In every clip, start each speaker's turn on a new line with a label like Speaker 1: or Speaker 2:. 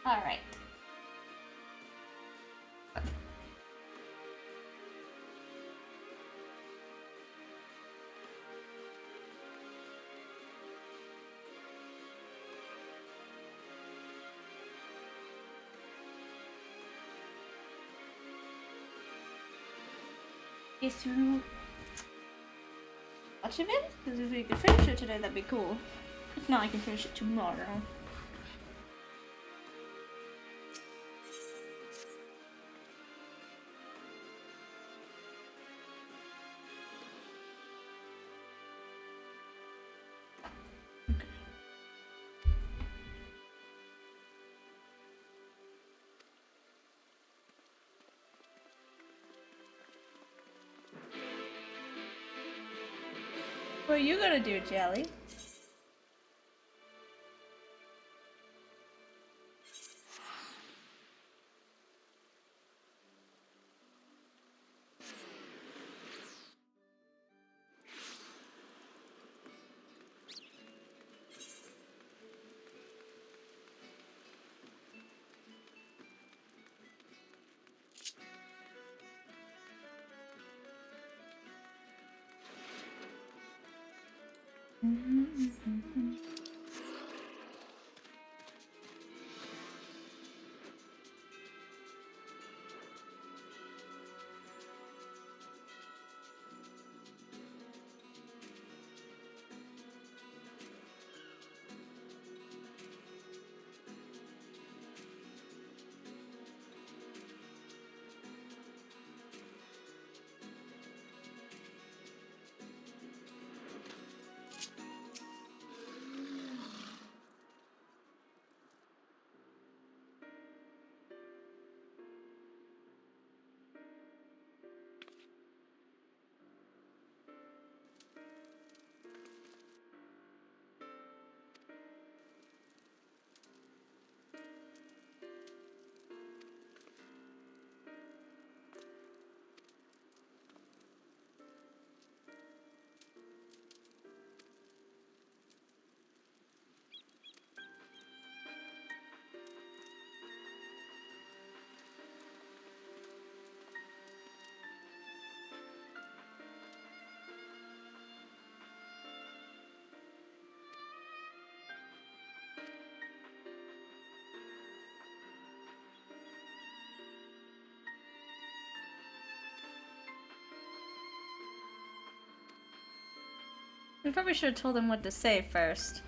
Speaker 1: Alright. Get through much of it? Because if we could finish it today, that'd be cool. If not, I can finish it tomorrow. What are you gonna do, Jelly? We probably should have told him what to say first.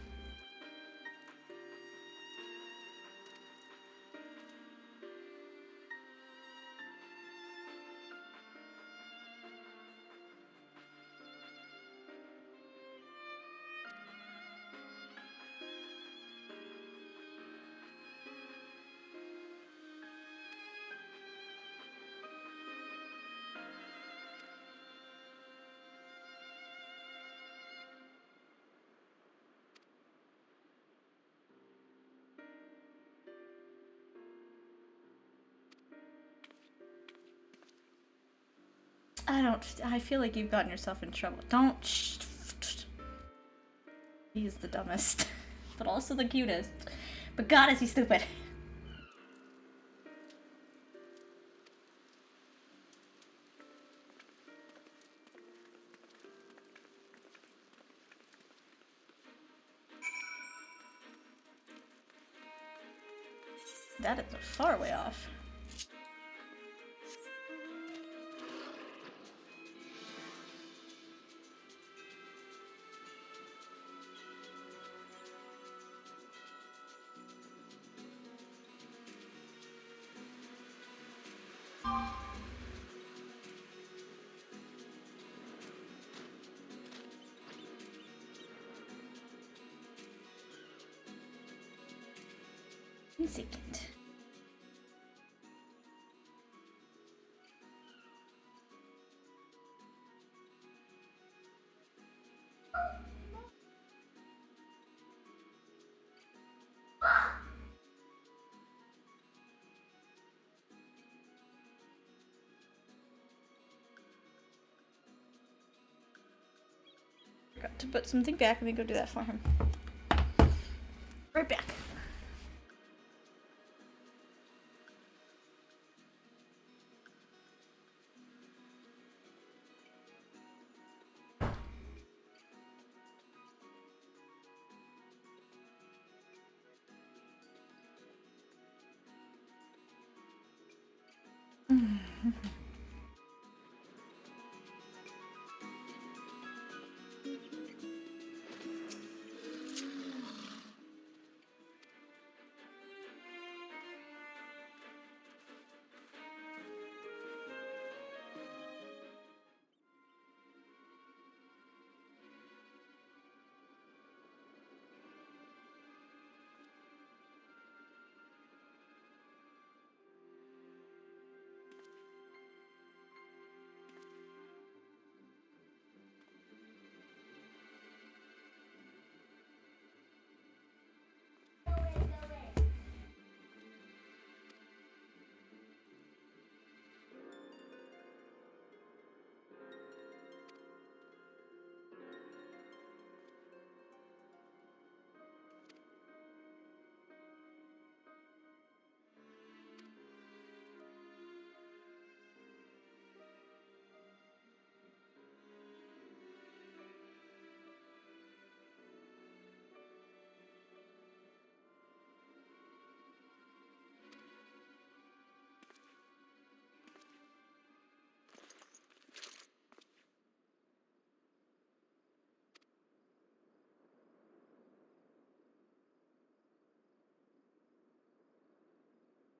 Speaker 1: I feel like you've gotten yourself in trouble. Don't. He's the dumbest, but also the cutest. But God, is he stupid. That is a far way off. Second. Forgot to put something back. Let me go do that for him. Right back.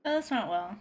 Speaker 1: Oh, that's not well.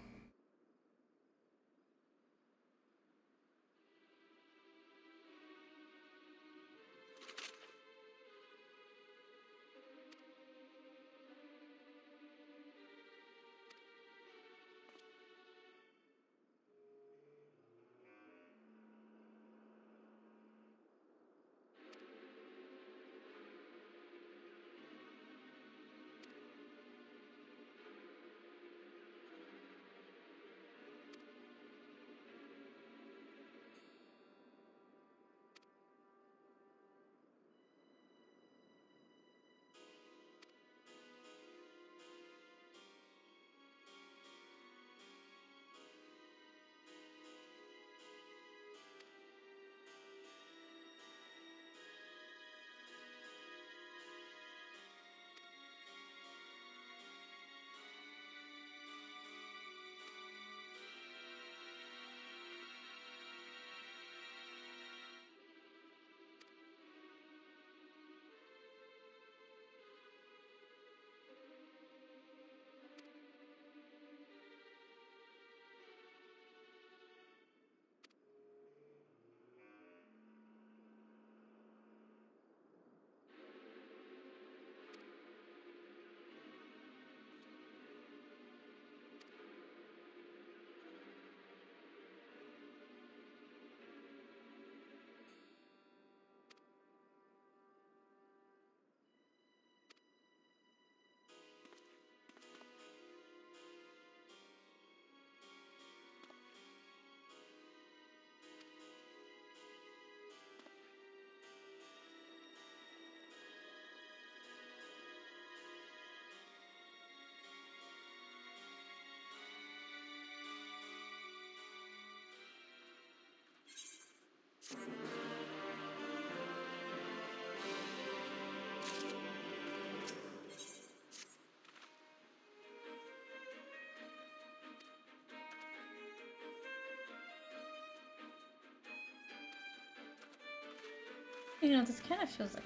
Speaker 1: You know, this kind of feels like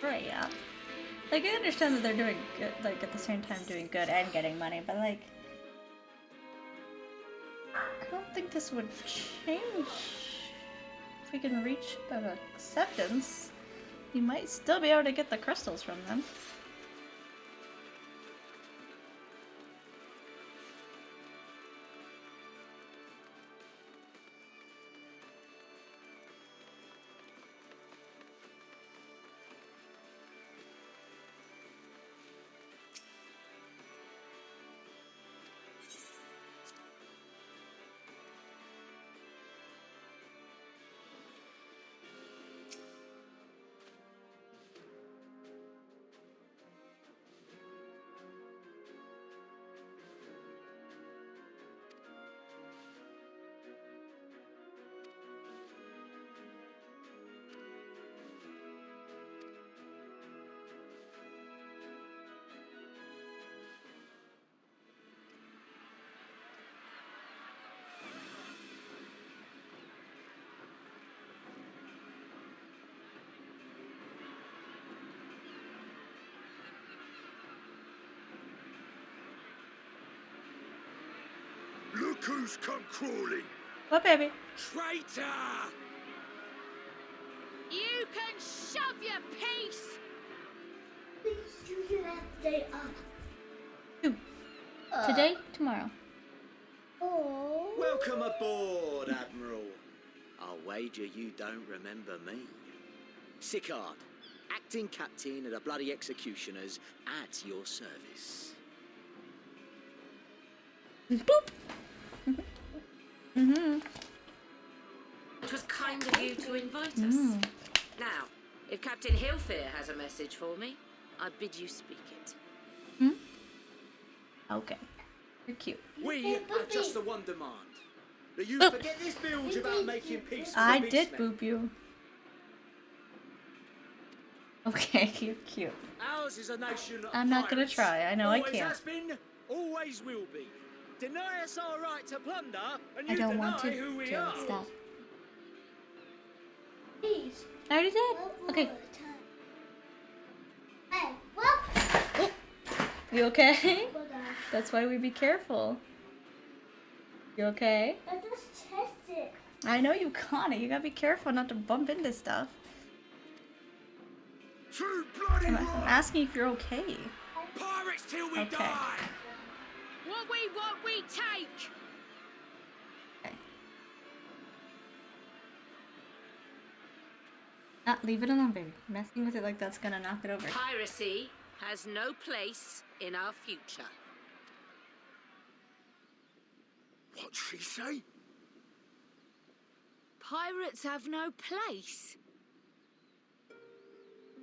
Speaker 1: right, yeah. Like, I understand that they're doing good, like, at the same time doing good and getting money, but, like, I don't think this would change. If we can reach an acceptance, you might still be able to get the crystals from them.
Speaker 2: Look who's come crawling.
Speaker 1: What, baby?
Speaker 2: Traitor!
Speaker 3: You can shove your piece!
Speaker 4: Please do your update up.
Speaker 1: Today, tomorrow.
Speaker 4: Oh.
Speaker 5: Welcome aboard, Admiral. I'll wager you don't remember me. Sicard, acting captain of the bloody executioners, at your service.
Speaker 1: Boop.
Speaker 3: It was kind of you to invite us. Now, if Captain Hillfear has a message for me, I bid you speak it.
Speaker 1: Okay. You're cute.
Speaker 5: We have just the one demand. That you
Speaker 1: Boop.
Speaker 5: forget this bilge about making peace with
Speaker 1: I
Speaker 5: the
Speaker 1: did
Speaker 5: beastmen.
Speaker 1: boop you. Okay, you're cute.
Speaker 5: Ours is a nation of
Speaker 1: I'm not gonna
Speaker 5: pirates.
Speaker 1: try. I know I
Speaker 5: Always
Speaker 1: can't.
Speaker 5: has been, always will be. Deny us our right to plunder, and
Speaker 1: I
Speaker 5: you
Speaker 1: don't
Speaker 5: deny
Speaker 1: want to.
Speaker 5: who we
Speaker 1: Joe,
Speaker 5: are.
Speaker 1: stop.
Speaker 4: Please.
Speaker 1: I already did.
Speaker 4: One
Speaker 1: Okay.
Speaker 4: more time. Hey, what?
Speaker 1: You okay?
Speaker 4: Hold on.
Speaker 1: That's why we be careful. You okay?
Speaker 4: I just tested.
Speaker 1: I know you got it. You gotta be careful not to bump into stuff.
Speaker 2: Too bloody
Speaker 1: I'm
Speaker 2: right.
Speaker 1: asking if you're okay.
Speaker 2: Pirates till we
Speaker 1: Okay.
Speaker 2: die.
Speaker 3: What we want, we take!
Speaker 1: Okay. Leave it alone, baby. Messing with it like that's gonna knock it over.
Speaker 3: Piracy has no place in our future.
Speaker 2: What'd she say?
Speaker 3: Pirates have no place.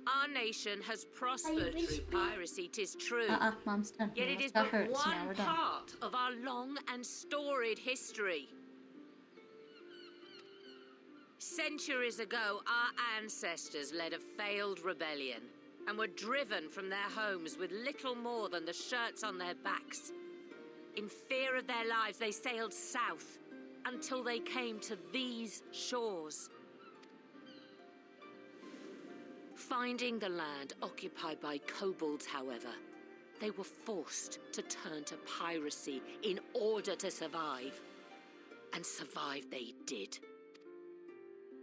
Speaker 3: Our nation has prospered through piracy, 'tis true.
Speaker 1: Mom's done.
Speaker 3: Yet it is
Speaker 1: That
Speaker 3: but
Speaker 1: hurts. Now
Speaker 3: one
Speaker 1: we're done.
Speaker 3: part of our long and storied history. Centuries ago, our ancestors led a failed rebellion and were driven from their homes with little more than the shirts on their backs. In fear of their lives, they sailed south until they came to these shores. Finding the land occupied by kobolds, however, they were forced to turn to piracy in order to survive. And survive they did.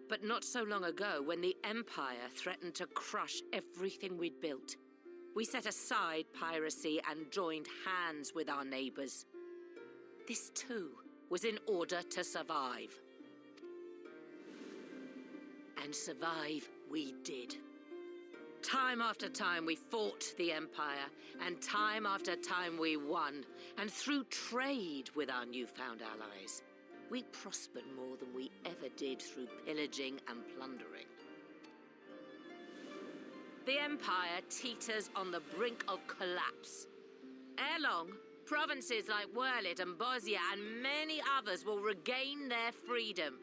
Speaker 3: But not so long ago, when the Empire threatened to crush everything we'd built, we set aside piracy and joined hands with our neighbors. This too was in order to survive. And survive we did. Time after time we fought the Empire, and time after time we won. And through trade with our newfound allies, we prospered more than we ever did through pillaging and plundering. The Empire teeters on the brink of collapse. Ere long, provinces like Wurlit and Bosnia and many others will regain their freedom.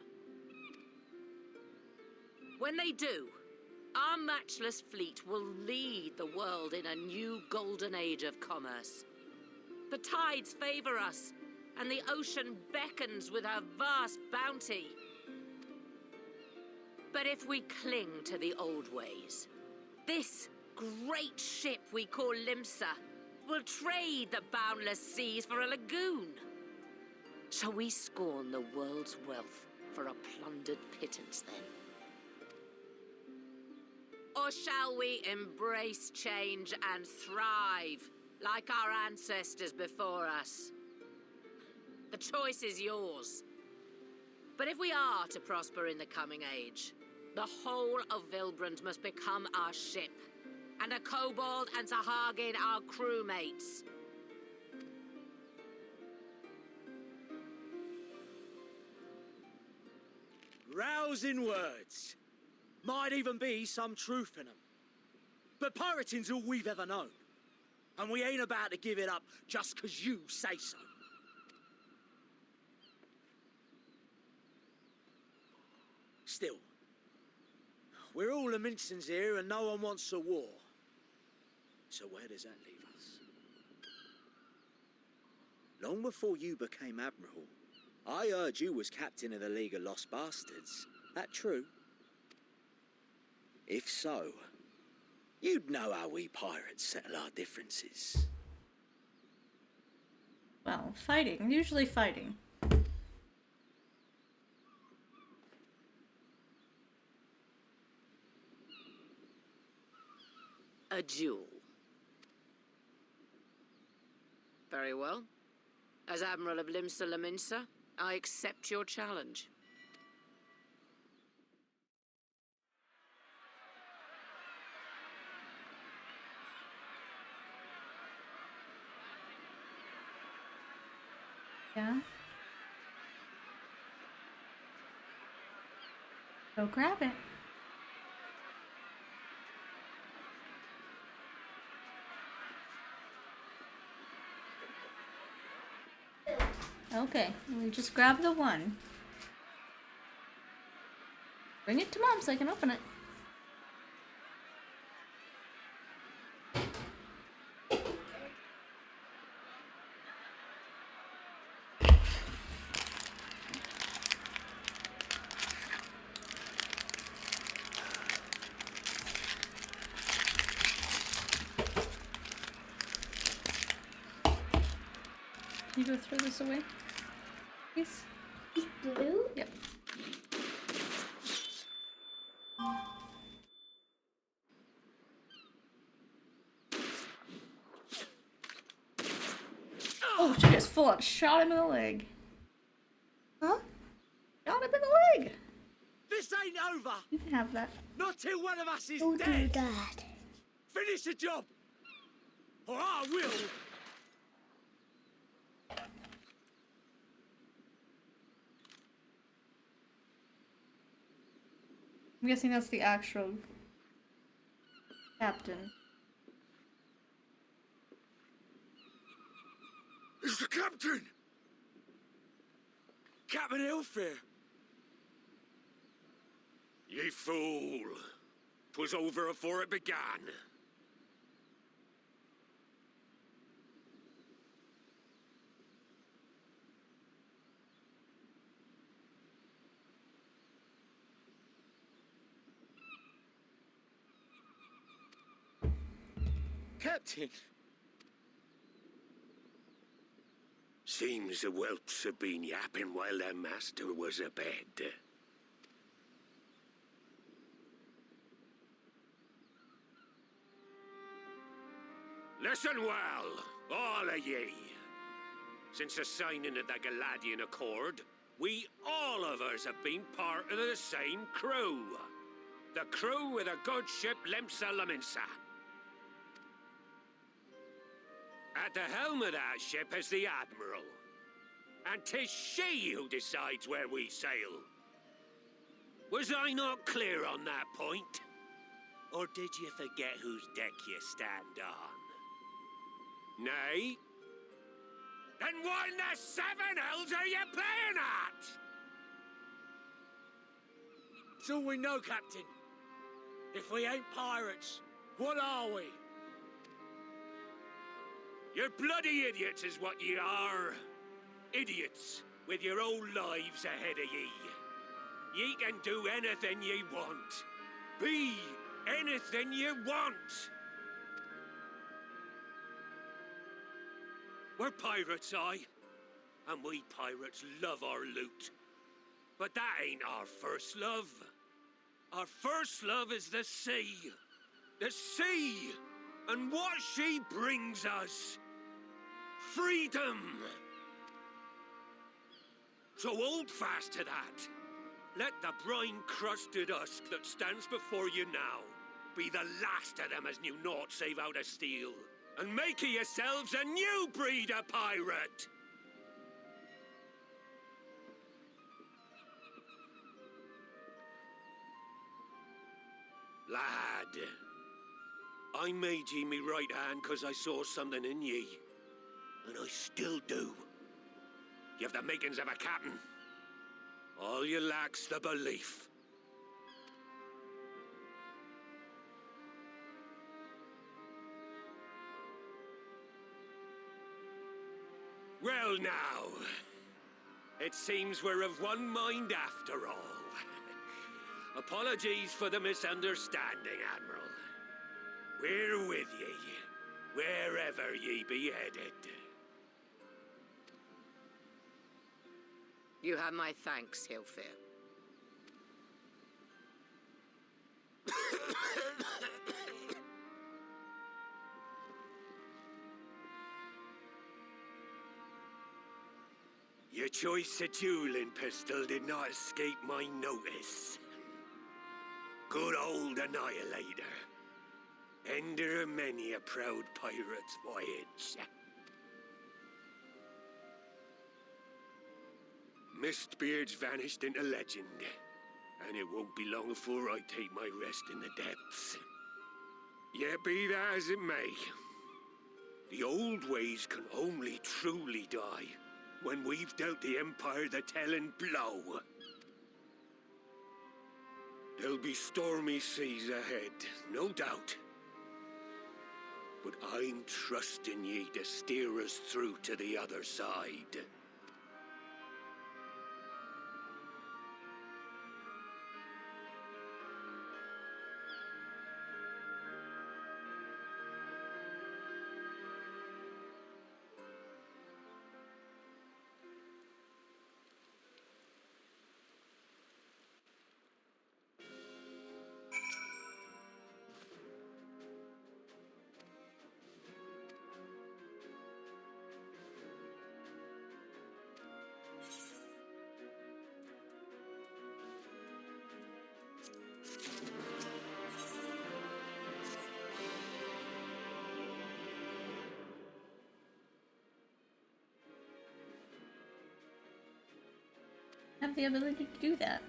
Speaker 3: When they do, our matchless fleet will lead the world in a new golden age of commerce. The tides favor us, and the ocean beckons with her vast bounty. But if we cling to the old ways, this great ship we call Limsa will trade the boundless seas for a lagoon. Shall we scorn the world's wealth for a plundered pittance then? Or shall we embrace change and thrive like our ancestors before us? The choice is yours. But if we are to prosper in the coming age, the whole of Vilbrand must become our ship, and a kobold and Sahagin our crewmates.
Speaker 5: Rousing words. Might even be some truth in them. But pirating's all we've ever known. And we ain't about to give it up just 'cause you say so. Still, we're all the Mincins here and no one wants a war. So where does that leave us? Long before you became Admiral, I heard you was captain of the League of Lost Bastards. That true? If so, you'd know how we pirates settle our differences.
Speaker 1: Well, fighting. Usually fighting.
Speaker 3: a duel. Very well. As Admiral of Limsa Lominsa, I accept your challenge.
Speaker 1: Yeah. Go grab it. Okay, we just grab the one. Bring it to Mom so I can open it. Can you go throw this away? Please?
Speaker 4: It's blue?
Speaker 1: Yep. Oh, she just full out shot him in the leg.
Speaker 4: Huh?
Speaker 1: Shot him in the leg!
Speaker 5: This ain't over.
Speaker 1: You can have that.
Speaker 5: Not till one of us is
Speaker 4: Don't do
Speaker 5: dead.
Speaker 4: that.
Speaker 5: Finish the job, or I will.
Speaker 1: I'm guessing that's the actual captain.
Speaker 2: It's the captain!
Speaker 5: Captain Elfair.
Speaker 2: Ye fool. 'Twas over afore it began.
Speaker 5: Captain.
Speaker 2: Seems the whelps have been yapping while their master was abed. Listen well, all of ye. Since the signing of the Galadian Accord, we all of us have been part of the same crew. The crew with a good ship Limsa Lominsa. At the helm of that ship is the Admiral. And 'tis she who decides where we sail. Was I not clear on that point? Or did you forget whose deck you stand on? Nay? Then what in the seven hells are you playing at?
Speaker 5: It's all we know, Captain. If we ain't pirates, what are we?
Speaker 2: You're bloody idiots is what ye are. Idiots with your own lives ahead of ye. Ye can do anything ye want. Be anything you want. We're pirates, aye. And we pirates love our loot. But that ain't our first love. Our first love is the sea. The sea! And what she brings us. Freedom! So hold fast to that. Let the brine-crusted husk that stands before you now be the last of them as knew naught save out of steel. And make of yourselves a new breed of pirate! Lad, I made ye me right hand 'cause I saw something in ye. And I still do. You've the makings of a captain. All you lack's the belief. Well now, it seems we're of one mind after all. Apologies for the misunderstanding, Admiral. We're with ye, wherever ye be headed.
Speaker 3: You have my thanks, Hilfir.
Speaker 2: Your choice of dueling pistol did not escape my notice. Good old Annihilator. Ender of many a proud pirate's voyage. Mistbeard's vanished into legend, and it won't be long before I take my rest in the depths. Yet be that as it may, the old ways can only truly die when we've dealt the Empire the telling blow. There'll be stormy seas ahead, no doubt. But I'm trusting ye to steer us through to the other side.
Speaker 1: Have the ability to do that.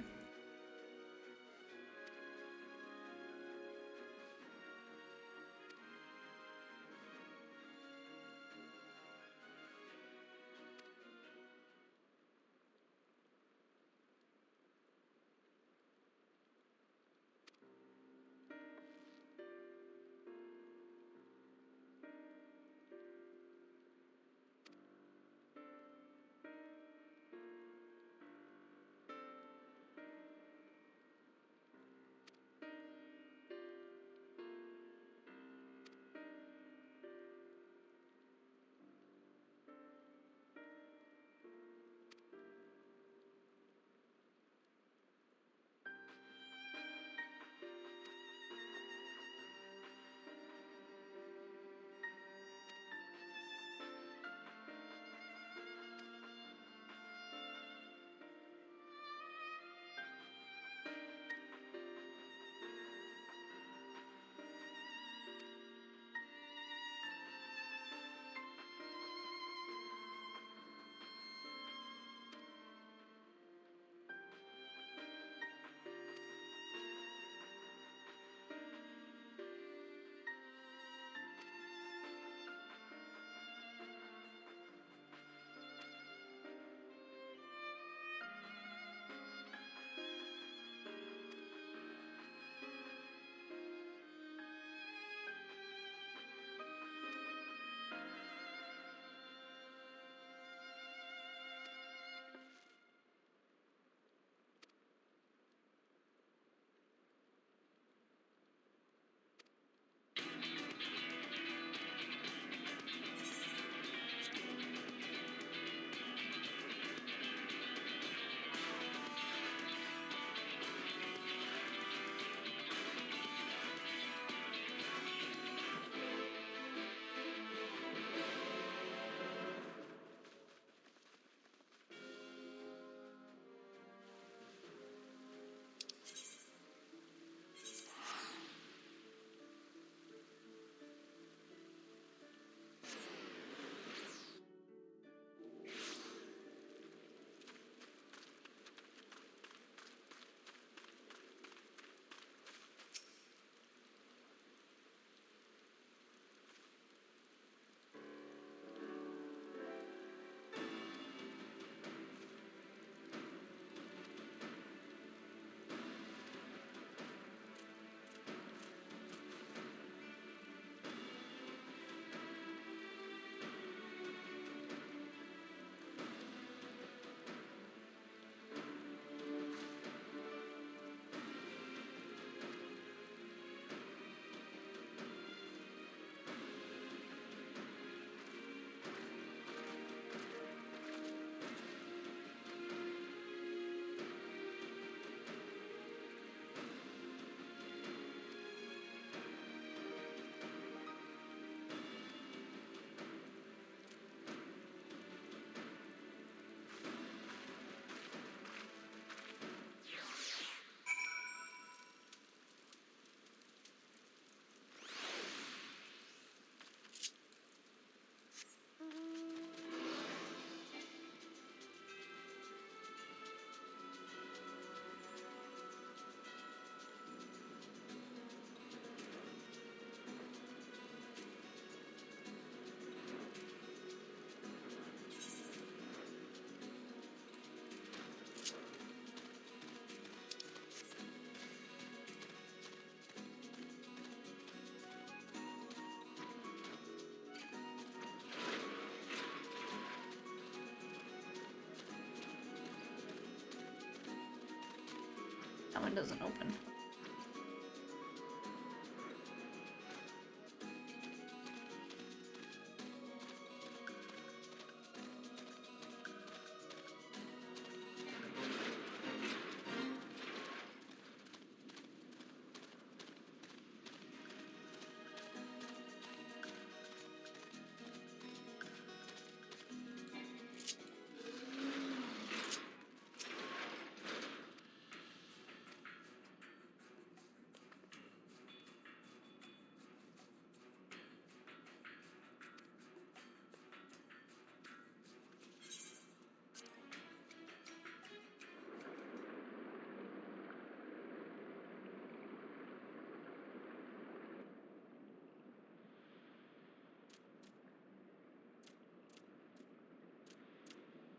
Speaker 1: one doesn't open.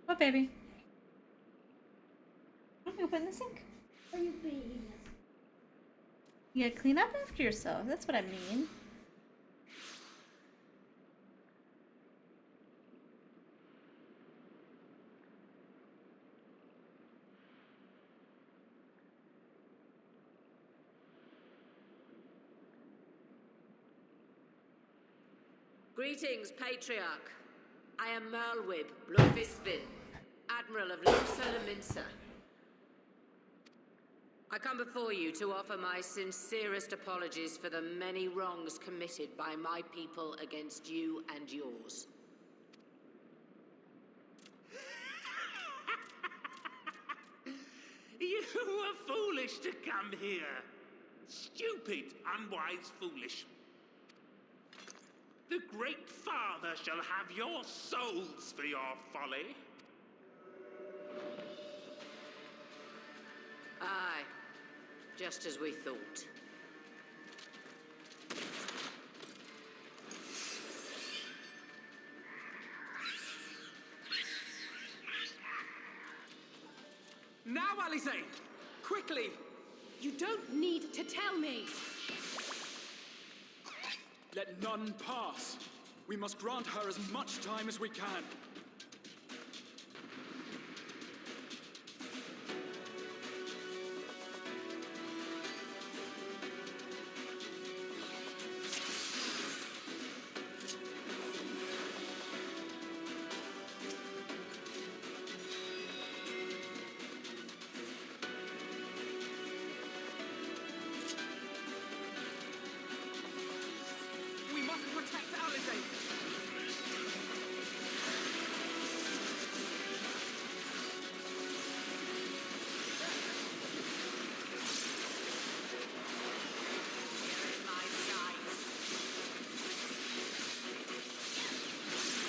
Speaker 1: What, baby? Let me open the sink.
Speaker 4: Are you being?
Speaker 1: You gotta clean up after yourself. That's what I mean.
Speaker 3: Greetings, Patriarch. I am Merlwib Blufisvin, Admiral of Limsa. I come before you to offer my sincerest apologies for the many wrongs committed by my people against you and yours.
Speaker 2: You were foolish to come here. Stupid, unwise, foolish. The Great Father shall have your souls for your folly.
Speaker 3: Aye, just as we thought.
Speaker 5: Now, Alize! Quickly!
Speaker 6: You don't need to tell me.
Speaker 5: Let none pass. We must grant her as much time as we can. We must protect Alize!
Speaker 3: You're in my sights. You're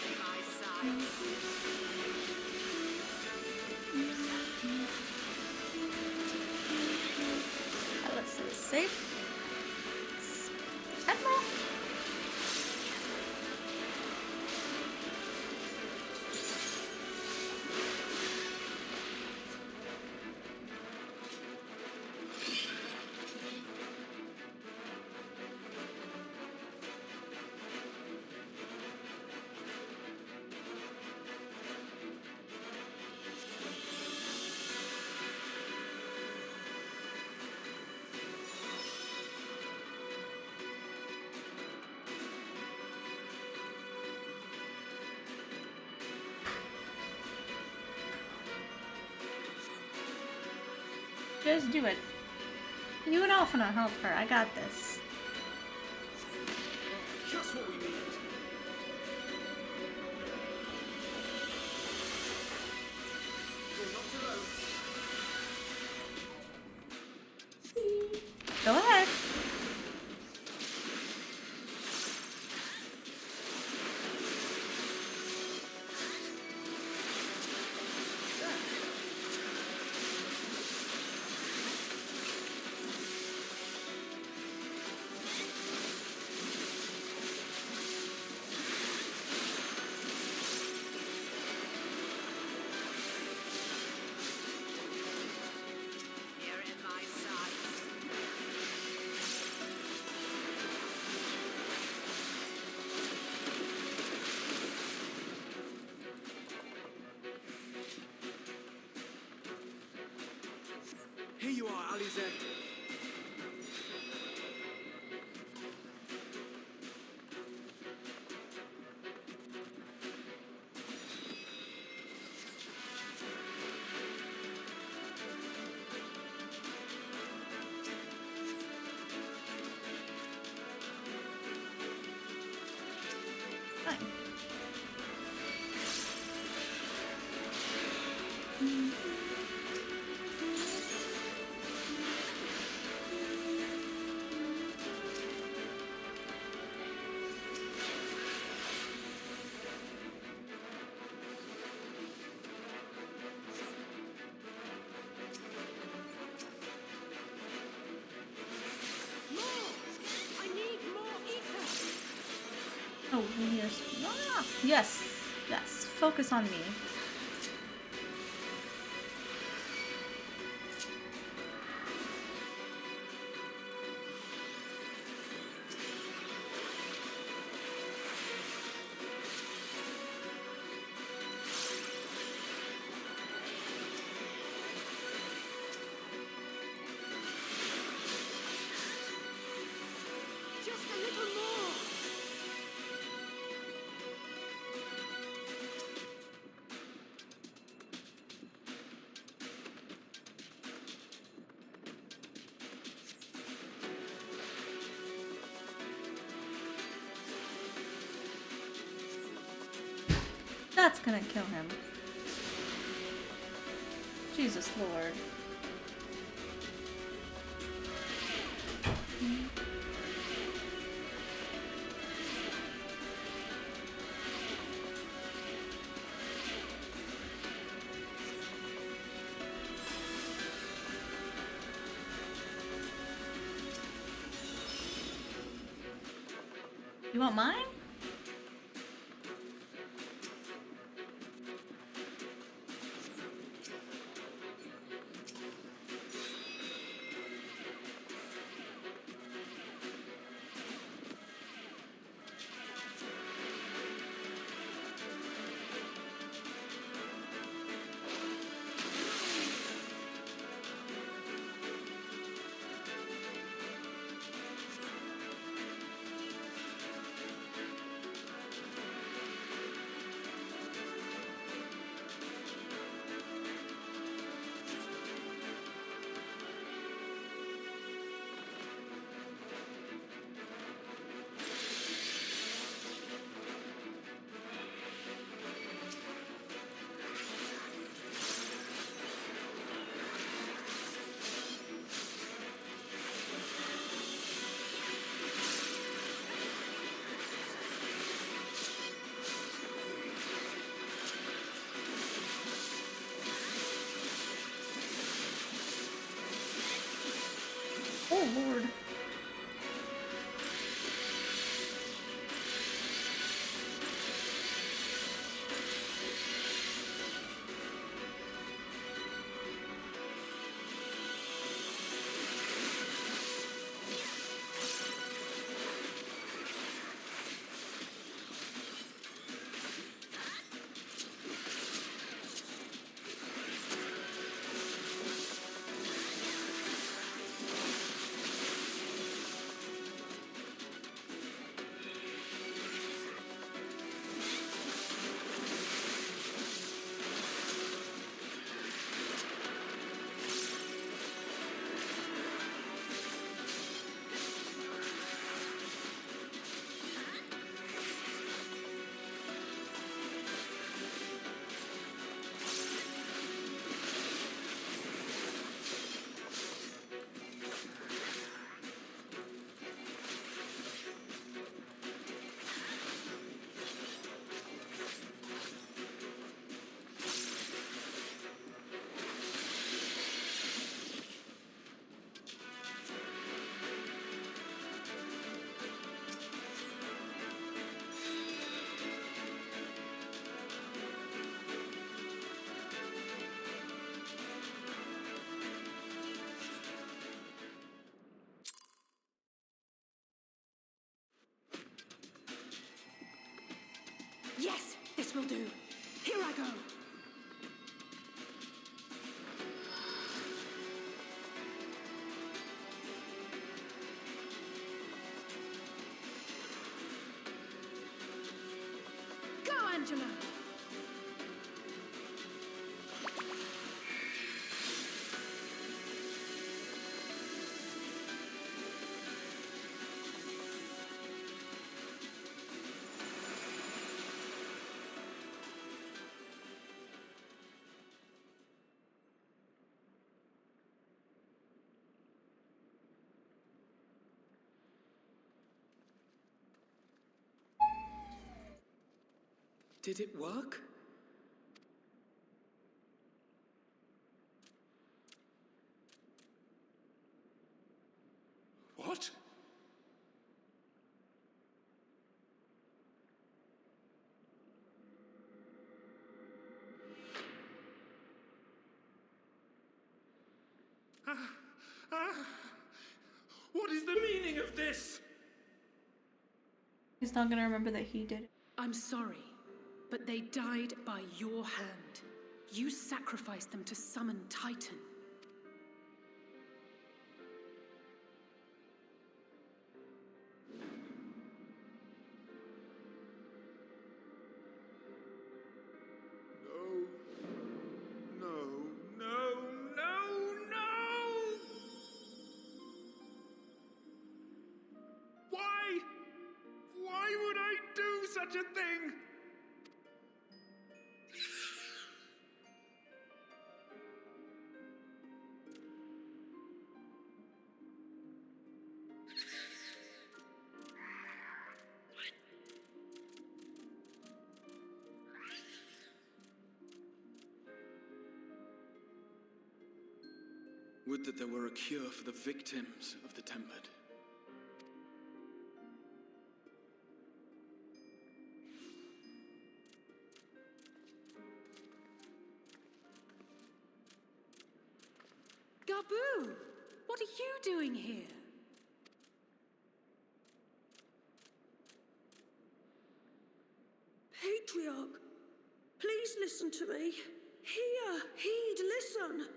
Speaker 3: in my sights.
Speaker 1: Alice is safe. Admiral. Just do it. You and Alphina help her. I got this.
Speaker 5: Just what we need. You're not alone.
Speaker 1: Go ahead.
Speaker 5: Here you are, Alize.
Speaker 1: Fine.
Speaker 6: More! I need more ether!
Speaker 1: Oh, yes. Ah, yes. Yes. Focus on me.
Speaker 6: Just a little more!
Speaker 1: That's gonna kill him. Jesus Lord. You want mine? Oh Lord.
Speaker 6: Angela.
Speaker 7: Did it work?
Speaker 8: What? What is the meaning of this?
Speaker 1: He's not gonna remember that he did it.
Speaker 6: I'm sorry, but they died by your hand. You sacrificed them to summon Titan.
Speaker 8: No. Why? Why would I do such a thing?
Speaker 7: Would that there were a cure for the victims of the Tempered.
Speaker 6: Gabu! What are you doing here?
Speaker 9: Patriarch, please listen to me. Hear, heed, listen.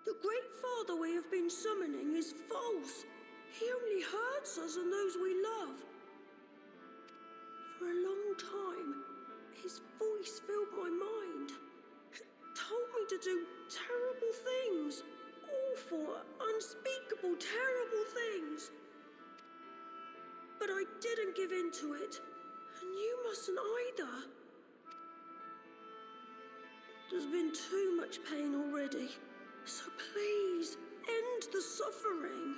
Speaker 9: The Great Father we have been summoning is false. He only hurts us and those we love. For a long time, his voice filled my mind. It told me to do terrible things. Awful, unspeakable, terrible things. But I didn't give in to it, and you mustn't either. There's been too much pain already, so please, end the suffering.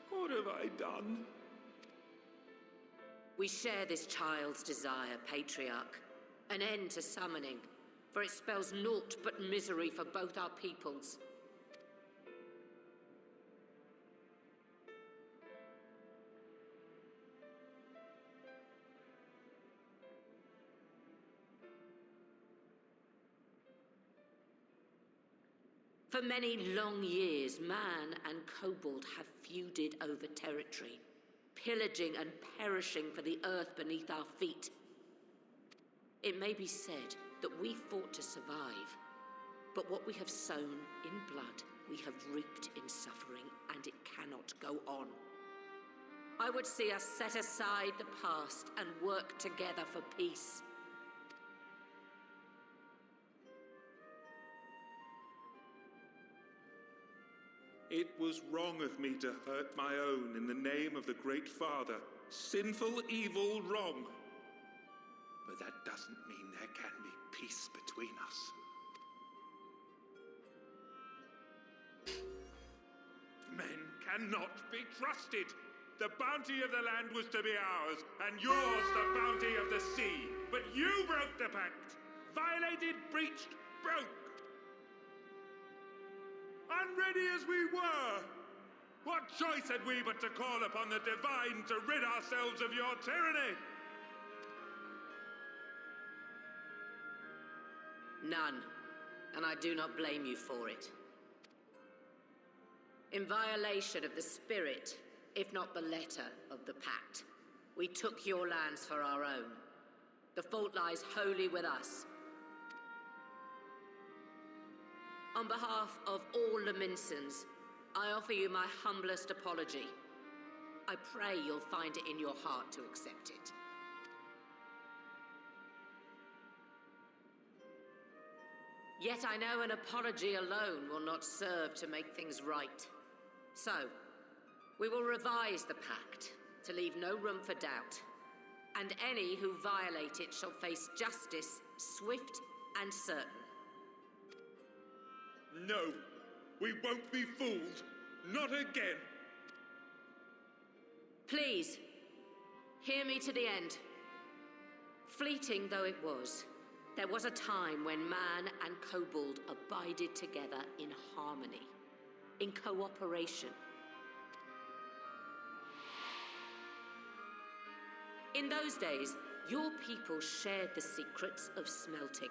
Speaker 8: What have I done?
Speaker 3: We share this child's desire, Patriarch. An end to summoning, for it spells naught but misery for both our peoples. For many long years, man and kobold have feuded over territory, pillaging and perishing for the earth beneath our feet. It may be said that we fought to survive, but what we have sown in blood, we have reaped in suffering, and it cannot go on. I would see us set aside the past and work together for peace.
Speaker 8: It was wrong of me to hurt my own in the name of the Great Father. Sinful, evil, wrong. But that doesn't mean there can be peace between us. Men cannot be trusted. The bounty of the land was to be ours, and yours the bounty of the sea. But you broke the pact. Violated, breached, broke. Unready as we were, what choice had we but to call upon the divine to rid ourselves of your tyranny?
Speaker 3: None. and I do not blame you for it. In violation of the spirit, if not the letter, of the pact, we took your lands for our own. The fault lies wholly with us. On behalf of all Laminsons, I offer you my humblest apology. I pray you'll find it in your heart to accept it. Yet I know an apology alone will not serve to make things right. So, we will revise the pact to leave no room for doubt, and any who violate it shall face justice, swift and certain.
Speaker 8: No, we won't be fooled. Not again.
Speaker 3: Please, hear me to the end. Fleeting though it was, there was a time when man and kobold abided together in harmony, in cooperation. In those days, your people shared the secrets of smelting.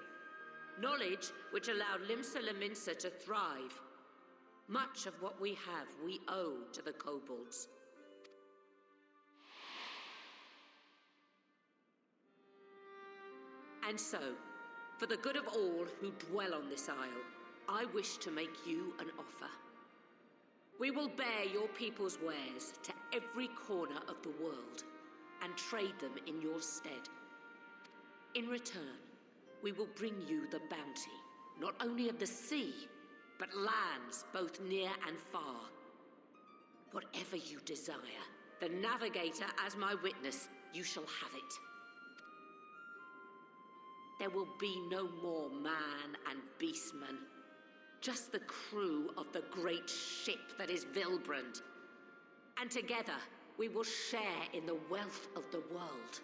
Speaker 3: Knowledge which allowed Limsa Lominsa to thrive. Much of what we have, we owe to the kobolds. And so, for the good of all who dwell on this isle, I wish to make you an offer. We will bear your people's wares to every corner of the world and trade them in your stead. In return, we will bring you the bounty, not only of the sea, but lands both near and far. Whatever you desire, the Navigator as my witness, you shall have it. There will be no more man and beastman, just the crew of the great ship that is Vilbrand. And together, we will share in the wealth of the world,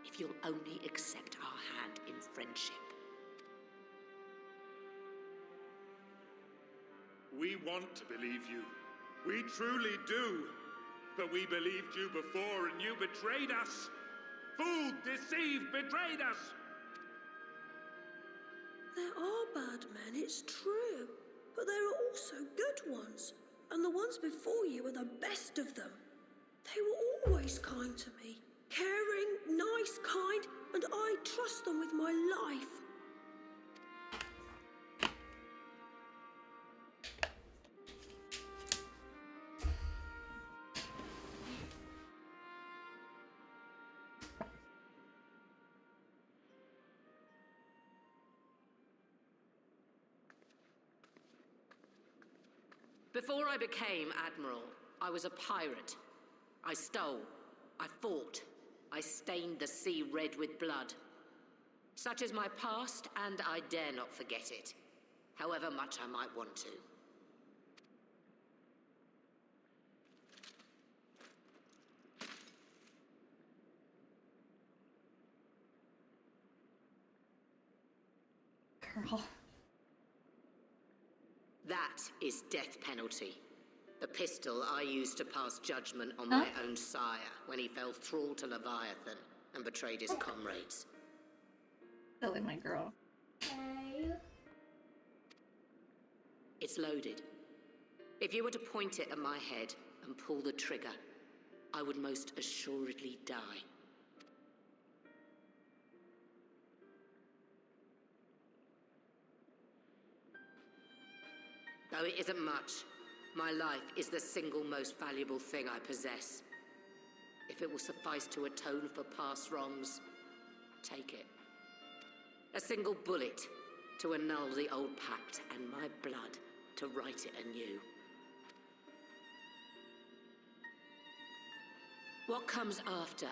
Speaker 3: if you'll only accept our hand in friendship.
Speaker 8: We want to believe you. We truly do. But we believed you before and you betrayed us. Fooled, deceived, betrayed us.
Speaker 9: There are bad men, it's true. But there are also good ones. And the ones before you are the best of them. They were always kind to me. Caring, nice, kind, and I trust them with my life.
Speaker 3: Before I became Admiral, I was a pirate. I stole, I fought, I stained the sea red with blood. Such is my past, and I dare not forget it, however much I might want to.
Speaker 1: Girl.
Speaker 3: That is death penalty. The pistol I used to pass judgment on my own sire when he fell thrall to Leviathan and betrayed his comrades.
Speaker 1: Silly my girl.
Speaker 4: Okay.
Speaker 3: It's loaded. If you were to point it at my head and pull the trigger, I would most assuredly die. Though it isn't much, my life is the single most valuable thing I possess. If it will suffice to atone for past wrongs, take it. A single bullet to annul the old pact, and my blood to write it anew. What comes after,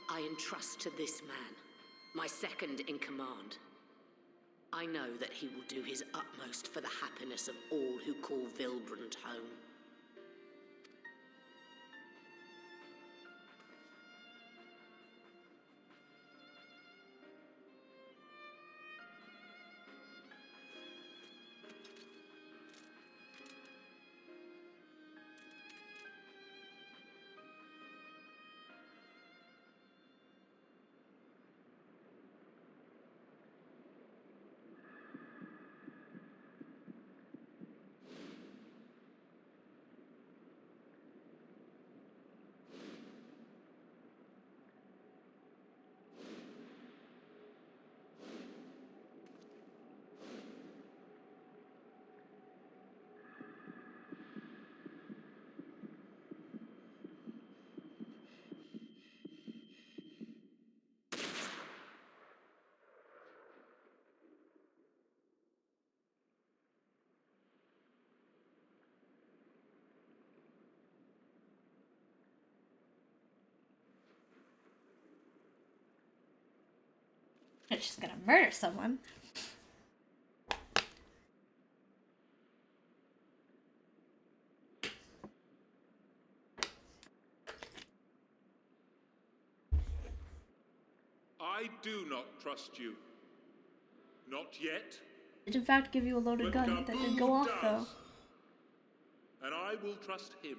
Speaker 3: I entrust to this man, my second in command. I know that he will do his utmost for the happiness of all who call Vilbrand home.
Speaker 1: But she's gonna murder someone.
Speaker 8: I do not trust you. Not yet.
Speaker 1: Did in fact give you a loaded
Speaker 8: But
Speaker 1: gun that did
Speaker 8: Gabu
Speaker 1: go off
Speaker 8: does.
Speaker 1: though.
Speaker 8: And I will trust him.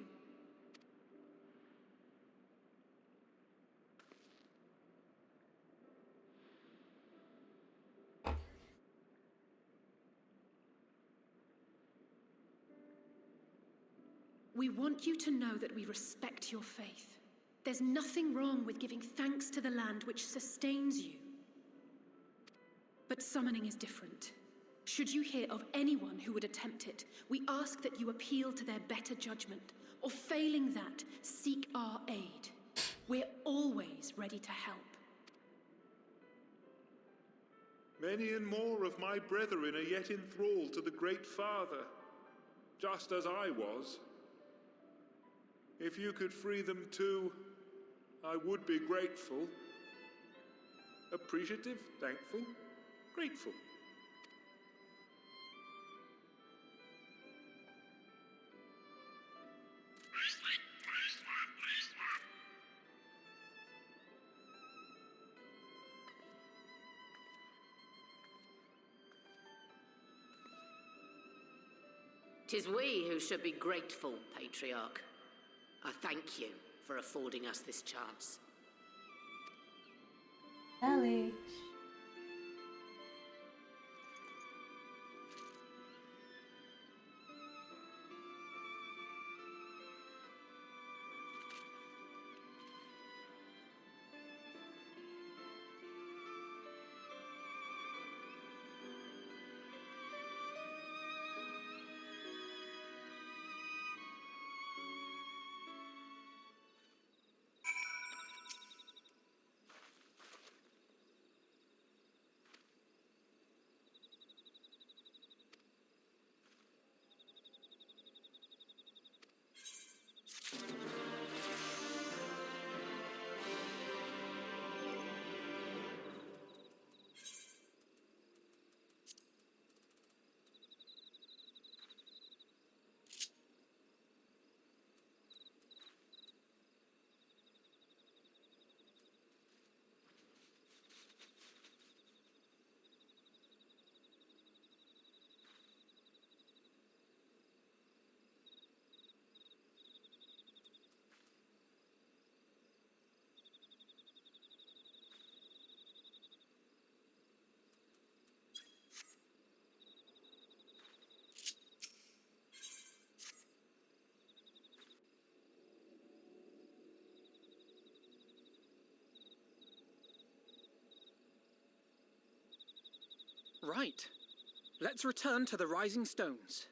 Speaker 6: We want you to know that we respect your faith. There's nothing wrong with giving thanks to the land which sustains you. But summoning is different. Should you hear of anyone who would attempt it, we ask that you appeal to their better judgment, or failing that, seek our aid. We're always ready to help.
Speaker 8: Many and more of my brethren are yet enthralled to the Great Father, just as I was. If you could free them too, I would be grateful. Appreciative, thankful, grateful.
Speaker 3: Tis we who should be grateful, Patriarch. I thank you for affording us this chance.
Speaker 1: Ellie.
Speaker 7: Right. Let's return to the Rising Stones.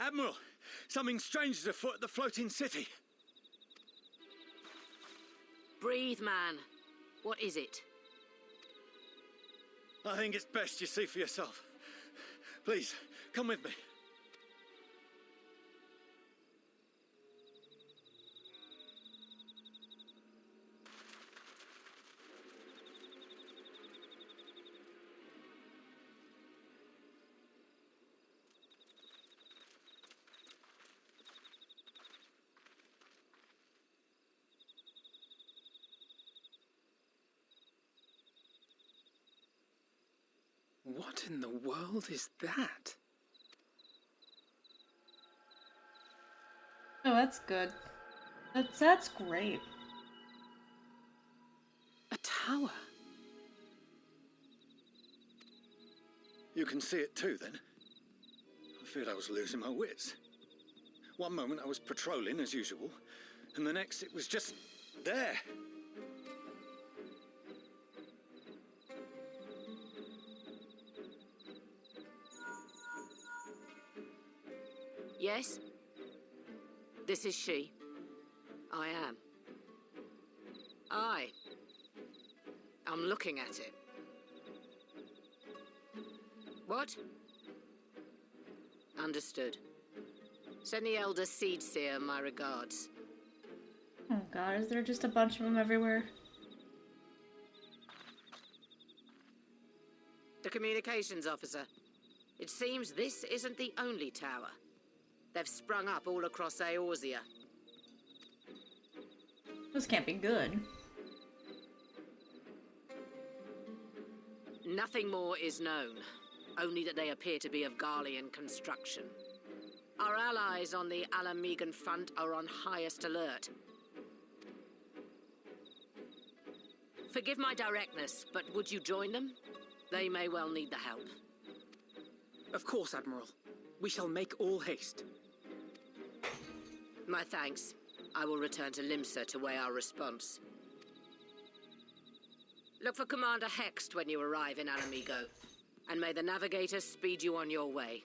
Speaker 5: Admiral, something strange is afoot at the floating city.
Speaker 3: Breathe, man. What is it?
Speaker 5: I think it's best you see for yourself. Please, come with me.
Speaker 7: What in the world is that?
Speaker 1: Oh, that's good. That's great.
Speaker 7: A tower.
Speaker 5: You can see it too, then? I feared I was losing my wits. One moment I was patrolling as usual, and the next it was just there.
Speaker 3: Yes? This is she. I am. I'm looking at it. What? Understood. Send the Elder Seedseer my regards.
Speaker 1: god, is there just a bunch of them everywhere?
Speaker 3: The communications officer. It seems this isn't the only tower. They've sprung up all across Eorzea.
Speaker 1: This can't be good.
Speaker 3: Nothing more is known, only that they appear to be of Garlean construction. Our allies on the Alamegan front are on highest alert. Forgive my directness, but would you join them? They may well need the help.
Speaker 7: Of course, Admiral. We shall make all haste.
Speaker 3: My thanks. I will return to Limsa to weigh our response. Look for Commander Hext when you arrive in Alamigo, and may the Navigator speed you on your way.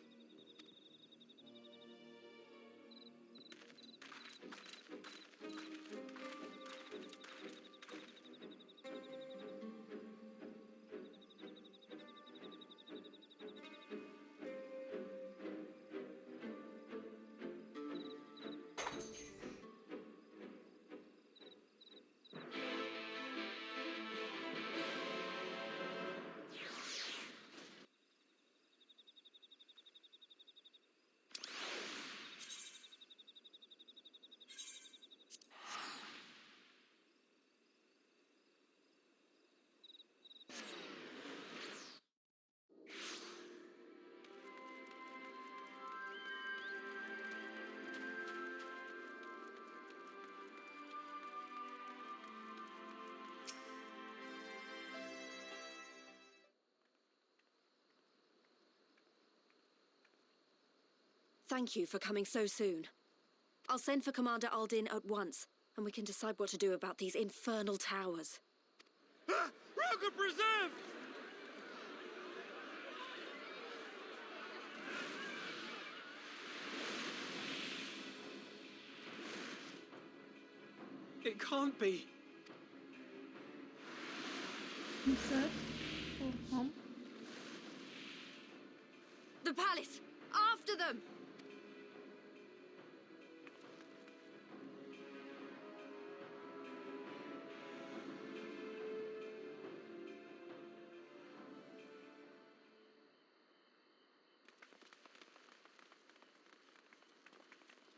Speaker 10: Thank you for coming so soon. I'll send for Commander Aldin at once, and we can decide what to do about these infernal towers.
Speaker 5: Rocket Preserve!
Speaker 7: It can't be.
Speaker 1: What's that? Oh, home?
Speaker 10: The palace! After them!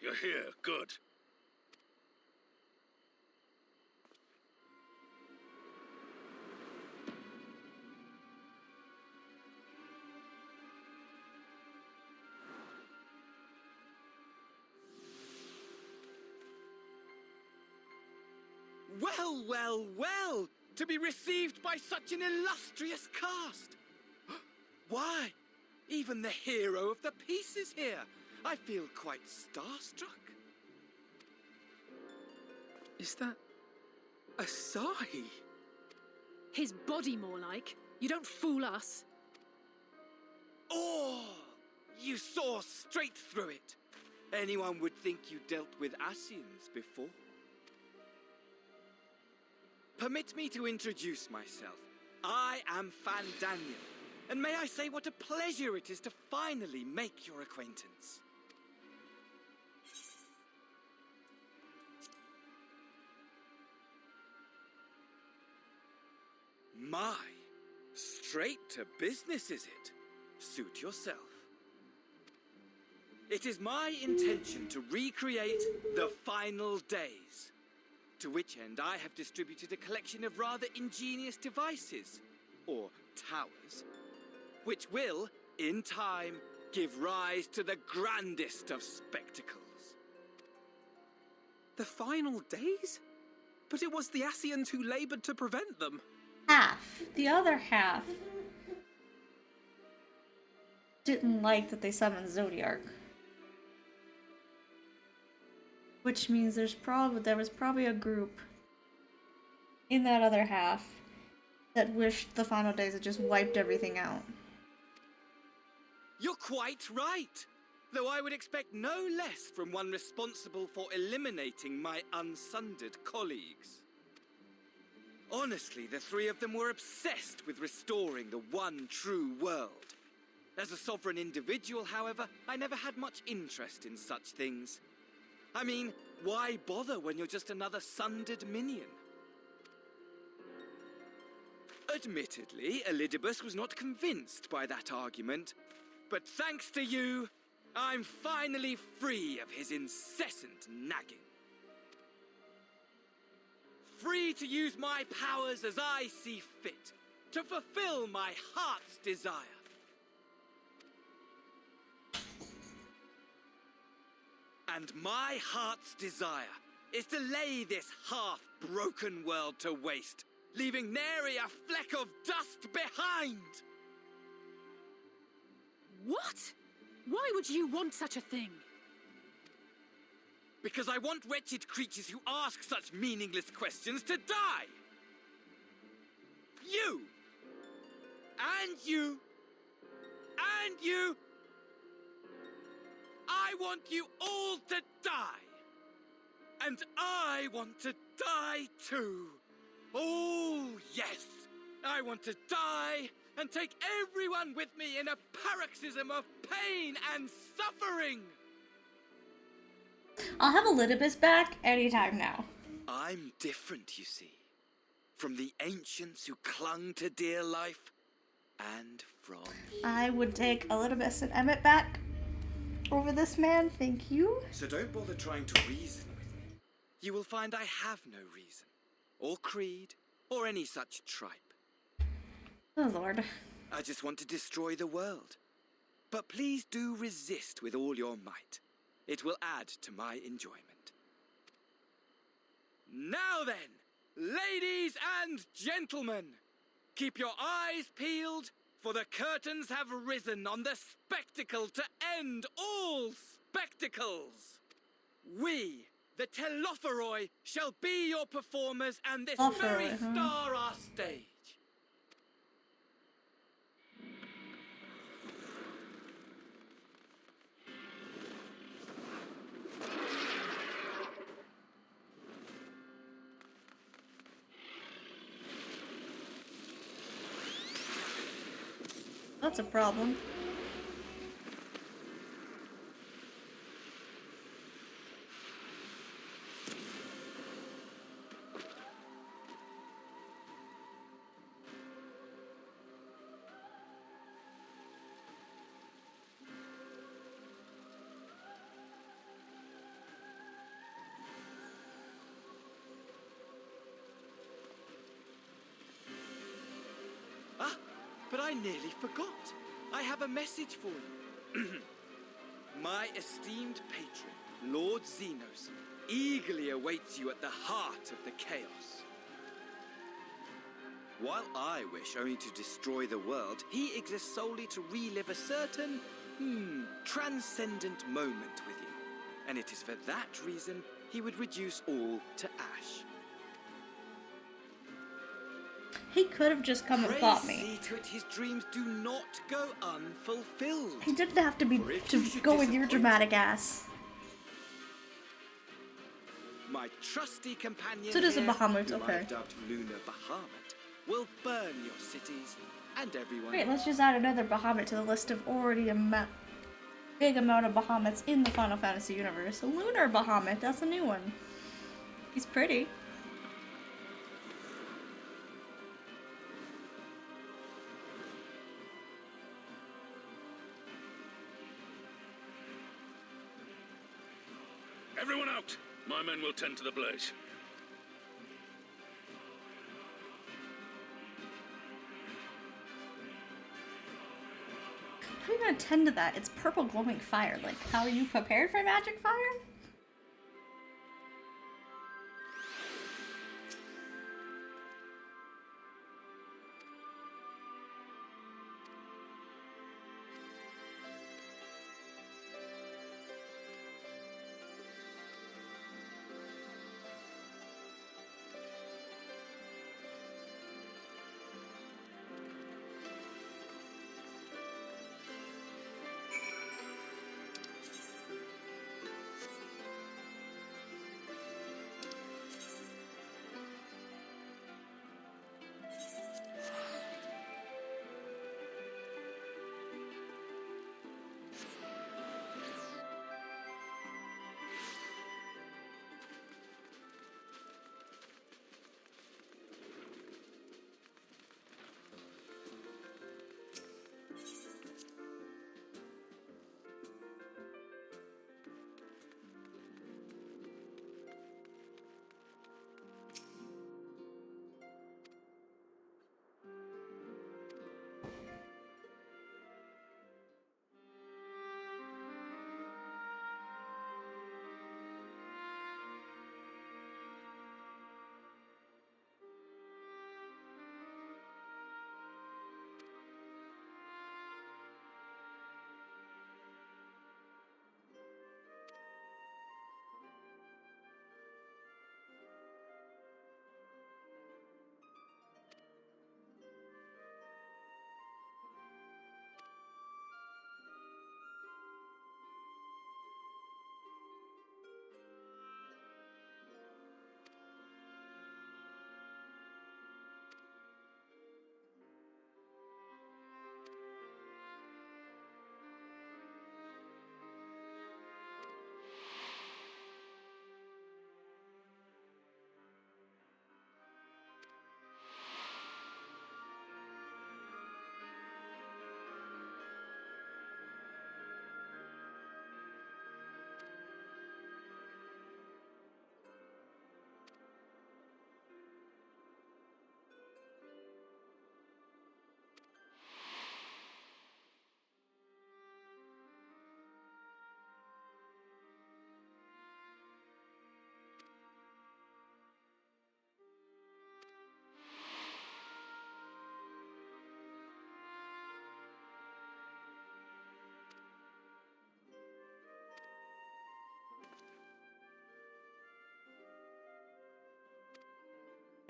Speaker 2: You're here, good.
Speaker 5: Well, well, well! To be received by such an illustrious cast! Why, even the hero of the piece is here! I feel quite starstruck.
Speaker 7: Is that Asahi?
Speaker 6: His body, more like. You don't fool us.
Speaker 5: Oh, you saw straight through it. Anyone would think you dealt with Asians before. Permit me to introduce myself. I am Fandaniel, and may I say what a pleasure it is to finally make your acquaintance. My, straight to business is it? Suit yourself. It is my intention to recreate the final days, to which end I have distributed a collection of rather ingenious devices, or towers, which will, in time, give rise to the grandest of spectacles.
Speaker 7: The final days? But it was the Asians who labored to prevent them.
Speaker 1: Half. The other half didn't like that they summoned Zodiark. Which means there was probably a group in that other half that wished the final days had just wiped everything out.
Speaker 5: You're quite right, though I would expect no less from one responsible for eliminating my unsundered colleagues. Honestly, the three of them were obsessed with restoring the one true world. As a sovereign individual, however, I never had much interest in such things. I mean,
Speaker 11: Why bother when you're just another sundered minion? Admittedly, Elidibus was not convinced by that argument, but thanks to you, I'm finally free of his incessant nagging. Free to use my powers as I see fit, to fulfill my heart's desire. And my heart's desire is to lay this half-broken world to waste, leaving nary a fleck of dust behind!
Speaker 6: What? Why would you want such a thing?
Speaker 11: Because I want wretched creatures who ask such meaningless questions to die! You! And you! And you! I want you all to die! And I want to die too! Oh, yes! I want to die and take everyone with me in a paroxysm of pain and suffering!
Speaker 1: I'll have Elidibus back anytime now.
Speaker 11: I'm different, you see. From the ancients who clung to dear life, and from...
Speaker 1: I would take Elidibus and Emmett back over this man, thank you.
Speaker 11: So don't bother trying to reason with me. You will find I have no reason, or creed, or any such tripe.
Speaker 1: Oh, Lord.
Speaker 11: I just want to destroy the world. But please do resist with all your might. It will add to my enjoyment. Now then, ladies and gentlemen, keep your eyes peeled, for the curtains have risen on the spectacle to end all spectacles. We, the Telophoroi, shall be your performers, and this very star our stage.
Speaker 1: That's a problem.
Speaker 11: Ah, but I nearly forgot. I have a message for you. My esteemed patron, Lord Xenos, eagerly awaits you at the heart of the chaos. While I wish only to destroy the world, he exists solely to relive a certain, transcendent moment with you. And it is for that reason he would reduce all to ash.
Speaker 1: He could have just come and fought me.
Speaker 11: See to it his dreams do not go unfulfilled.
Speaker 1: He didn't have to be to go with your dramatic ass.
Speaker 11: My trusty companion
Speaker 1: So does a
Speaker 11: here,
Speaker 1: Bahamut,
Speaker 11: whom
Speaker 1: okay.
Speaker 11: I've dubbed Lunar Bahamut, will burn your cities and everyone.
Speaker 1: Wait, let's just add another Bahamut to the list of already a big amount of Bahamuts in the Final Fantasy universe. A Lunar Bahamut, that's a new one. He's pretty.
Speaker 8: Everyone out! My men will tend to the blaze.
Speaker 1: How are you gonna tend to that? It's purple glowing fire. Like, how are you prepared for magic fire?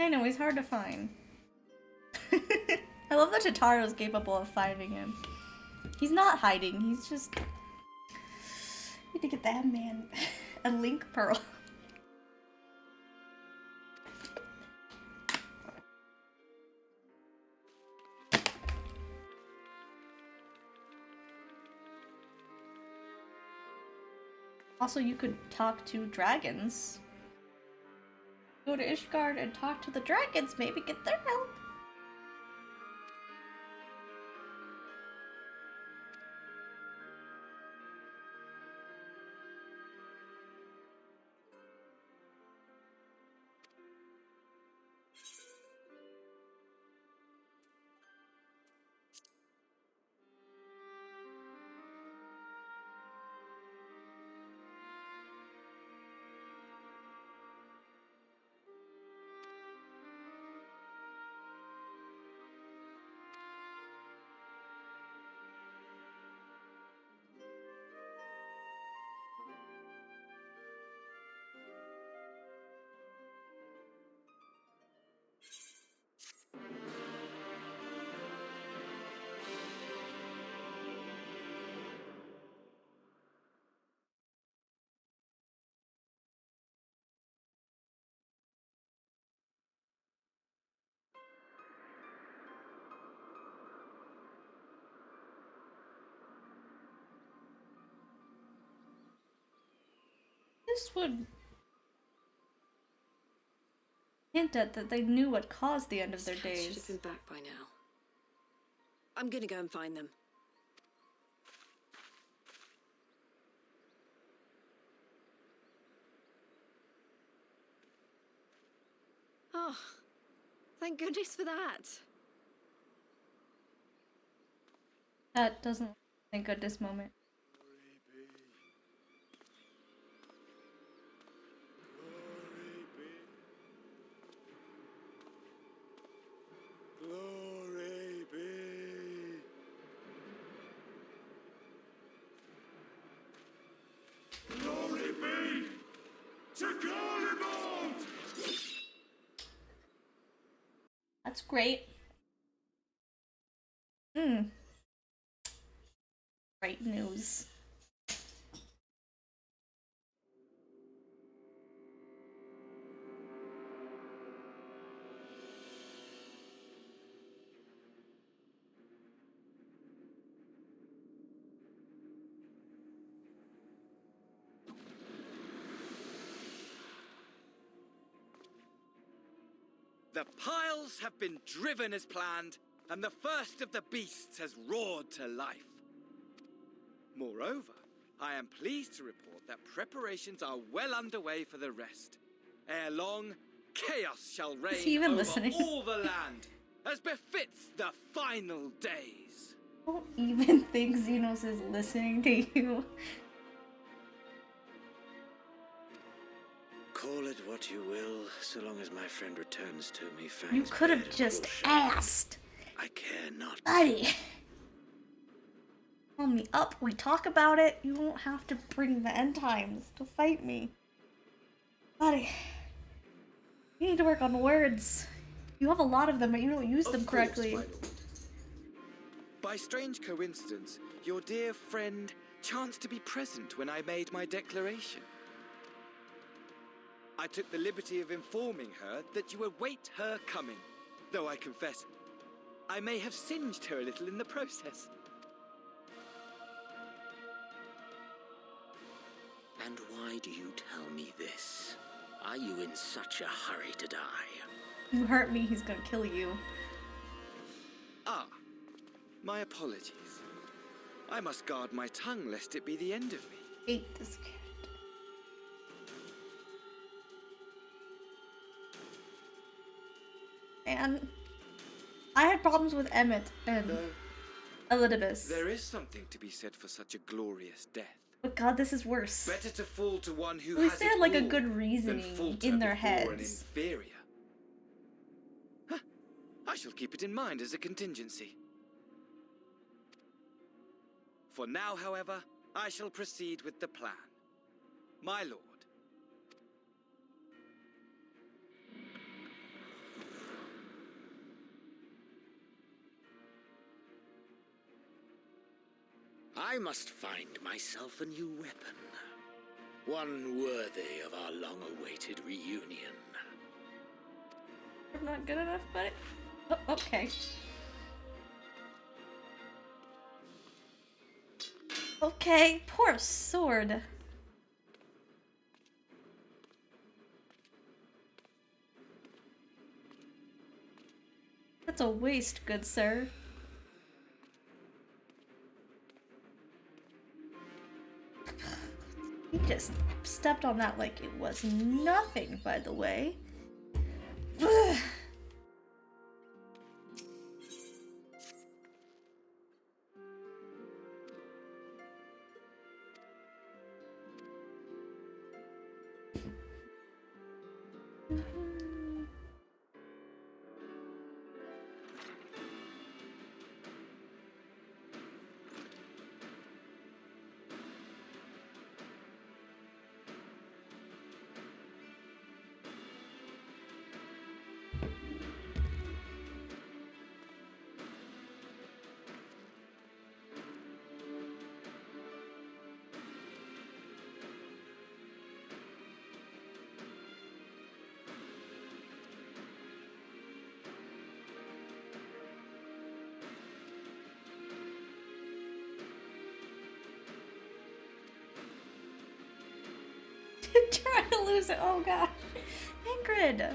Speaker 1: I know, he's hard to find. I love that Tataro's capable of finding him. He's not hiding, he's just... Need to get that man a link pearl. Also, you could talk to dragons. Go to Ishgard and talk to the dragons, maybe get their help. This would hint at that they knew what caused the end of their days.
Speaker 10: Should have been back by now. I'm gonna go and find them. Oh, thank goodness for that.
Speaker 1: That doesn't thank goodness moment.
Speaker 5: Glory be.
Speaker 8: Glory be to Garlemald!
Speaker 1: That's great. Great news.
Speaker 11: The piles have been driven as planned, and the first of the beasts has roared to life. Moreover, I am pleased to report that preparations are well underway for the rest. Ere long, chaos shall reign
Speaker 1: he even
Speaker 11: over
Speaker 1: listening?
Speaker 11: all the land, as befits the final days.
Speaker 1: I don't even think Xenos is listening to you.
Speaker 2: Call it what you will, so long as my friend returns to me.
Speaker 1: You could have just asked.
Speaker 2: I care not.
Speaker 1: Buddy. Call me up, we talk about it. You won't have to bring the end times to fight me. Buddy. You need to work on words. You have a lot of them, but you don't use them correctly.
Speaker 11: Course, my lord. By strange coincidence, your dear friend chanced to be present when I made my declaration. I took the liberty of informing her that you await her coming, though I confess, I may have singed her a little in the process.
Speaker 2: And why do you tell me this? Are you in such a hurry to die?
Speaker 1: You hurt me, he's gonna kill you.
Speaker 11: Ah, my apologies. I must guard my tongue lest it be the end of me.
Speaker 1: Hate this character. And I had problems with Emmett and Elidibus.
Speaker 11: There is something to be said for such a glorious death.
Speaker 1: But God, this is worse.
Speaker 11: Better to fall to one who
Speaker 1: At least
Speaker 11: has
Speaker 1: they
Speaker 11: it
Speaker 1: had like a
Speaker 11: all
Speaker 1: good
Speaker 11: than
Speaker 1: reasoning
Speaker 11: falter
Speaker 1: in their
Speaker 11: before an
Speaker 1: heads.
Speaker 11: inferior. Huh. I shall keep it in mind as a contingency. For now, however, I shall proceed with the plan. My lord.
Speaker 5: I must find myself a new weapon. One worthy of our long-awaited reunion.
Speaker 1: I'm not good enough, buddy. Oh, okay. Okay, poor sword. That's a waste, good sir. He just stepped on that like it was nothing, by the way. Ugh. Trying to lose it. Oh gosh. Ingrid.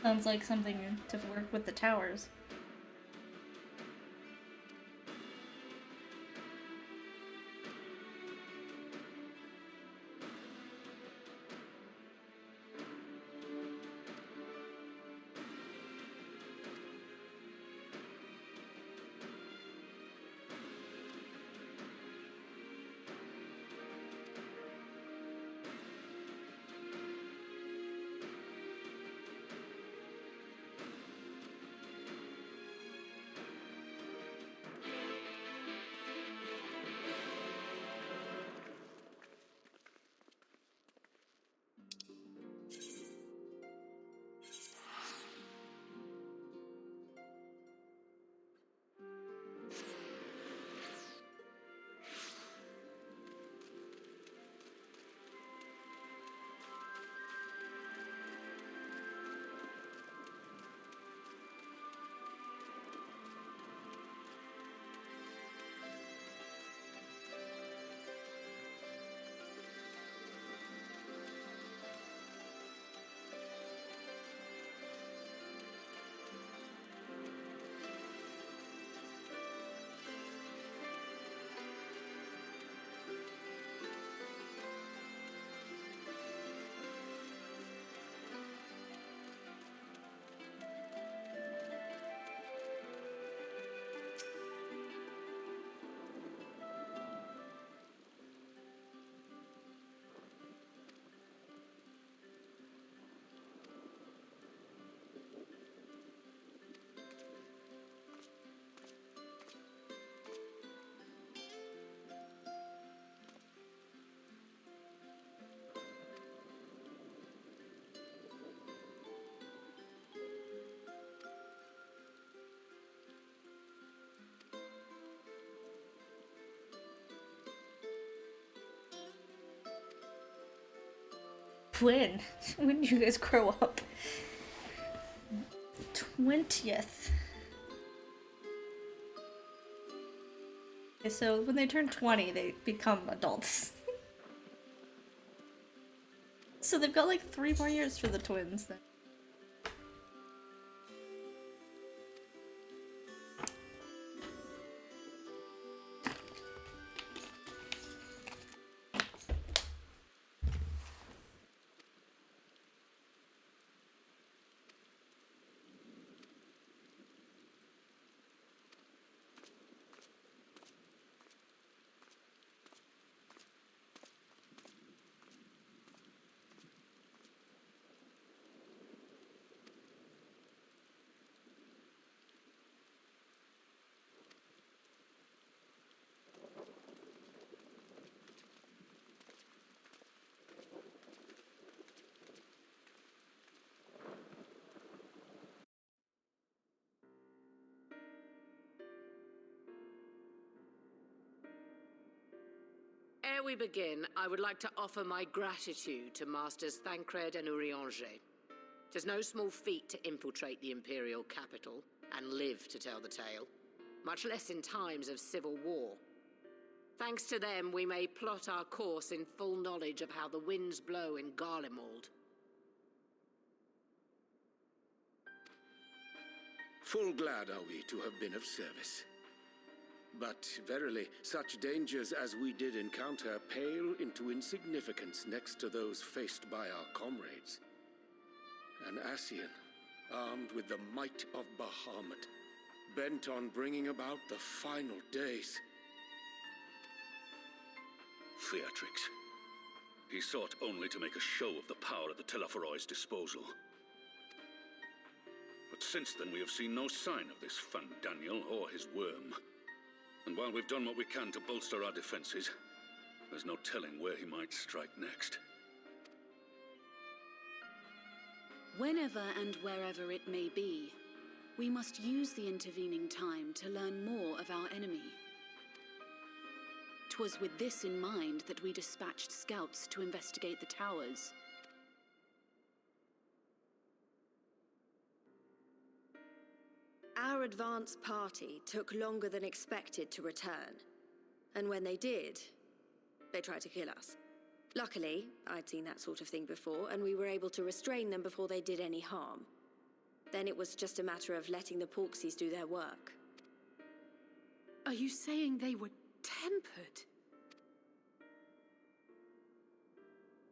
Speaker 1: Sounds like something to work with the towers. When? When do you guys grow up? 20th. Okay, so when they turn 20, they become adults. So they've got like 3 more years for the twins then.
Speaker 3: Ere we begin, I would like to offer my gratitude to Masters Thancred and Urianger. Tis no small feat to infiltrate the Imperial capital and live to tell the tale, much less in times of civil war. Thanks to them, we may plot our course in full knowledge of how the winds blow in Garlemald.
Speaker 12: Full glad are we to have been of service. But verily, such dangers as we did encounter pale into insignificance next to those faced by our comrades. An Ascian, armed with the might of Bahamut, bent on bringing about the final days.
Speaker 13: Theatrix. He sought only to make a show of the power at the Telophoroid's disposal. But since then we have seen no sign of this Fandaniel or his worm. And while we've done what we can to bolster our defenses, there's no telling where he might strike next.
Speaker 14: Whenever and wherever it may be, we must use the intervening time to learn more of our enemy. 'Twas with this in mind that we dispatched scouts to investigate the towers.
Speaker 10: Our advance party took longer than expected to return. And when they did, they tried to kill us. Luckily, I'd seen that sort of thing before, and we were able to restrain them before they did any harm. Then it was just a matter of letting the Porksies do their work.
Speaker 6: Are you saying they were tempered?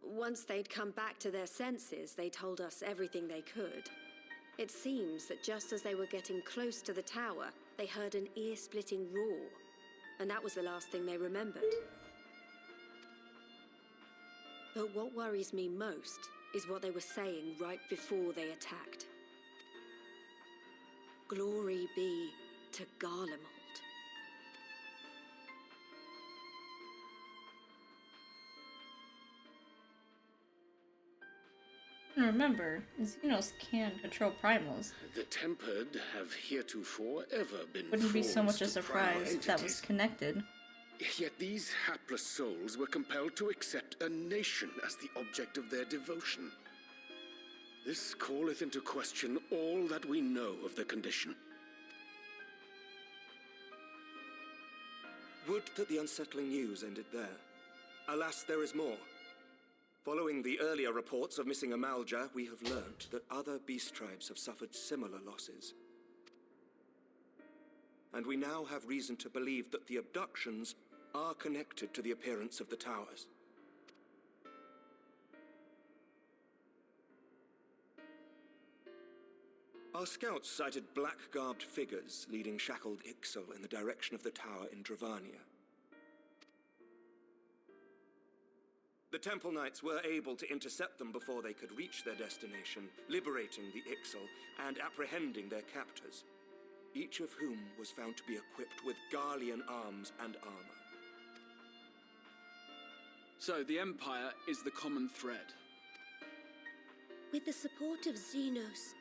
Speaker 10: Once they'd come back to their senses, they told us everything they could. It seems that just as they were getting close to the tower, they heard an ear-splitting roar. And that was the last thing they remembered. But what worries me most is what they were saying right before they attacked. Glory be to Garlemald.
Speaker 1: And remember, Xenos can control primals.
Speaker 12: The Tempered have heretofore ever been
Speaker 1: Wouldn't be so much a
Speaker 12: forced to primal
Speaker 1: surprise if that was
Speaker 12: entities.
Speaker 1: connected.
Speaker 12: Yet these hapless souls were compelled to accept a nation as the object of their devotion. This calleth into question all that we know of the condition.
Speaker 15: Would that the unsettling news ended there. Alas, there is more. Following the earlier reports of missing Amalja, we have learnt that other beast tribes have suffered similar losses. And we now have reason to believe that the abductions are connected to the appearance of the towers. Our scouts sighted black-garbed figures leading shackled Ixal in the direction of the tower in Dravania. The Temple Knights were able to intercept them before they could reach their destination, liberating the Ixal and apprehending their captors, each of whom was found to be equipped with Garlean arms and armor.
Speaker 7: So the Empire is the common thread.
Speaker 4: With the support of Xenos,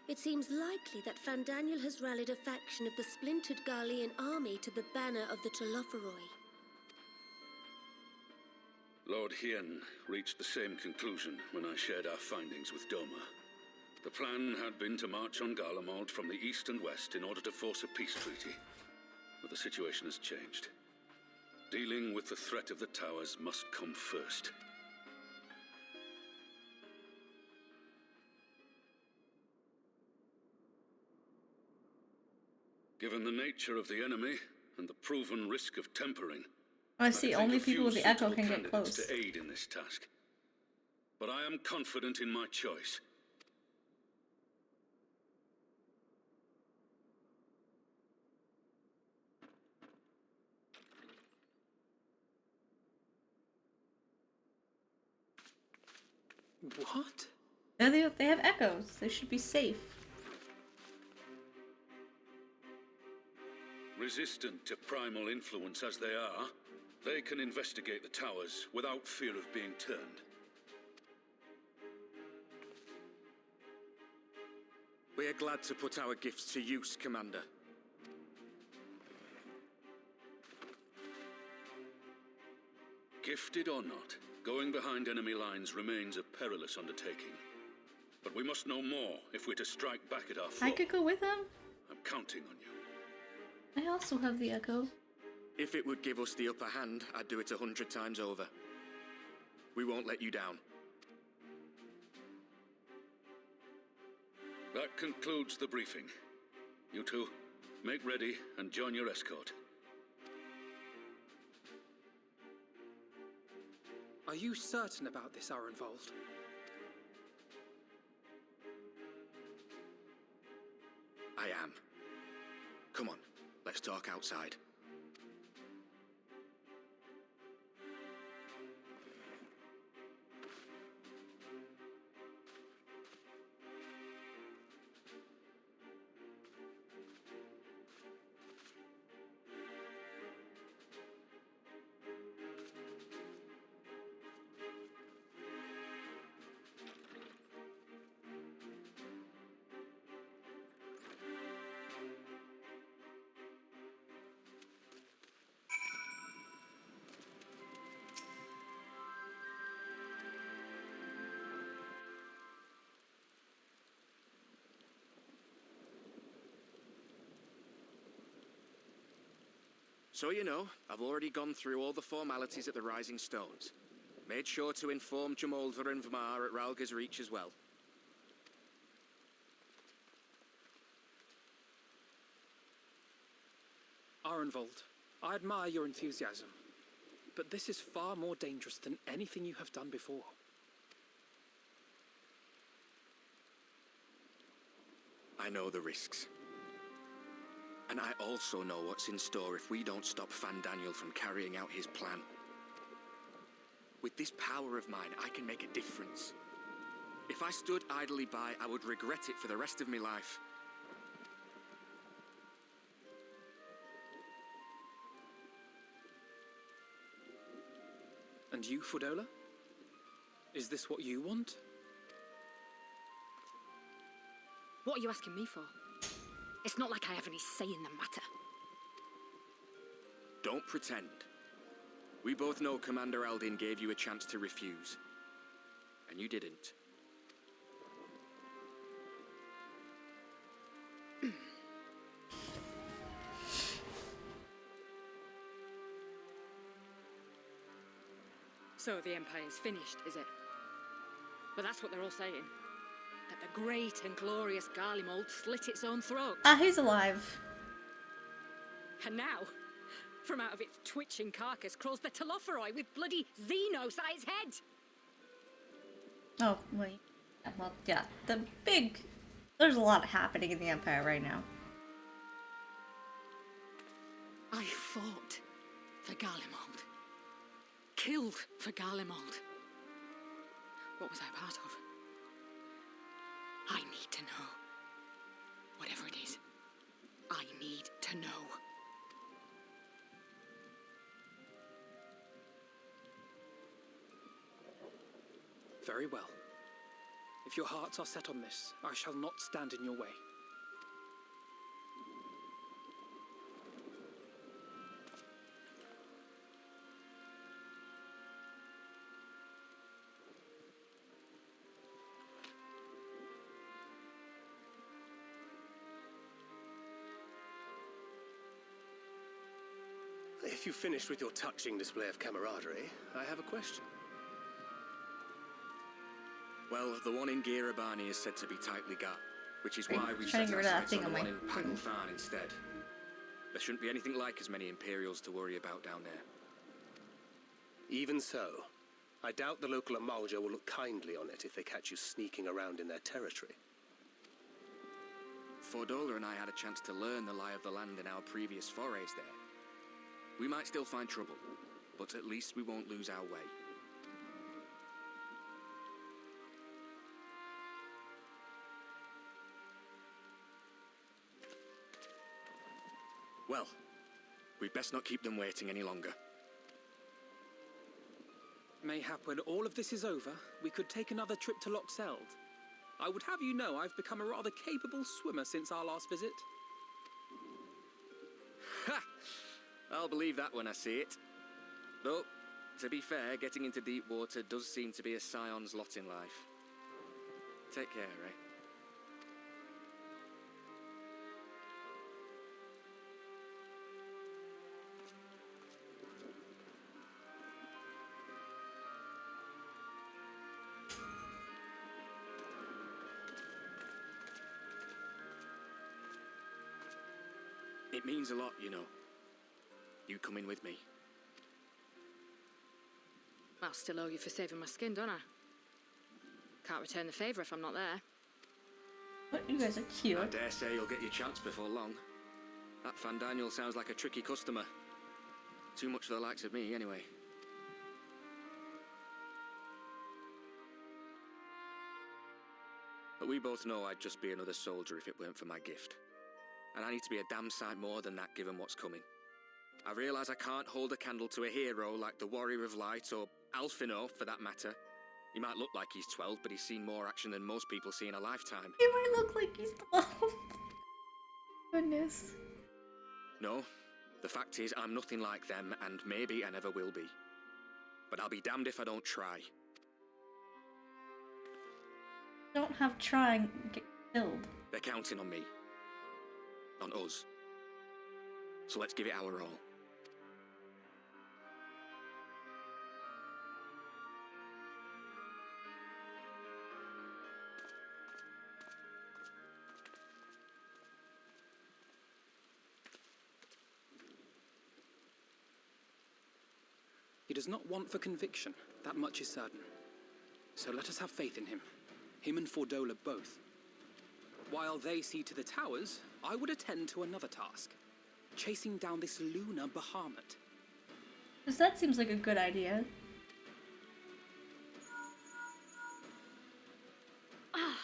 Speaker 4: it seems likely that Fandaniel has rallied a faction of the splintered Garlean army to the banner of the Telophoroi.
Speaker 13: Lord Hien reached the same conclusion when I shared our findings with Doma. The plan had been to march on Garlemald from the east and west in order to force a peace treaty. But the situation has changed. Dealing with the threat of the towers must come first. Given the nature of the enemy and the proven risk of tempering,
Speaker 1: I see, only people with the echo can get close.
Speaker 13: To aid in this task. But I am confident in my choice.
Speaker 7: What?
Speaker 1: They have echoes. They should be safe.
Speaker 13: Resistant to primal influence as they are, they can investigate the towers without fear of being turned.
Speaker 15: We are glad to put our gifts to use, Commander.
Speaker 13: Gifted or not, going behind enemy lines remains a perilous undertaking. But we must know more if we're to strike back at our foe.
Speaker 1: I could go with him.
Speaker 13: I'm counting on you.
Speaker 1: I also have the echo.
Speaker 15: If it would give us the upper hand, I'd do it 100 times over. We won't let you down.
Speaker 13: That concludes the briefing. You two, make ready and join your escort.
Speaker 7: Are you certain about this, Arenvold?
Speaker 15: I am. Come on, let's talk outside. So you know, I've already gone through all the formalities at the Rising Stones. Made sure to inform Jamoldra and Vmar at Ralga's Reach as well.
Speaker 7: Arenvold, I admire your enthusiasm, but this is far more dangerous than anything you have done before.
Speaker 15: I know the risks. And I also know what's in store if we don't stop Fandaniel from carrying out his plan. With this power of mine, I can make a difference. If I stood idly by, I would regret it for the rest of my life.
Speaker 7: And you, Fudola? Is this what you want?
Speaker 3: What are you asking me for? It's not like I have any say in the matter.
Speaker 15: Don't pretend. We both know Commander Aldin gave you a chance to refuse. And you didn't.
Speaker 3: So the Empire's finished, is it? But that's what they're all saying. That the great and glorious Garlemald slit its own throat.
Speaker 1: Ah, he's alive.
Speaker 3: And now, from out of its twitching carcass crawls the Telophoroi with bloody Xenos at its head!
Speaker 1: Oh, wait. Well, yeah, there's a lot happening in the Empire right now.
Speaker 3: I fought for Garlemald. Killed for Garlemald. What was I part of? I need to know. Whatever it is, I need to know.
Speaker 7: Very well. If your hearts are set on this, I shall not stand in your way.
Speaker 16: If you've finished with your touching display of camaraderie, I have a question.
Speaker 15: Well, the one in Girabani is said to be tightly got, which is why we've
Speaker 1: trying
Speaker 15: set
Speaker 1: to
Speaker 15: our
Speaker 1: get rid of that
Speaker 15: sights
Speaker 1: thing
Speaker 15: on the
Speaker 1: on
Speaker 15: one
Speaker 1: my
Speaker 15: in Paglfan instead. There shouldn't be anything like as many Imperials to worry about down there.
Speaker 16: Even so, I doubt the local Amalja will look kindly on it if they catch you sneaking around in their territory.
Speaker 15: Fordola and I had a chance to learn the lie of the land in our previous forays there. We might still find trouble, but at least we won't lose our way. Well, we'd best not keep them waiting any longer.
Speaker 7: Mayhap when all of this is over, we could take another trip to Loxeld. I would have you know I've become a rather capable swimmer since our last visit.
Speaker 15: Ha! I'll believe that when I see it. Though,
Speaker 11: To be fair, getting into deep water does seem to be a scion's lot in life. Take care, eh? It means a lot, you know. You coming with me.
Speaker 17: I'll still owe you for saving my skin, don't I? Can't return the favour if I'm not there.
Speaker 1: What? You guys are cute.
Speaker 11: I dare say you'll get your chance before long. That Fandaniel sounds like a tricky customer. Too much for the likes of me, anyway. But we both know I'd just be another soldier if it weren't for my gift. And I need to be a damn sight more than that given what's coming. I realise I can't hold a candle to a hero like the Warrior of Light, or Alphino, for that matter. He might look like he's 12, but he's seen more action than most people see in a lifetime.
Speaker 1: He might look like he's 12. Goodness.
Speaker 11: No, the fact is I'm nothing like them, and maybe I never will be. But I'll be damned if I don't try.
Speaker 1: Don't have trying get killed.
Speaker 11: They're counting on me. On us. So let's give it our all.
Speaker 7: He does not want for conviction, that much is certain. So let us have faith in him. Him and Fordola both. While they see to the towers, I would attend to another task. Chasing down this lunar Bahamut.
Speaker 1: Because that seems like a good idea.
Speaker 4: Ah,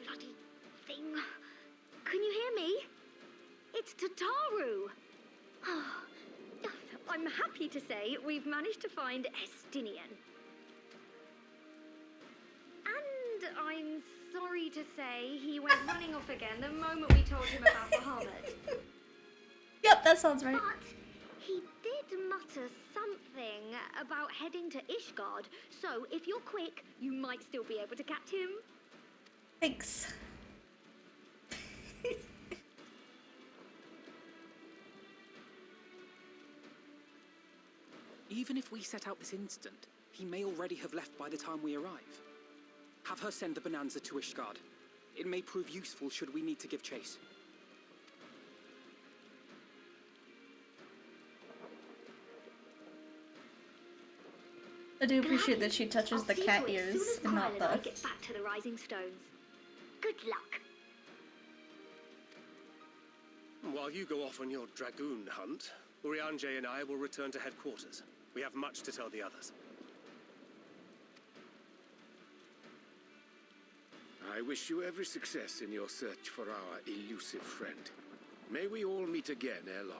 Speaker 4: bloody thing. Can you hear me? It's Tataru. Ah, I'm happy to say we've managed to find Estinian. And I'm sorry to say he went running off again the moment we told him about Bahamut.
Speaker 1: Yep, that sounds right.
Speaker 4: But he did mutter something about heading to Ishgard, so if you're quick, you might still be able to catch him.
Speaker 1: Thanks.
Speaker 7: Even if we set out this instant, he may already have left by the time we arrive. Have her send the bonanza to Ishgard. It may prove useful should we need to give chase.
Speaker 1: I do appreciate that she touches the cat ears and not the...
Speaker 4: Get back to the Rising Stones. Good luck.
Speaker 16: While you go off on your dragoon hunt, Urianger and I will return to headquarters. We have much to tell the others.
Speaker 12: I wish you every success in your search for our elusive friend. May we all meet again ere long.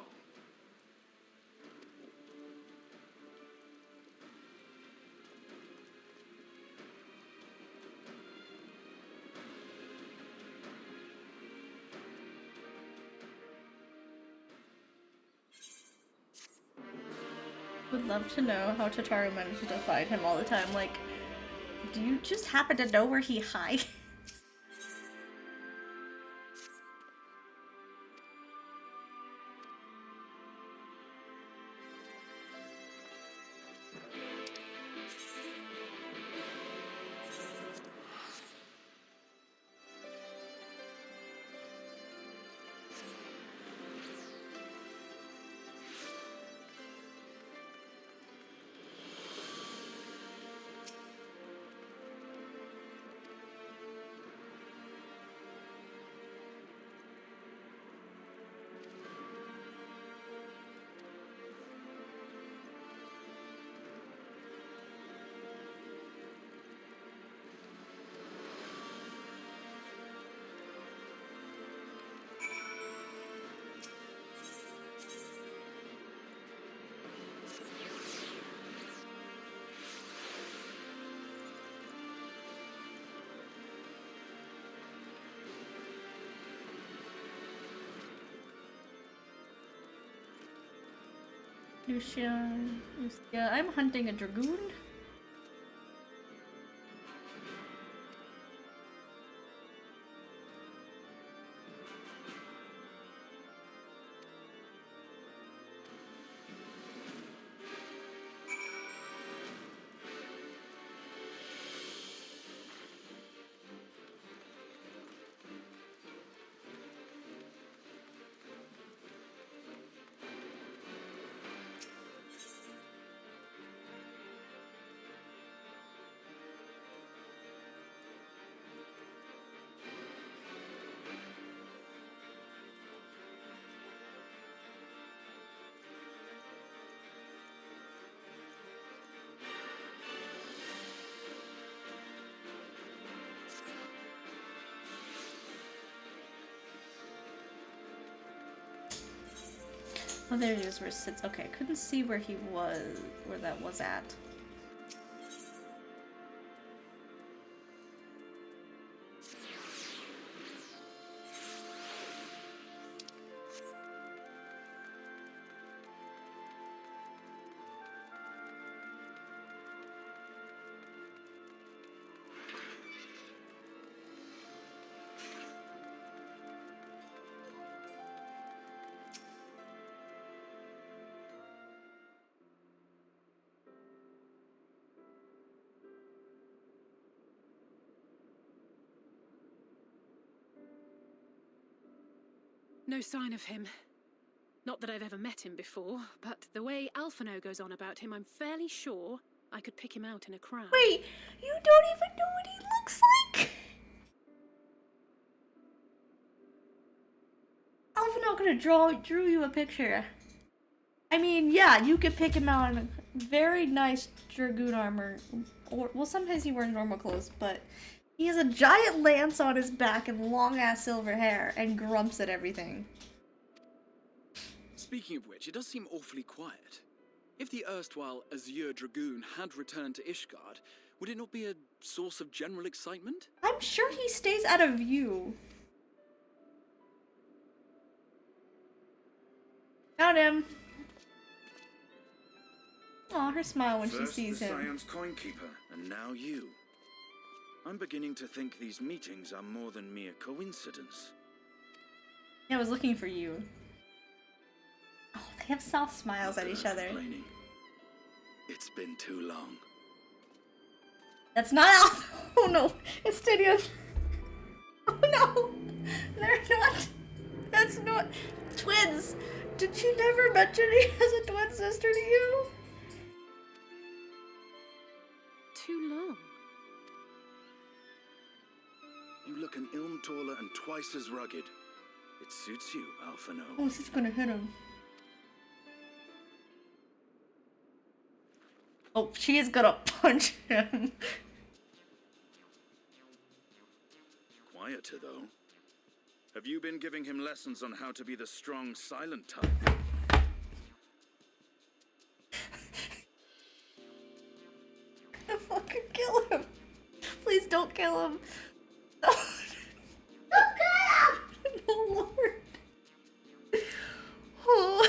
Speaker 1: Would love to know how Tataru managed to find him all the time. Like, do you just happen to know where he hides? Lucia, I'm hunting a dragoon. Oh, there it is where it sits. Okay, I couldn't see where he was, where that was at.
Speaker 6: No sign of him. Not that I've ever met him before, but the way Alphino goes on about him, I'm fairly sure I could pick him out in a crowd.
Speaker 1: Wait, you don't even know what he looks like? Alphino could have drew you a picture. I mean, yeah, you could pick him out in very nice dragoon armor. Or, well, sometimes he wears normal clothes, but he has a giant lance on his back and long-ass silver hair and grumps at everything.
Speaker 7: Speaking of which, it does seem awfully quiet. If the erstwhile Azure Dragoon had returned to Ishgard, would it not be a source of general excitement?
Speaker 1: I'm sure he stays out of view. Found him. Aw, her smile when she sees him.
Speaker 18: First the Scion's Coinkeeper, and now you. I'm beginning to think these meetings are more than mere coincidence.
Speaker 1: Yeah, I was looking for you. Oh, they have soft smiles at each other.
Speaker 18: It's been too long.
Speaker 1: That's not Alpha. Oh no, it's Tyrion. Oh no, they're not. That's not twins. Did she never mention he has a twin sister to you?
Speaker 6: Too long.
Speaker 18: You look an ilm taller and twice as rugged. It suits you, Alphino.
Speaker 1: Oh, she's gonna hit him. Oh, she is gonna punch him.
Speaker 18: Quieter, though. Have you been giving him lessons on how to be the strong, silent type?
Speaker 1: I fucking kill him. Please don't kill him. No.
Speaker 9: Don't kill him!
Speaker 1: Oh, Lord. Oh.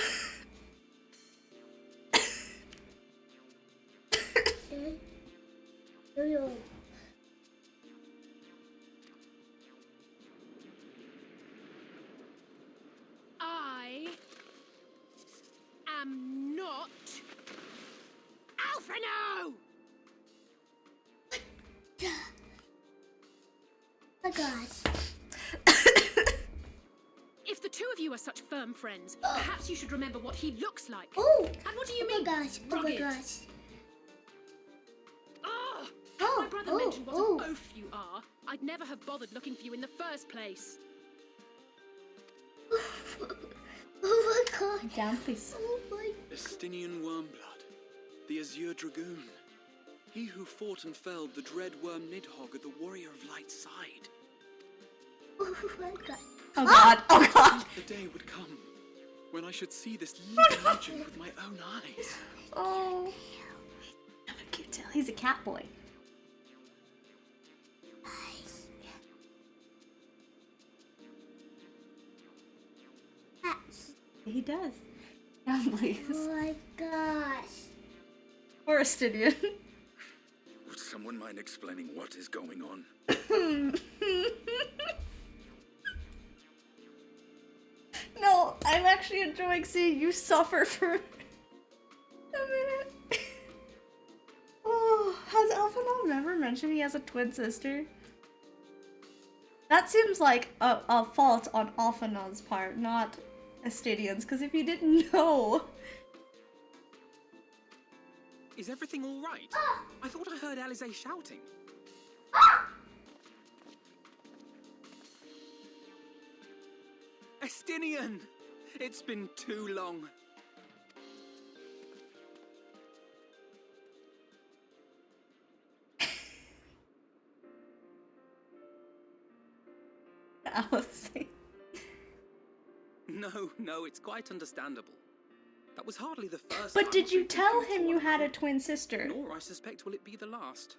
Speaker 6: I am not Alphino!
Speaker 9: Oh gosh.
Speaker 6: If the two of you are such firm friends, perhaps you should remember what he looks like.
Speaker 9: Oh!
Speaker 6: And what do you
Speaker 9: Oh
Speaker 6: mean?
Speaker 9: my gosh. Oh my
Speaker 6: rugged?
Speaker 9: gosh.
Speaker 6: Oh!
Speaker 9: Oh,
Speaker 6: My brother
Speaker 9: oh,
Speaker 6: mentioned what
Speaker 9: oh.
Speaker 6: an oaf you are. I'd never have bothered looking for you in the first place.
Speaker 9: Oh my god.
Speaker 1: Down, please.
Speaker 9: Oh my.
Speaker 7: Estinian Wormblood, the Azure Dragoon. He who fought and felled the dread worm Nidhogg at the Warrior of Light's side.
Speaker 9: Oh my god.
Speaker 1: Oh god. Oh god.
Speaker 7: The day would come when I should see this living legend with my own eyes.
Speaker 1: Oh. Have a cute tail. He's a cat boy. He does. Please.
Speaker 19: Oh my gosh.
Speaker 1: Or Astidian.
Speaker 18: Would someone mind explaining what is going on?
Speaker 1: No, I'm actually enjoying seeing you suffer for a minute. Oh, has Alphinaud never mentioned he has a twin sister? That seems like a fault on Alphinaud's part, not Astidian's, because if you didn't know...
Speaker 7: Is everything all right? I thought I heard Alize shouting. Estinian! It's been too long.
Speaker 1: Alice.
Speaker 7: No, it's quite understandable. That was hardly the first
Speaker 1: But
Speaker 7: time
Speaker 1: did
Speaker 7: I've
Speaker 1: you
Speaker 7: been
Speaker 1: tell
Speaker 7: confused
Speaker 1: him
Speaker 7: to
Speaker 1: you
Speaker 7: one
Speaker 1: had a
Speaker 7: another.
Speaker 1: twin sister?
Speaker 7: Nor, I suspect, will it be the last.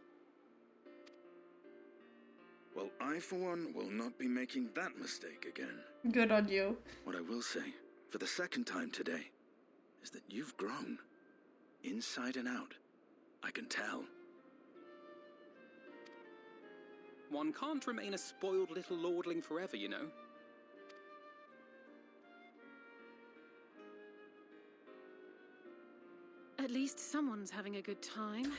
Speaker 18: Well, I, for one, will not be making that mistake again.
Speaker 1: Good on you.
Speaker 18: What I will say, for the second time today, is that you've grown. Inside and out. I can tell.
Speaker 7: One can't remain a spoiled little lordling forever, you know.
Speaker 6: At least someone's having a good time.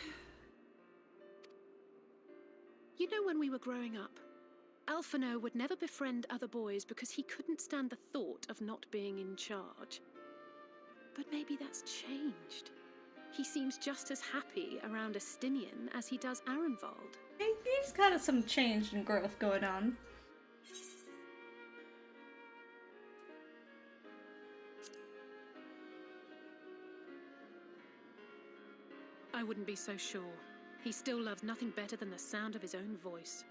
Speaker 6: You know, when we were growing up, Alphinaud would never befriend other boys because he couldn't stand the thought of not being in charge. But maybe that's changed. He seems just as happy around Estinian as he does Arenvald.
Speaker 1: He's got some change and growth going on.
Speaker 6: I wouldn't be so sure. He still loves nothing better than the sound of his own voice.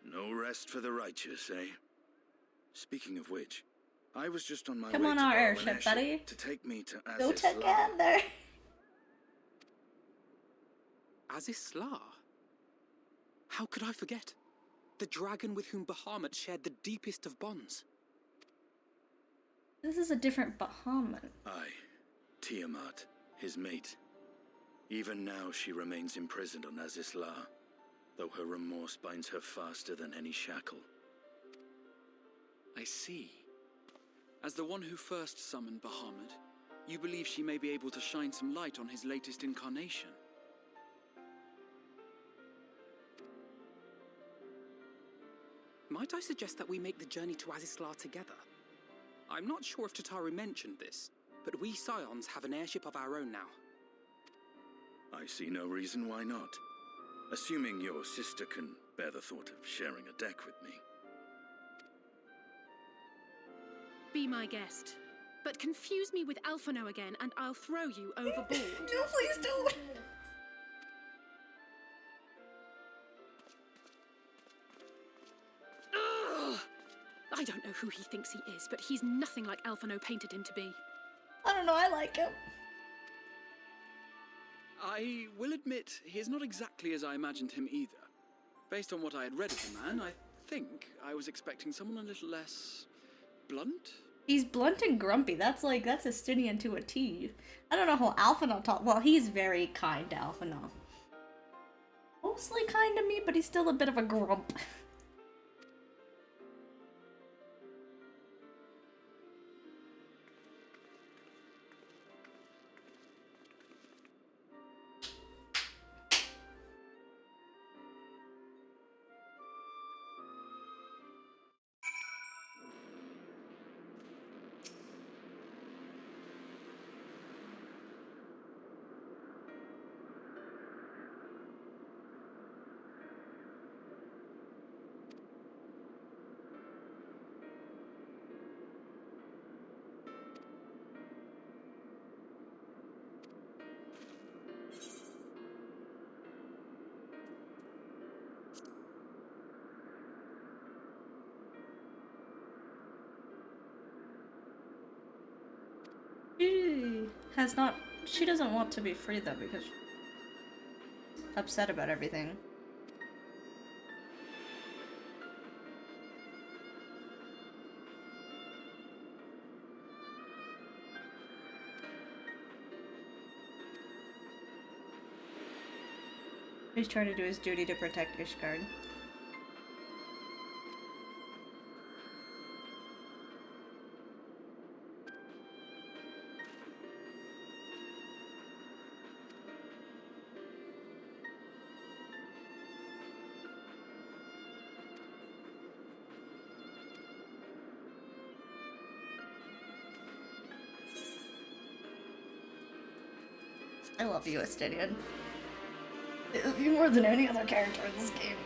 Speaker 18: No rest for the righteous, eh? Speaking of which, I was just on my
Speaker 1: Come
Speaker 18: way
Speaker 1: on
Speaker 18: to
Speaker 1: our
Speaker 18: borrow an
Speaker 1: airship, buddy.
Speaker 18: to take me to
Speaker 1: Go
Speaker 18: Azizlar.
Speaker 1: together.
Speaker 7: Azizlar? How could I forget? The dragon with whom Bahamut shared the deepest of bonds.
Speaker 1: This is a different Bahamut.
Speaker 18: Aye, Tiamat, his mate. Even now she remains imprisoned on Azizlar, though her remorse binds her faster than any shackle.
Speaker 7: I see. As the one who first summoned Bahamut, you believe she may be able to shine some light on his latest incarnation. Might I suggest that we make the journey to Azizlar together? I'm not sure if Tataru mentioned this, but we Scions have an airship of our own now.
Speaker 18: I see no reason why not. Assuming your sister can bear the thought of sharing a deck with me.
Speaker 6: Be my guest. But confuse me with Alphinaud again and I'll throw you overboard.
Speaker 1: No, please don't.
Speaker 6: Ugh! I don't know who he thinks he is, but he's nothing like Alphinaud painted him to be.
Speaker 1: I don't know, I like him.
Speaker 7: I will admit, he is not exactly as I imagined him either. Based on what I had read of the man, I think I was expecting someone a little less blunt.
Speaker 1: He's blunt and grumpy. That's Estinian to a T. I don't know how Alphinaud talks. Well, he's very kind to Alphinaud. Mostly kind to me, but he's still a bit of a grump. She doesn't want to be free though because she's upset about everything. He's trying to do his duty to protect Ishgard. I love you, Estinian. I love you more than any other character in this game.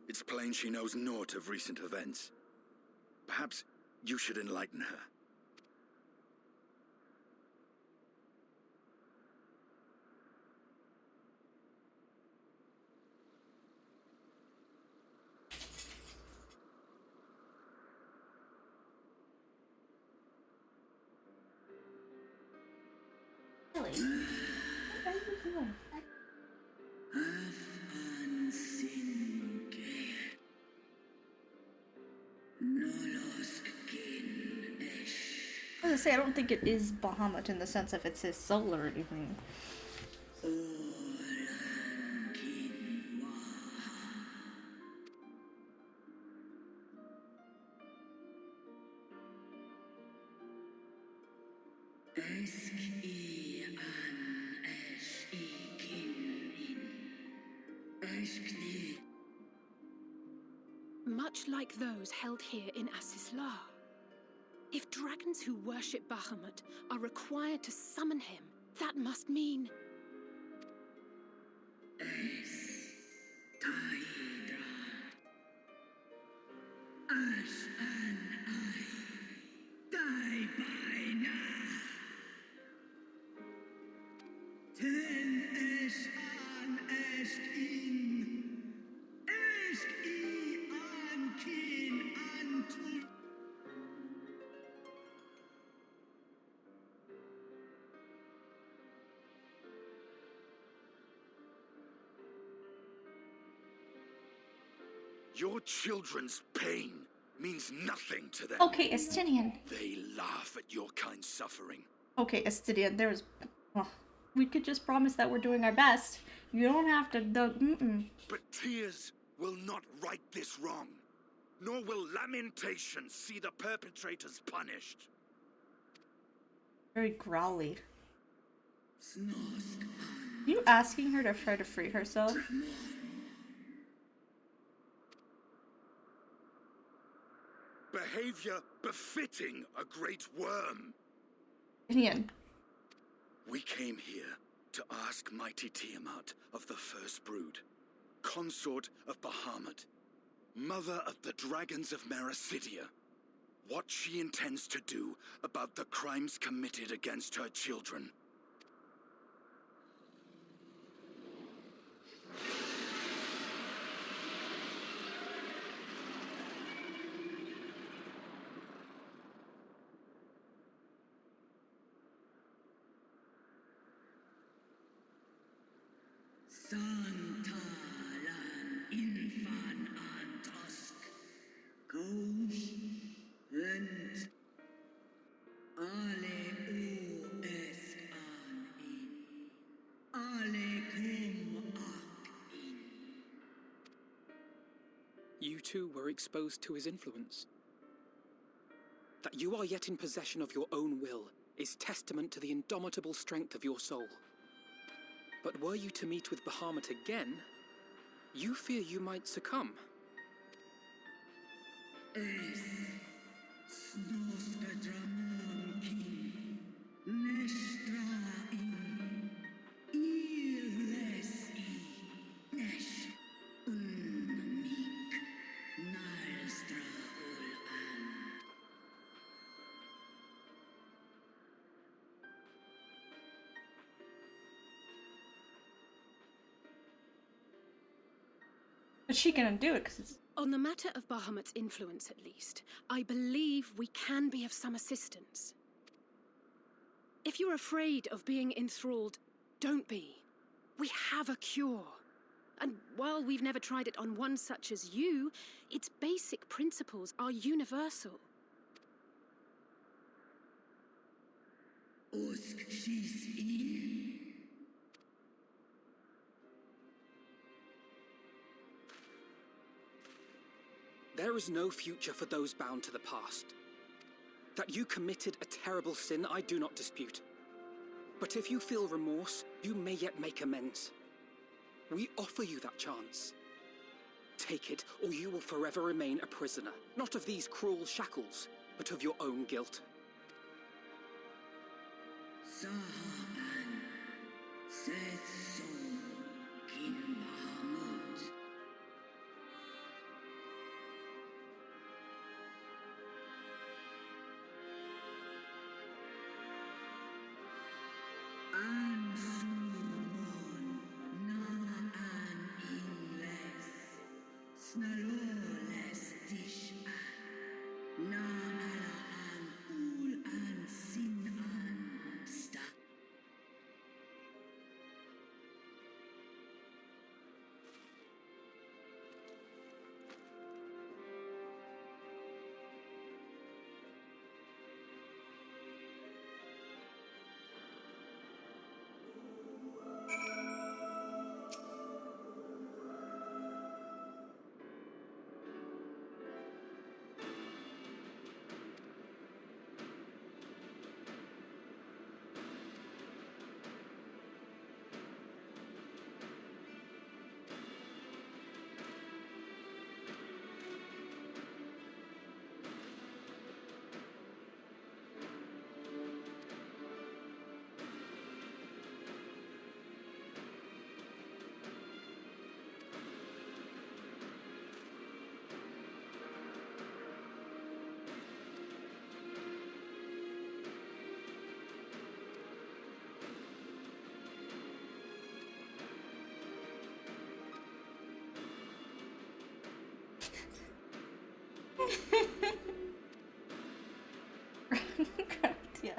Speaker 18: It's plain she knows naught of recent events. Perhaps you should enlighten her.
Speaker 1: Really? What are you doing? I was gonna say, I don't think it is Bahamut in the sense of it's his soul or anything.
Speaker 6: Much like those held here in Asisla. If dragons who worship Bahamut are required to summon him, that must mean...
Speaker 18: Your children's pain means nothing to them.
Speaker 1: Okay, Estinian.
Speaker 18: They laugh at your kind suffering.
Speaker 1: Okay, Estinian, there's... Oh, we could just promise that we're doing our best. You don't have to...
Speaker 18: But tears will not right this wrong. Nor will lamentation see the perpetrators punished.
Speaker 1: Very growly. Are you asking her to try to free herself?
Speaker 18: Behavior befitting a great worm.
Speaker 1: Ian.
Speaker 18: We came here to ask mighty Tiamat of the First Brood, consort of Bahamut, mother of the dragons of Mericidia, what she intends to do about the crimes committed against her children.
Speaker 7: You two were exposed to his influence. that you are yet in possession of your own will is testament to the indomitable strength of your soul. But were you to meet with Bahamut again, you fear you might succumb.
Speaker 1: But she gonna do it because it's...
Speaker 6: On the matter of Bahamut's influence, at least, I believe we can be of some assistance. If you're afraid of being enthralled, don't be. We have a cure. And while we've never tried it on one such as you, its basic principles are universal.
Speaker 7: There is no future for those bound to the past. That you committed a terrible sin, I do not dispute. But if you feel remorse, you may yet make amends. We offer you that chance. Take it, or you will forever remain a prisoner, not of these cruel shackles, but of your own guilt.
Speaker 1: Correct, yeah.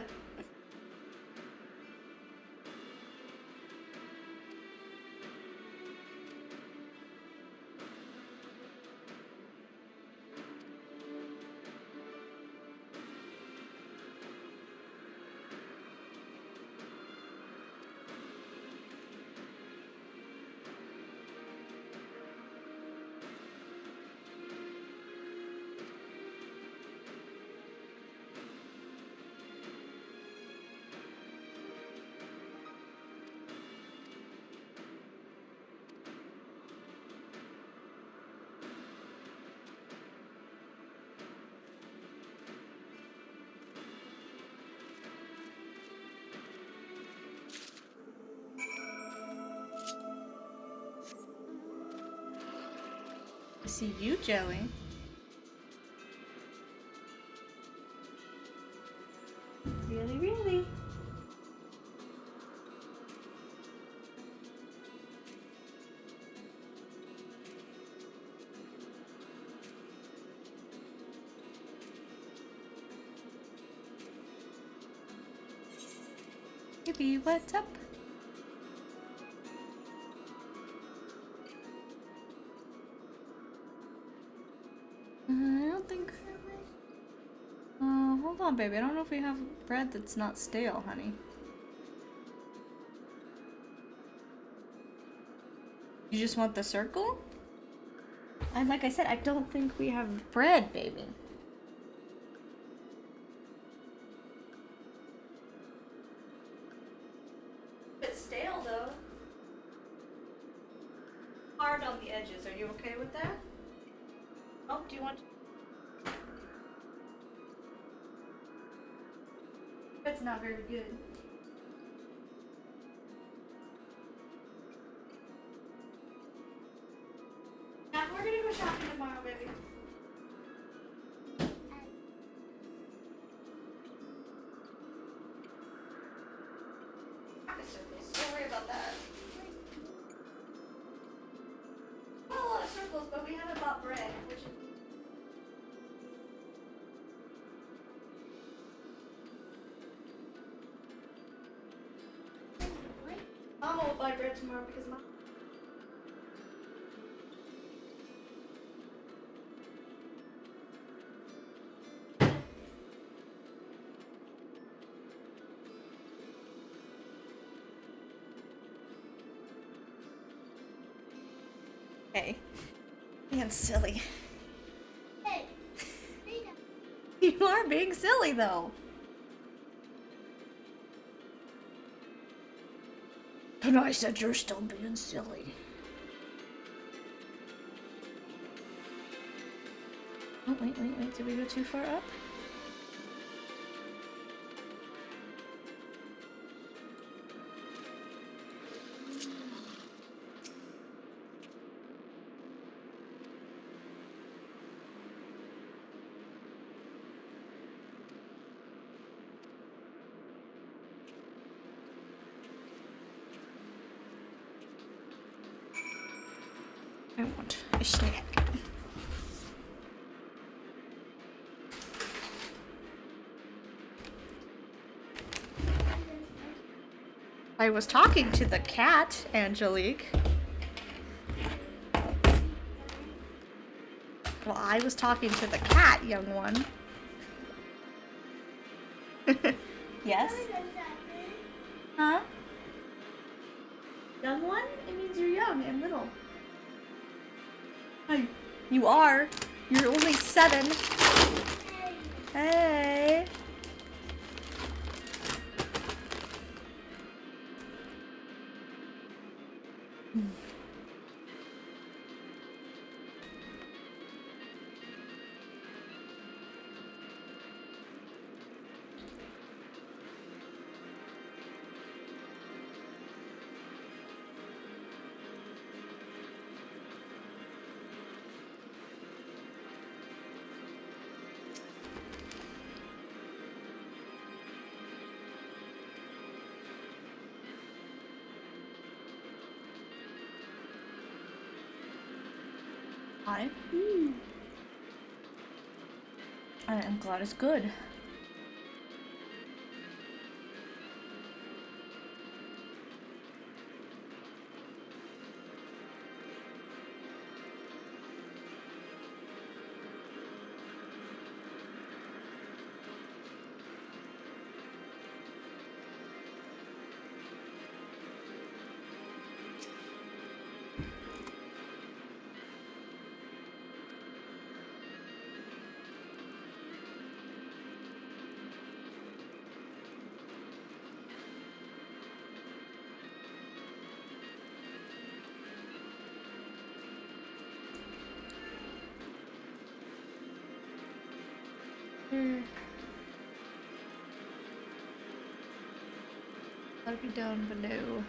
Speaker 1: I see you, Joey. Really, really? Baby, what's up? I don't think... hold on, baby. I don't know if we have bread that's not stale, honey. You just want the circle? And like I said, I don't think we have bread, baby. hard on the edges. Are you okay with that? Oh, do you want? It's not very good. Yeah, we're gonna go shopping tomorrow, baby. Circles. Don't worry about that. Not a lot of circles, but we haven't bought bread, which is. Mama will buy bread tomorrow because Mom. Okay. Being silly.
Speaker 19: Hey,
Speaker 1: You are being silly though. And I said you're still being silly. Oh, wait. Did we go too far up? I want a snack. I was talking to the cat, Angelique. Well, I was talking to the cat, young one. Yes? Huh? Young one? It means you're young and little. Hi. You are. You're only 7. Hey. Hi. I am glad it's good. Gotta be down below.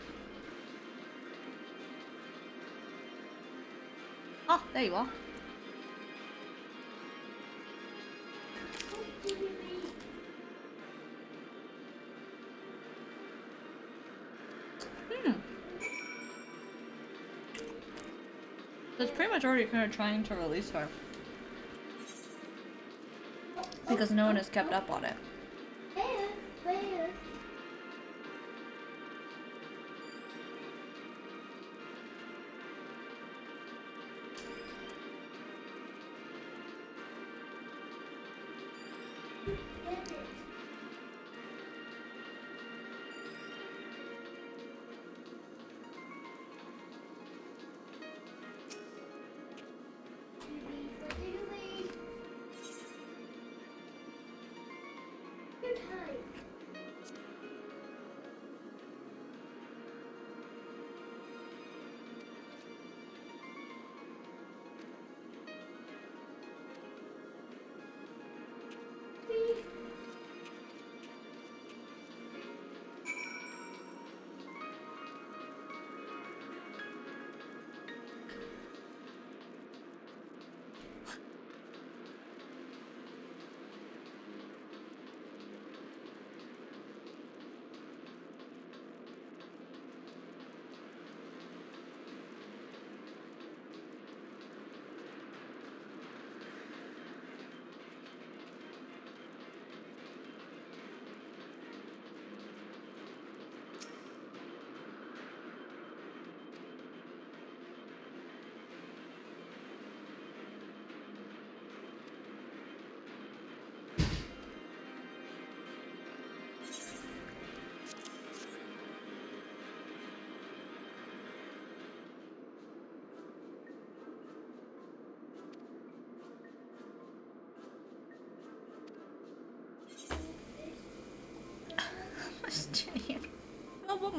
Speaker 1: Oh, there you are. So it's pretty much already kind of trying to release her. Because no one has kept up on it.
Speaker 19: Where?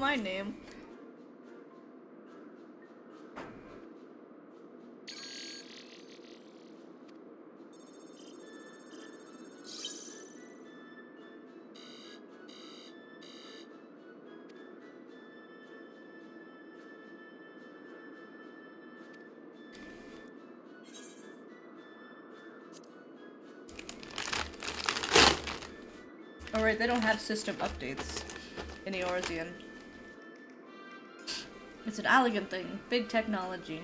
Speaker 1: my name. Alright, they don't have system updates in Eorzean. It's an elegant thing. Big technology.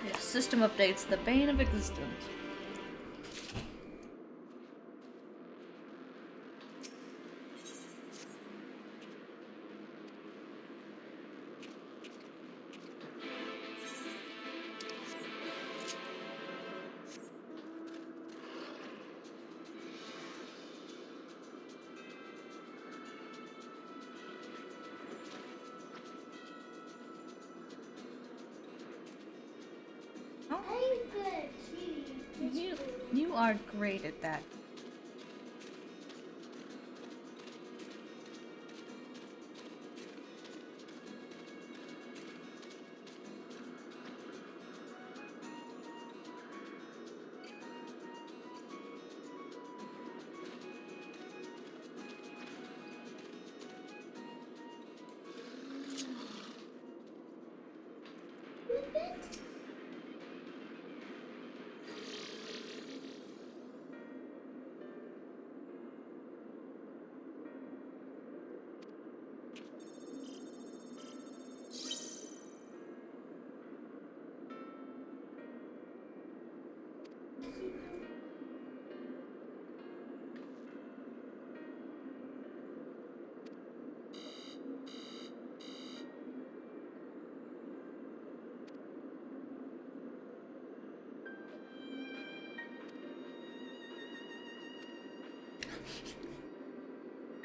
Speaker 1: Yeah, system updates, the bane of existence. You are great at that.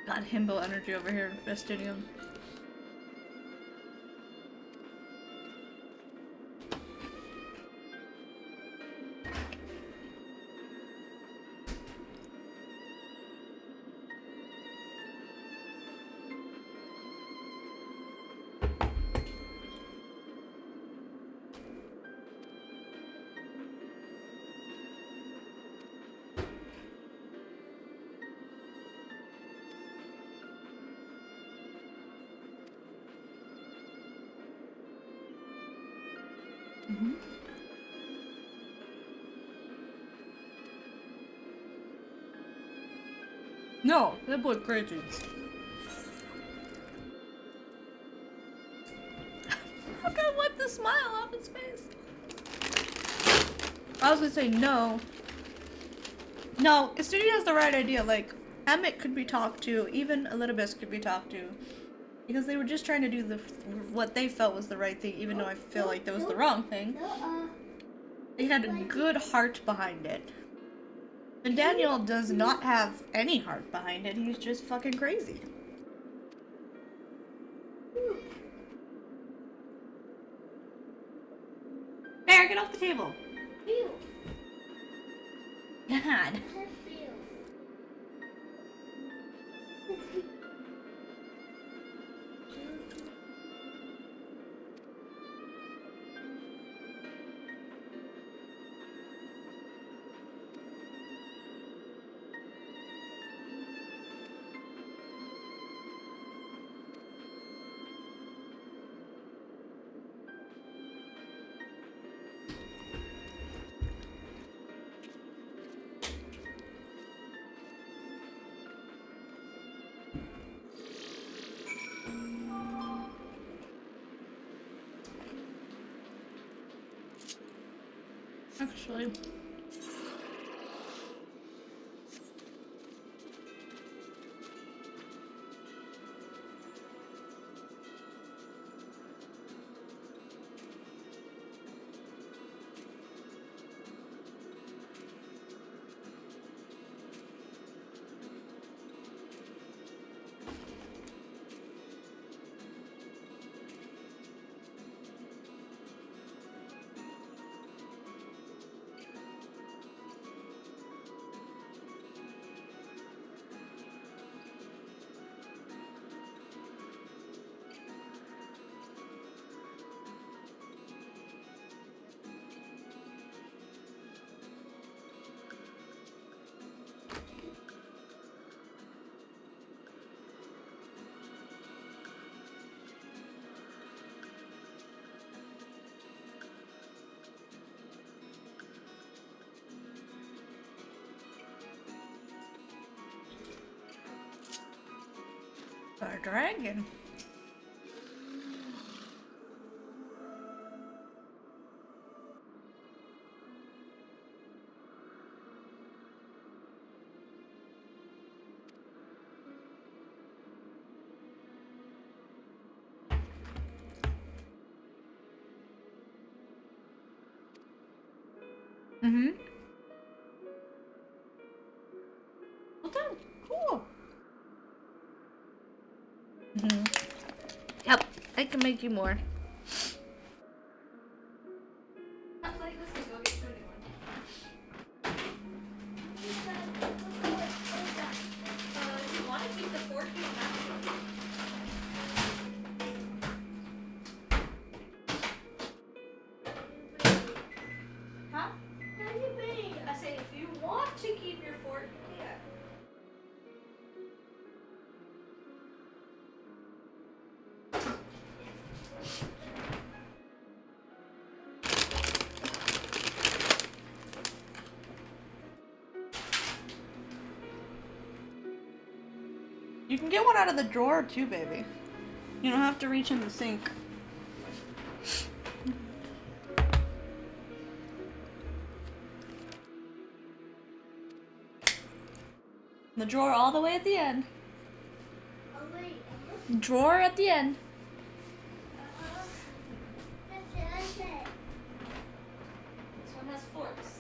Speaker 1: Got himbo energy over here, Vestidium. No, that boy crazy. How can I wipe the smile off his face? I was gonna say no. No, Studio has the right idea. Like, Emmett could be talked to, even Elidibus could be talked to. Because they were just trying to do what they felt was the right thing, even though I feel like that was the wrong thing. They had a good heart behind it. And Daniel does not have any heart behind it, he's just fucking crazy. Bear, get off the table! God. Actually, A dragon. Mm-hmm. Well done. Cool. Mm-hmm. Yep, I can make you more. Huh? What do you mean? I say if you want to keep your fork, yeah. You can get one out of the drawer too, baby. You don't have to reach in the sink. The drawer all the way at the end.
Speaker 19: Oh, wait.
Speaker 1: Drawer at the end.
Speaker 19: That's what I said.
Speaker 1: This one has forks.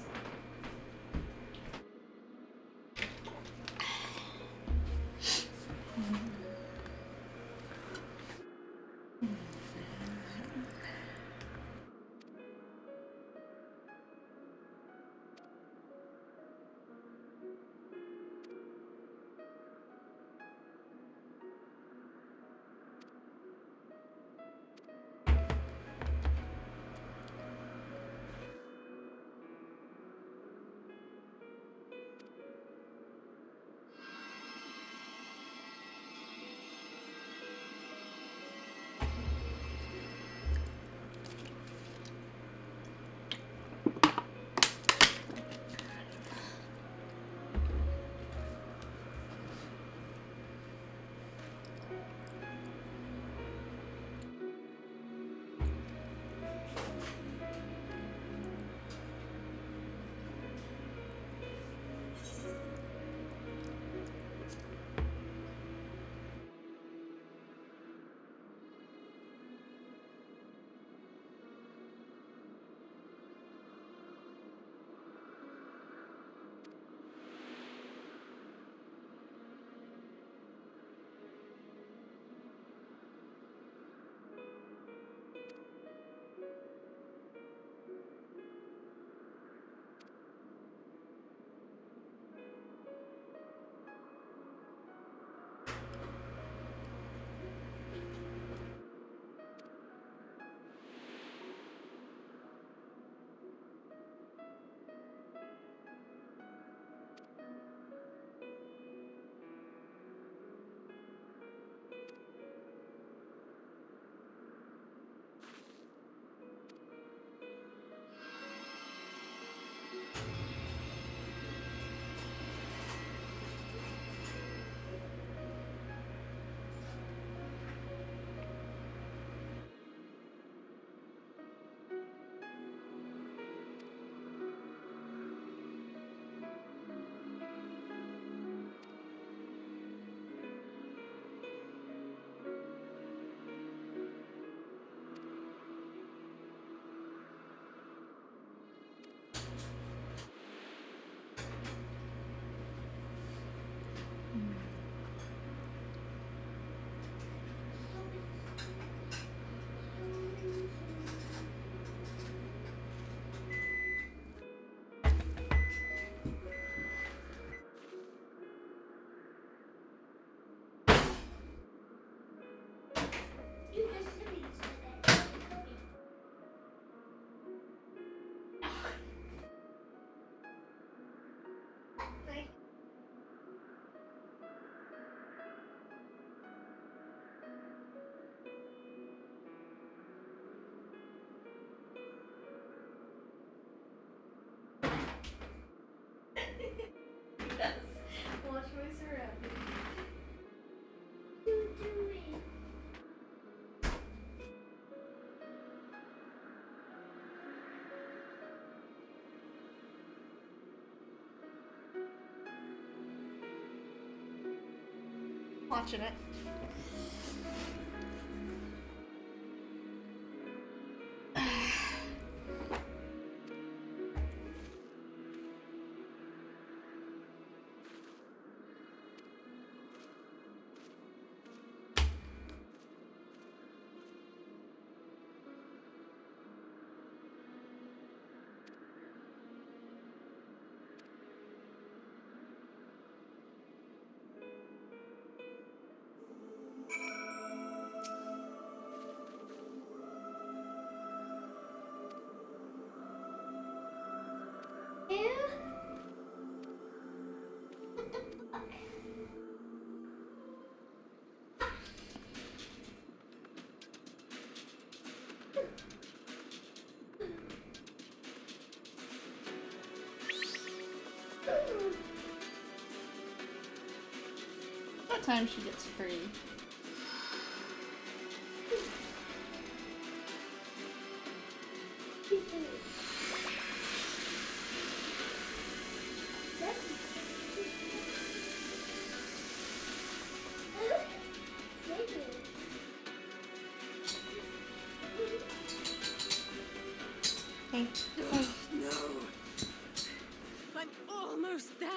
Speaker 1: Watching it. What time she gets free? Hey.
Speaker 6: Oh, no. I'm almost there.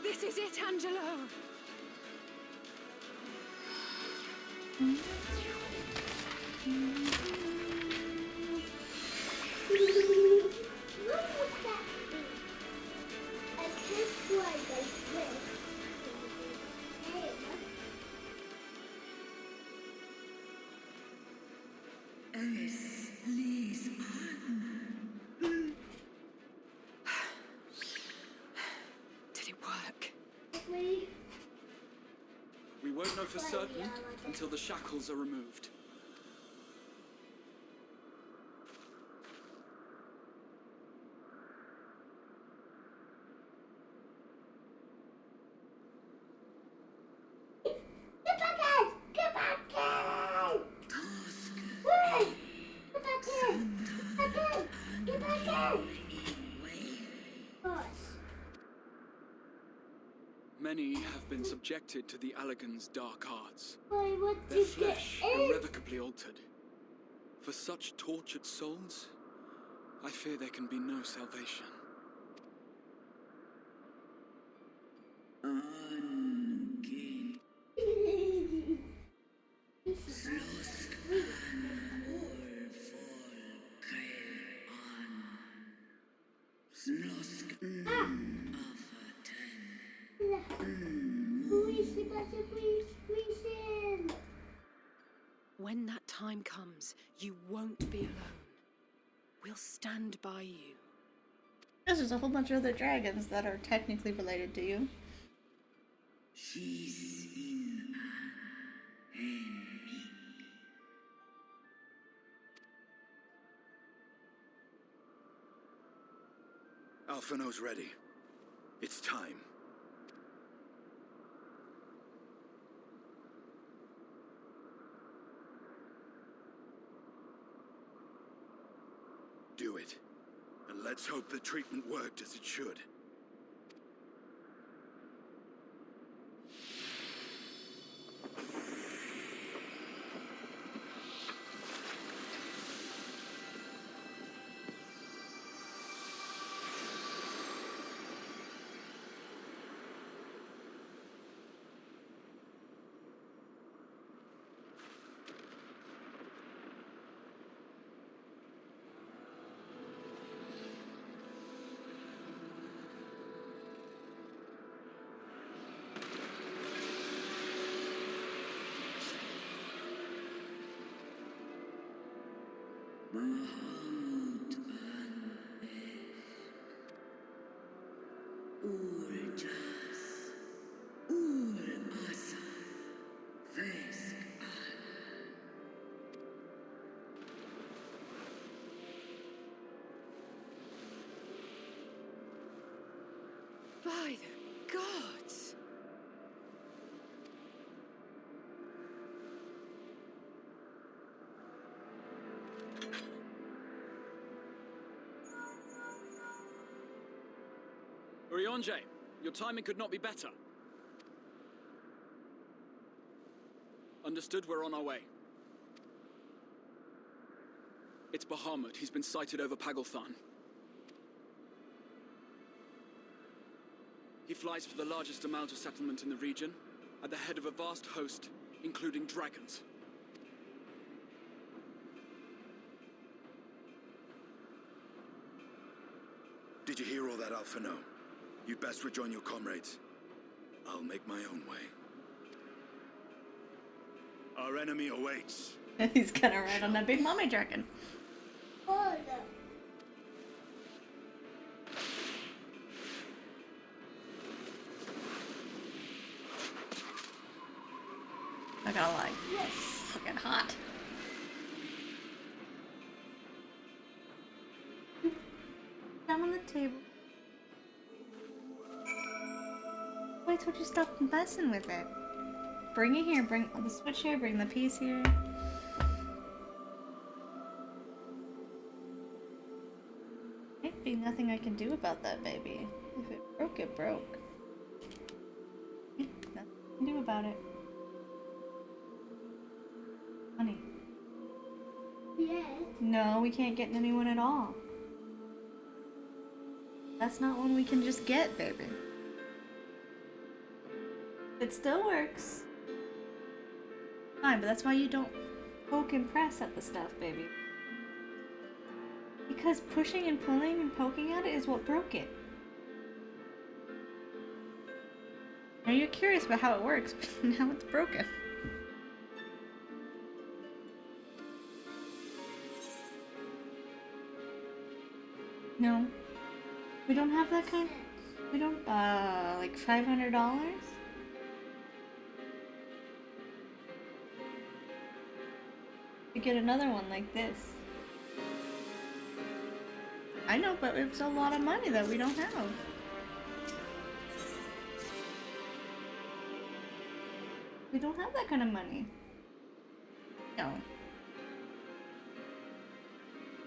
Speaker 6: This is it, Angelo.
Speaker 9: Please.
Speaker 6: Did it work?
Speaker 11: We won't know for certain until the shackles are removed. Many have been subjected to the Allagan's dark arts. Their flesh irrevocably altered. For such tortured souls, I fear there can be no salvation.
Speaker 6: When that time comes, you won't be alone. We'll stand by you.
Speaker 1: There's a whole bunch of other dragons that are technically related to you.
Speaker 18: Alphino's ready. It's time. Do it. And let's hope the treatment worked as it should.
Speaker 6: By the gods!
Speaker 11: Urianje, your timing could not be better. Understood, we're on our way. It's Bahamut. He's been sighted over Pagalthan. He flies for the largest Amalta settlement in the region, at the head of a vast host, including dragons.
Speaker 18: Did you hear all that, Alphino? You'd best rejoin your comrades. I'll make my own way. Our enemy awaits.
Speaker 1: He's gonna ride on that big mommy dragon. Not gonna lie. Yes. Fucking hot. Down on the table. Why told you stop messing with it? Bring it here, bring the switch here, bring the piece here. Might be nothing I can do about that, baby. If it broke, it broke. Nothing I can do about it. Honey.
Speaker 19: Yes.
Speaker 1: No, we can't get anyone at all. That's not one we can just get, baby. It still works. Fine, but that's why you don't poke and press at the stuff, baby. Because pushing and pulling and poking at it is what broke it. Now you're curious about how it works, but now it's broken. No. We don't have that kind. We don't, like $500? To get another one like this. I know, but it's a lot of money that we don't have. We don't have that kind of money. No.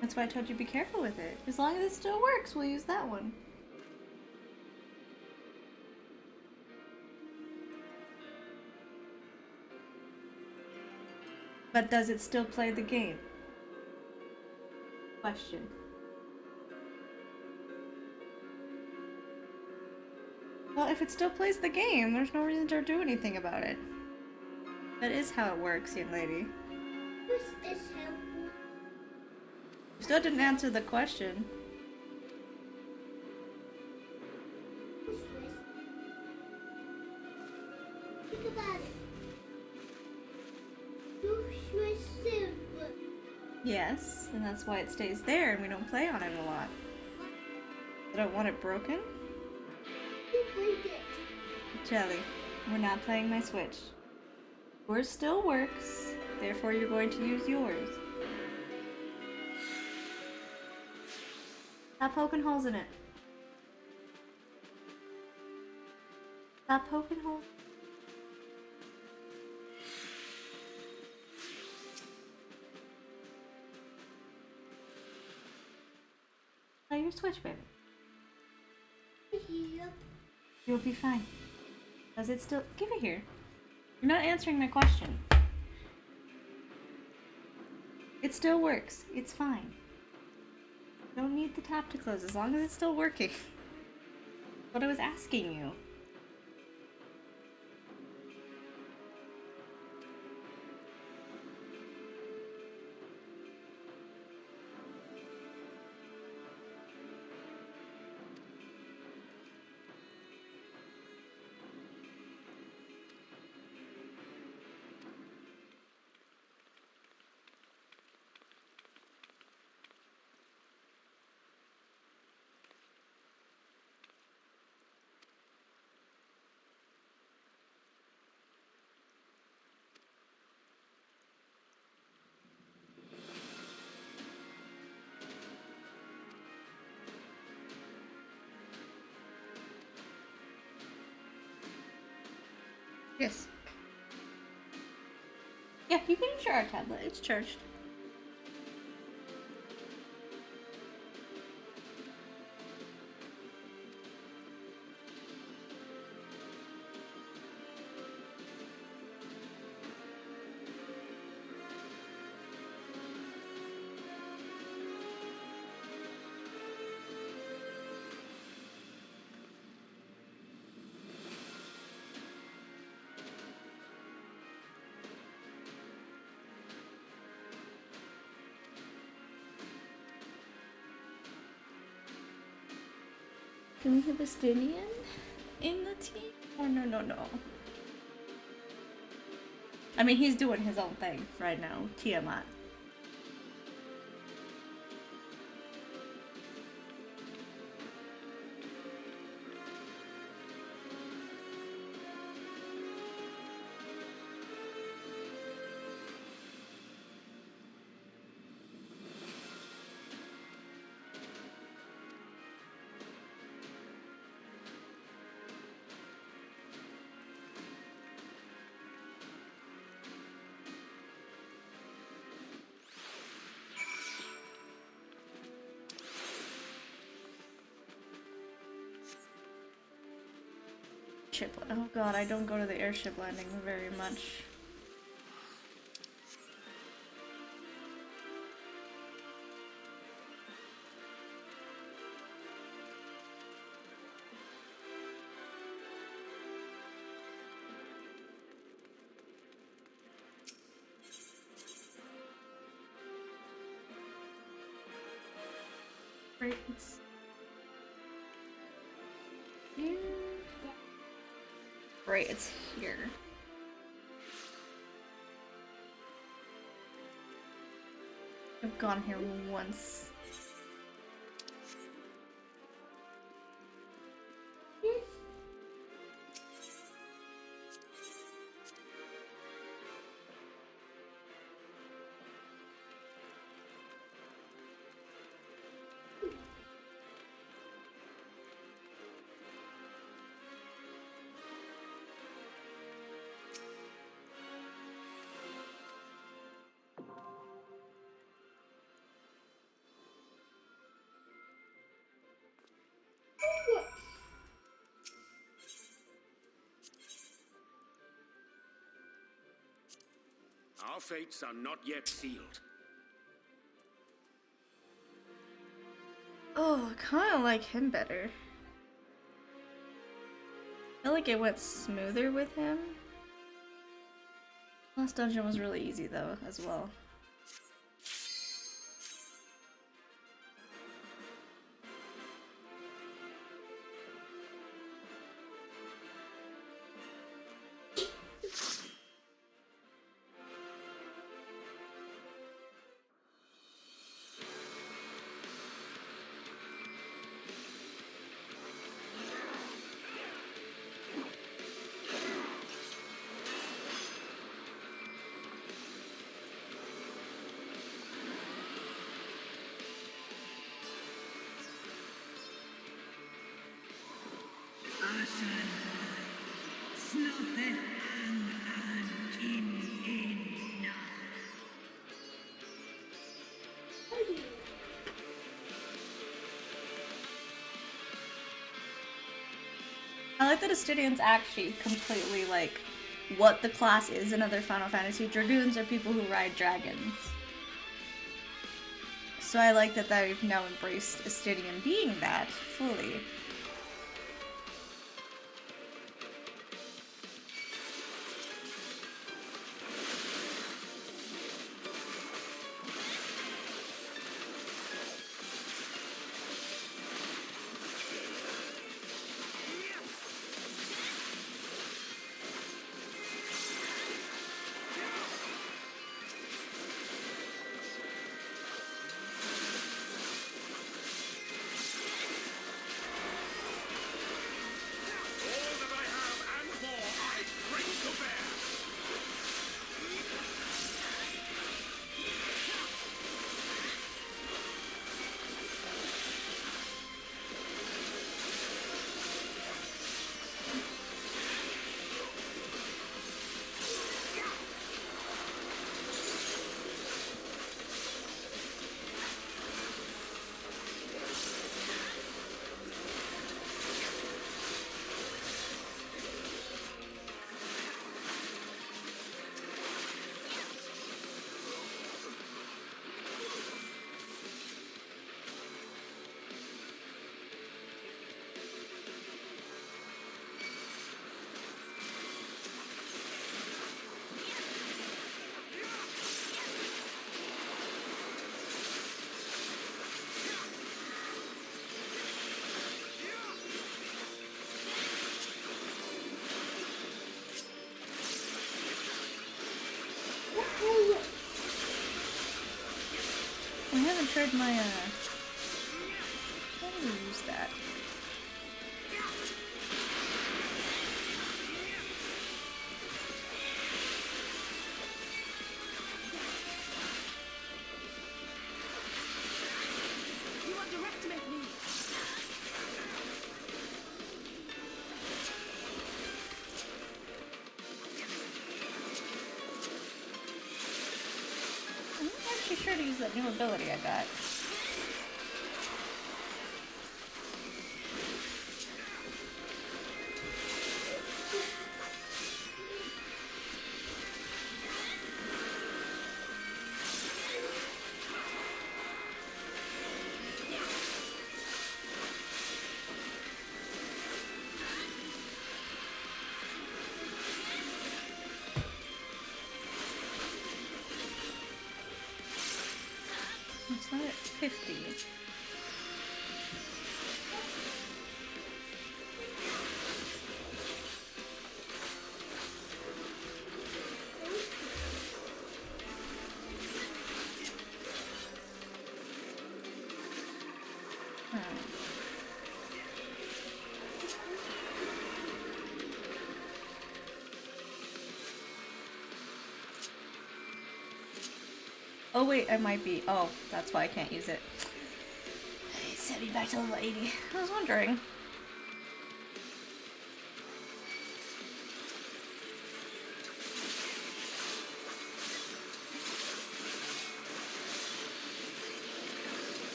Speaker 1: That's why I told you be careful with it. As long as it still works, we'll use that one. But does it still play the game? Question. Well, if it still plays the game, there's no reason to do anything about it. That is how it works, young lady.
Speaker 19: Who's this helpful?
Speaker 1: You still didn't answer the question.
Speaker 19: Who's this? Think about it. Who's silver?
Speaker 1: Yes, and that's why it stays there and we don't play on it a lot. I don't want it broken?
Speaker 19: Who played it?
Speaker 1: Jelly, we're not playing my Switch. Yours still works, therefore you're going to use yours. Stop poking holes in it. Stop poking holes. Play your Switch, baby.
Speaker 19: Yep.
Speaker 1: You'll be fine. Does it still... Give it here. You're not answering my question. It still works. It's fine. You don't need the tap to close as long as it's still working. What I was asking you. Yes. Yeah, you can share our tablet. It's charged. Can we have a Stinian in the team? Oh, no. I mean, he's doing his own thing right now, Tiamat. Oh god, I don't go to the airship landing very much. Right, it's here. Right, it's here. I've gone here once.
Speaker 2: Our fates are not yet sealed.
Speaker 1: Oh, I kind of like him better. I feel like it went smoother with him. Last dungeon was really easy though, as well. I like that Astidian's actually completely like what the class is in other Final Fantasy. Dragoons are people who ride dragons. So I like that they've now embraced Astidian being that fully. discard my, how do we use that?
Speaker 6: You underestimate me!
Speaker 1: I'm not actually sure to use that new ability I got. It's not at 50. Oh wait, I might be. Oh, that's why I can't use it. He sent me back to level 80. I was wondering.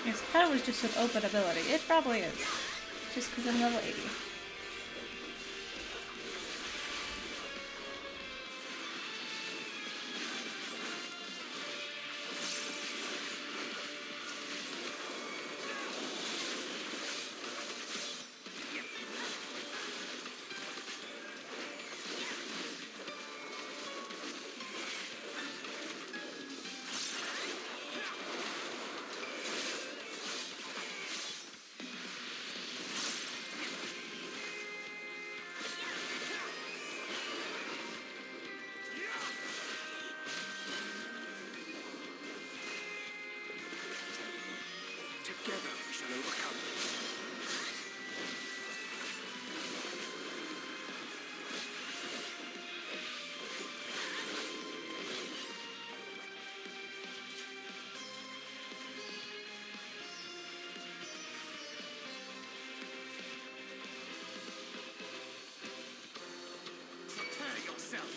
Speaker 1: Yes, I thought it was just an open ability. It probably is. Just because I'm level 80.
Speaker 18: Together we shall overcome.
Speaker 11: Prepare yourself.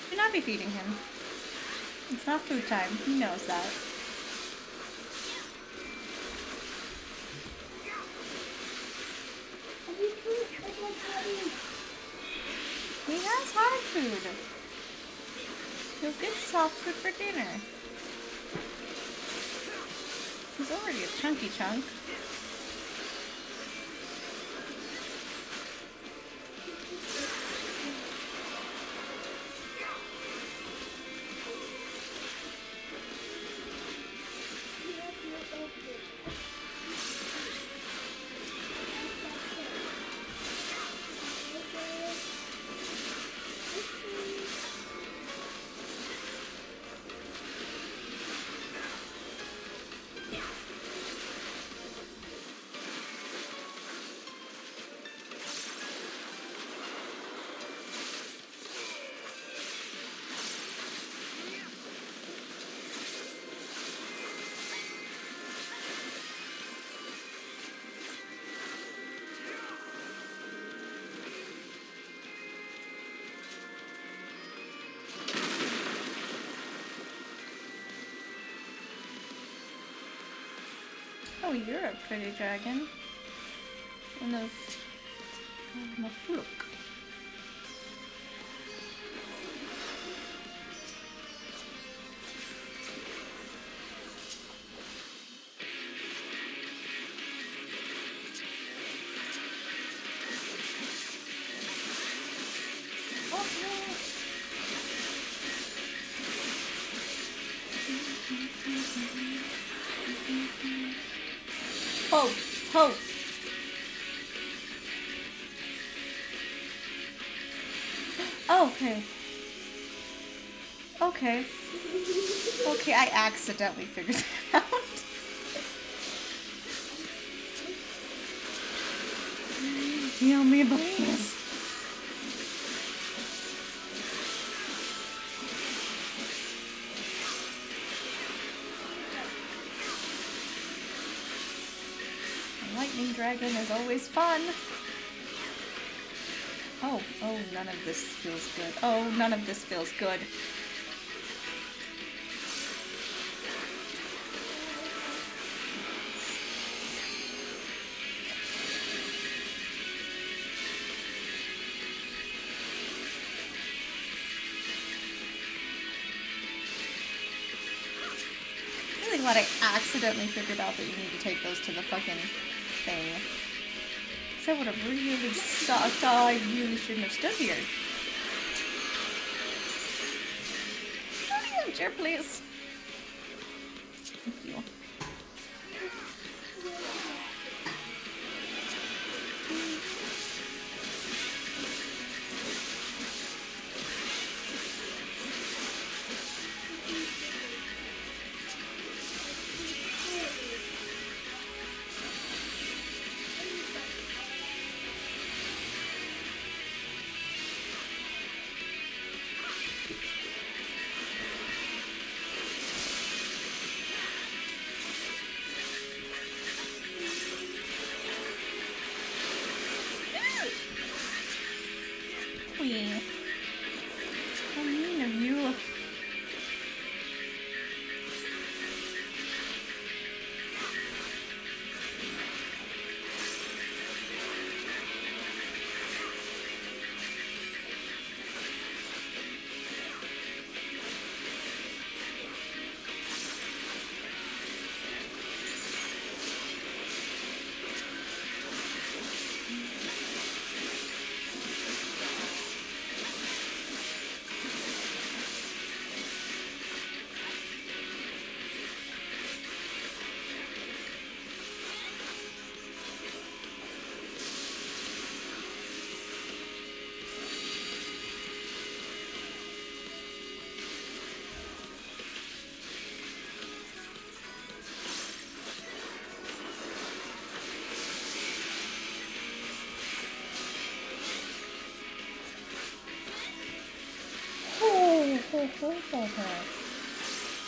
Speaker 1: Should not be feeding him. It's not food time. He knows that. He has hard food. He'll get soft food for dinner. He's already a chunky chunk. Oh, you're a pretty dragon. One of Mafluk. Hope, hope. Okay. Okay. Okay, I accidentally figured that out. Heal me, please. A lightning dragon is always fun. Oh, none of this feels good. Oh, none of this feels good. Really glad I accidentally figured out that you need to take those to the fucking thing. That would have really sucked. Oh, I really shouldn't have stood here. Chair, please. Thank you. How mean of you.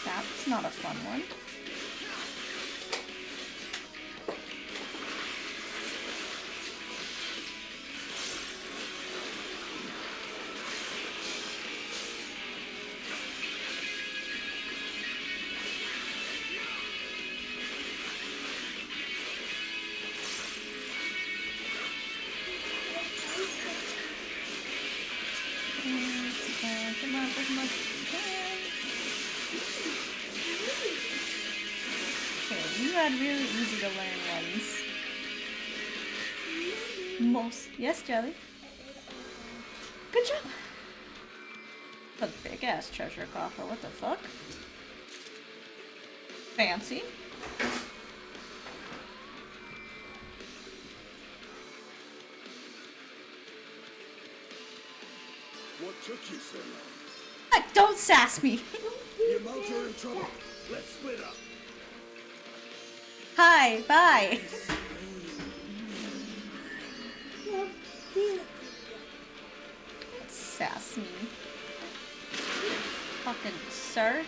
Speaker 1: That's not a fun one. Come on, come on. Okay, you had really easy to learn ones. Yes, Jelly. Good job. A big ass treasure coffer. What the fuck? Fancy.
Speaker 20: What took you so long?
Speaker 1: Don't sass me.
Speaker 20: You both are in trouble. Let's split up.
Speaker 1: Hi, bye. Don't sass me. Fucking sir.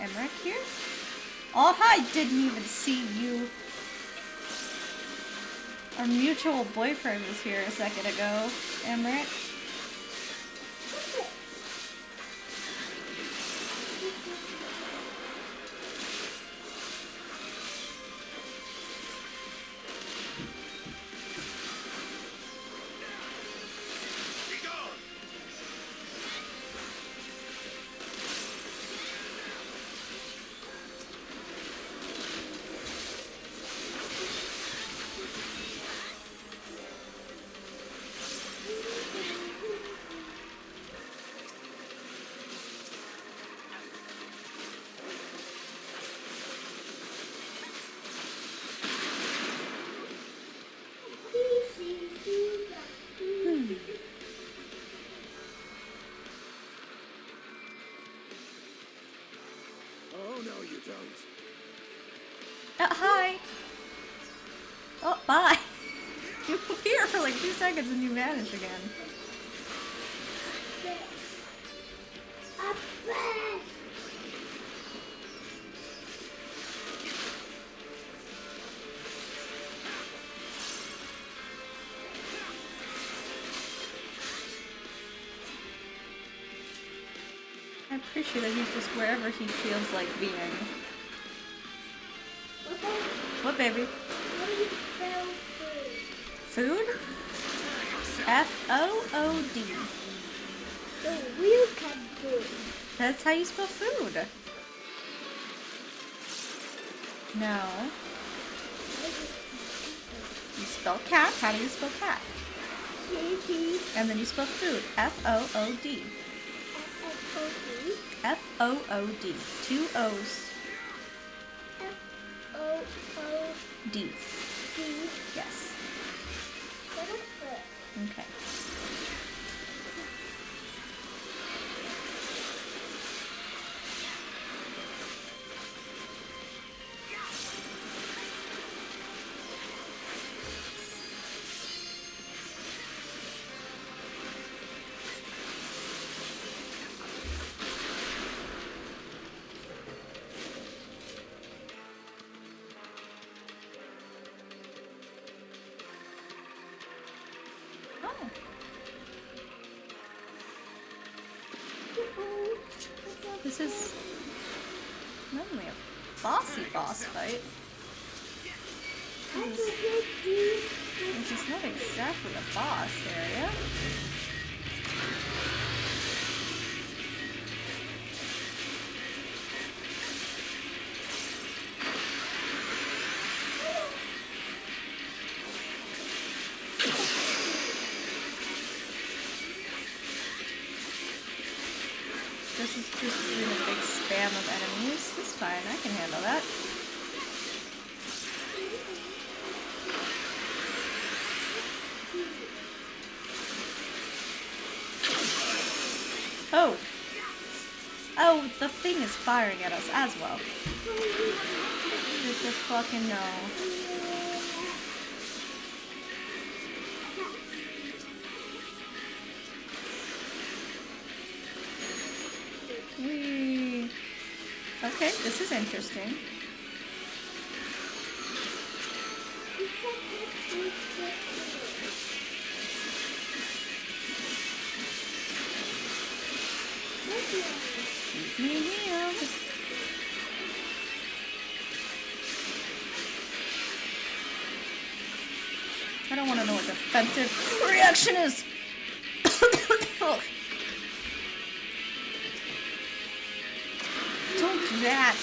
Speaker 1: Emmerich here? Oh, I didn't even see you. Our mutual boyfriend was here a second ago, Emmerich.
Speaker 20: Oh, no, you don't.
Speaker 1: Hi. Oh, bye. You were here for like 2 seconds and you vanished again. I appreciate that he's just wherever he feels like being. What, baby? Food? F-O-O-D.
Speaker 19: The real cat food.
Speaker 1: That's how you spell food. No. You spell cat. How do you spell cat? And then you spell food. F-O-O-D. F-O-O-D. 2 O's. F-O-O-D. D. Yes. Okay. This is not only a bossy boss fight. This is not exactly a boss area. This is just doing a big spam of enemies. It's fine, I can handle that. Oh! Oh, the thing is firing at us as well. Just a fucking no. Whee! Okay, this is interesting. Keep me healed. I don't want to know what defensive reaction is. Don't do that.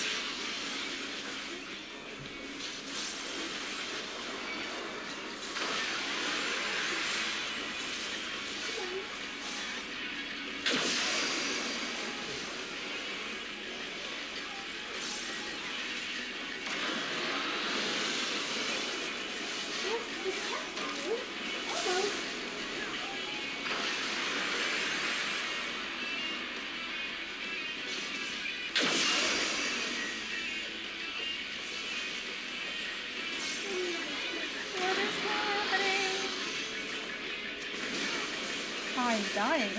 Speaker 1: I'm dying.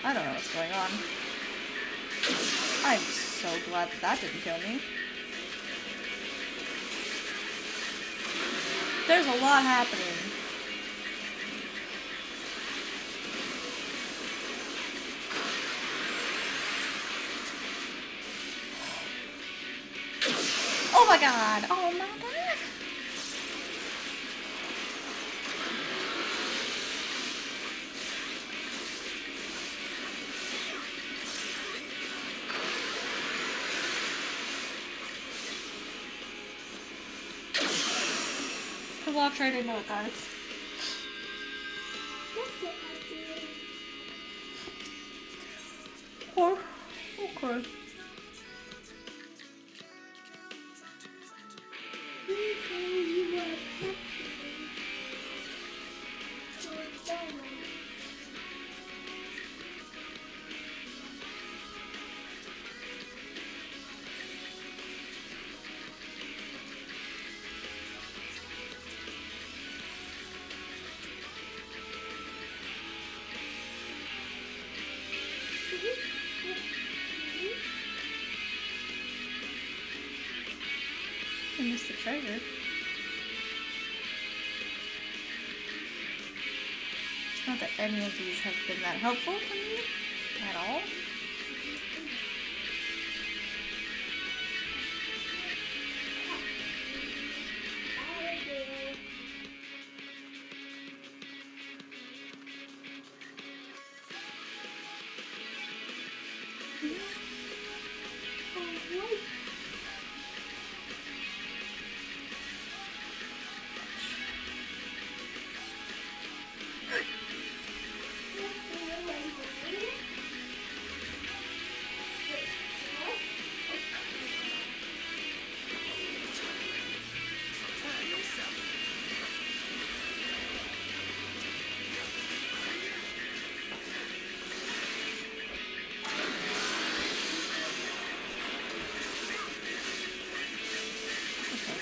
Speaker 1: I don't know what's going on. I'm so glad that didn't kill me. There's a lot happening. Oh my god! Oh my god! Good luck trying to know it, guys. Oh, okay. I missed the treasure. Not that any of these have been that helpful for me at all.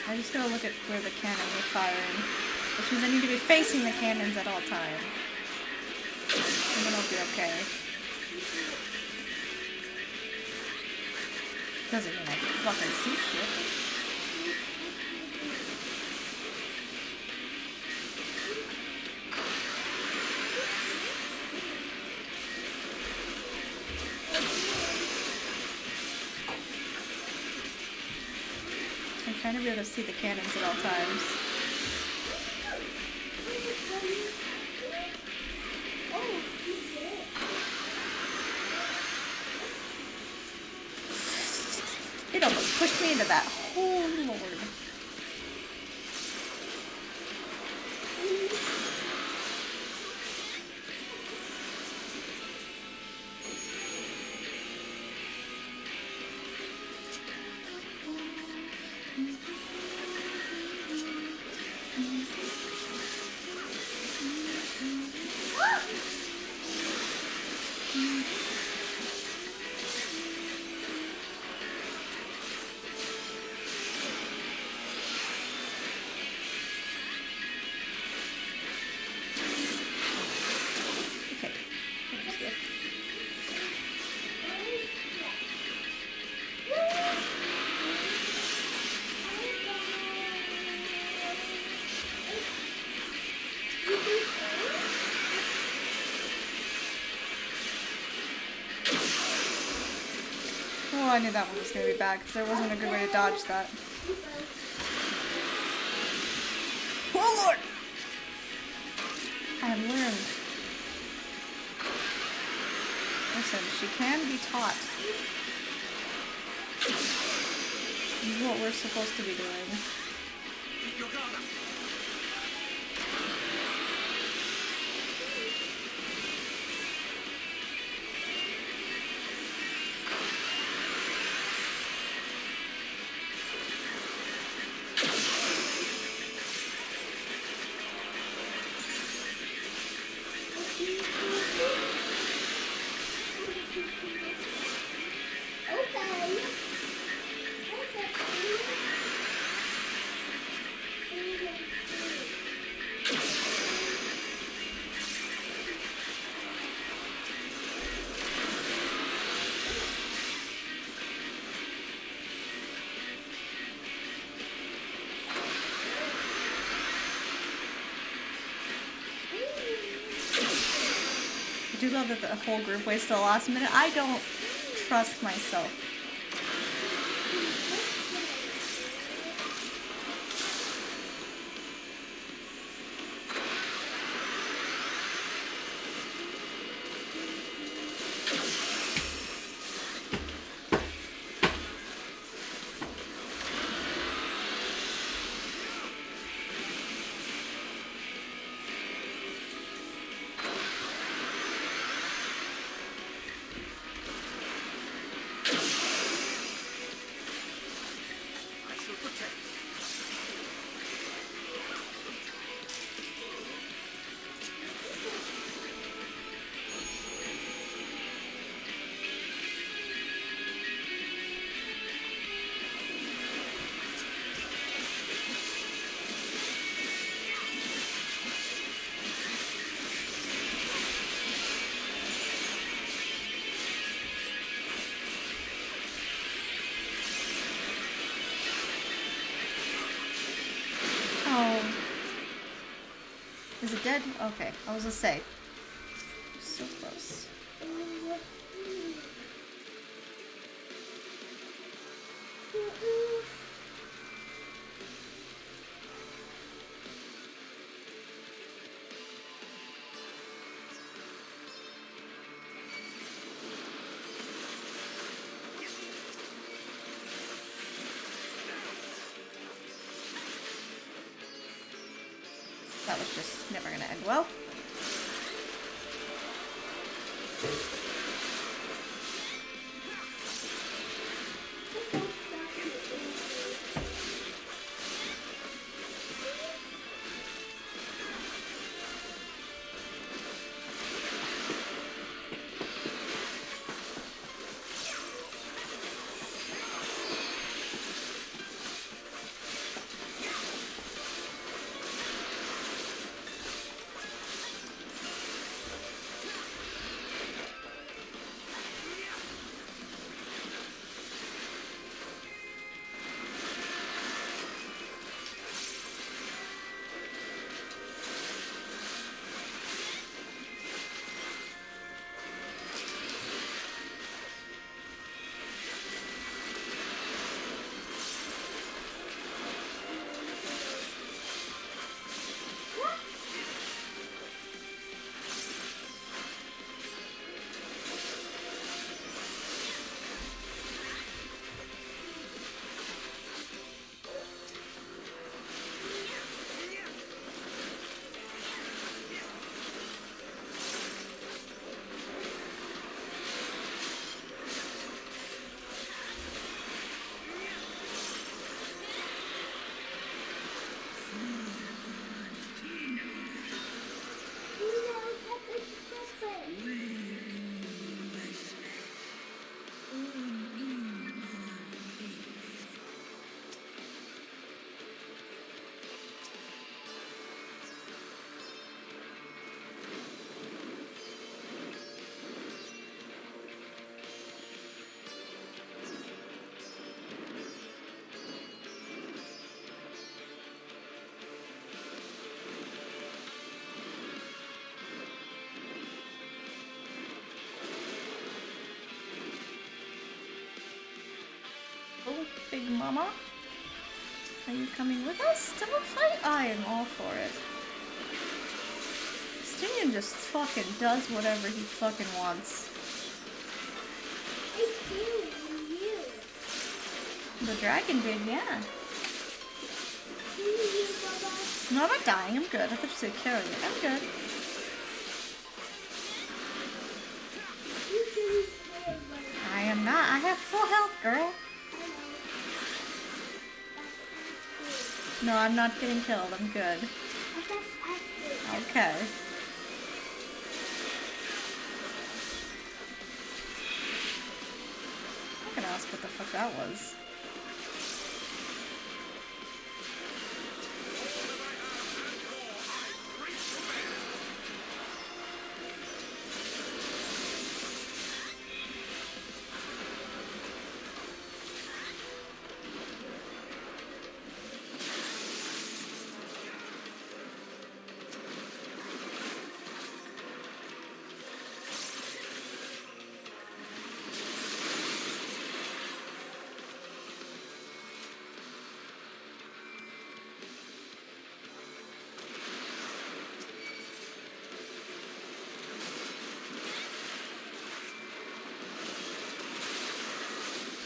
Speaker 1: I just gotta look at where the cannon is firing, which means I need to be facing the cannons at all times. And then I'll be okay. Doesn't mean I can fucking see shit. I'm trying to be able to see the cannons at all times. It almost pushed me into that. Oh, Lord. Oh, I knew that one was going to be bad because there wasn't a good way to dodge that. Oh, Lord! I have learned. Listen, she can be taught. This is what we're supposed to be doing.
Speaker 8: Keep your guard up.
Speaker 19: Okay.
Speaker 1: do love that the whole group waits till the last minute. I don't trust myself. Is it dead? Okay, I was gonna say. So close. That was just never gonna end well. Oh, Big Mama. Are you coming with us to the fight? I am all for it. Stingan just fucking does whatever he fucking wants. The dragon did, yeah. No, I'm not dying. I'm good. I thought you said carry it. I'm good. I am not. I have full health, girl. No, I'm not getting killed. I'm good. Okay. I can ask what the fuck that was.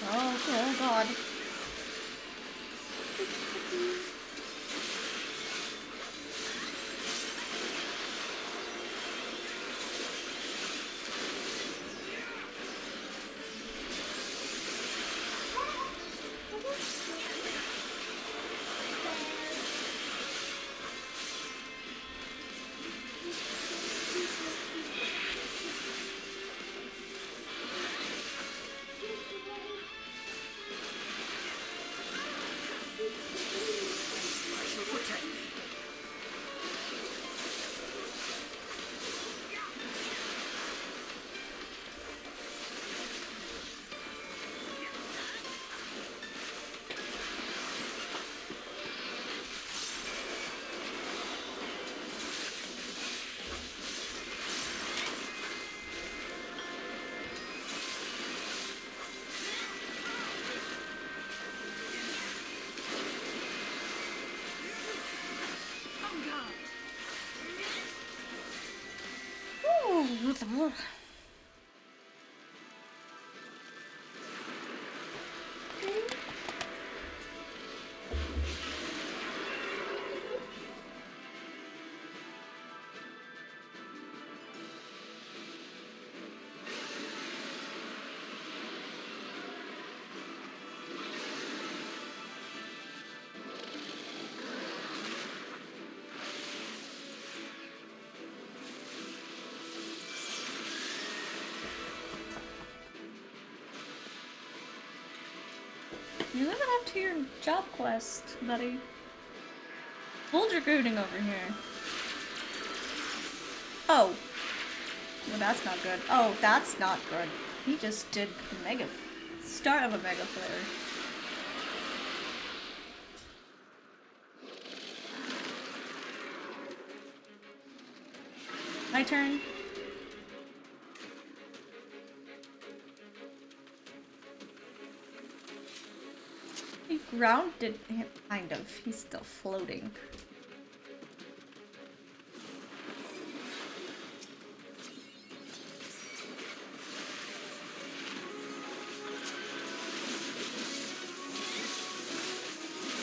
Speaker 1: Oh god. Ooh, you're living up to your job quest, buddy. Full dragooning over here. Oh. Well, that's not good. Oh, that's not good. He just did the mega start of a mega flare. My turn. He grounded him, kind of. He's still floating.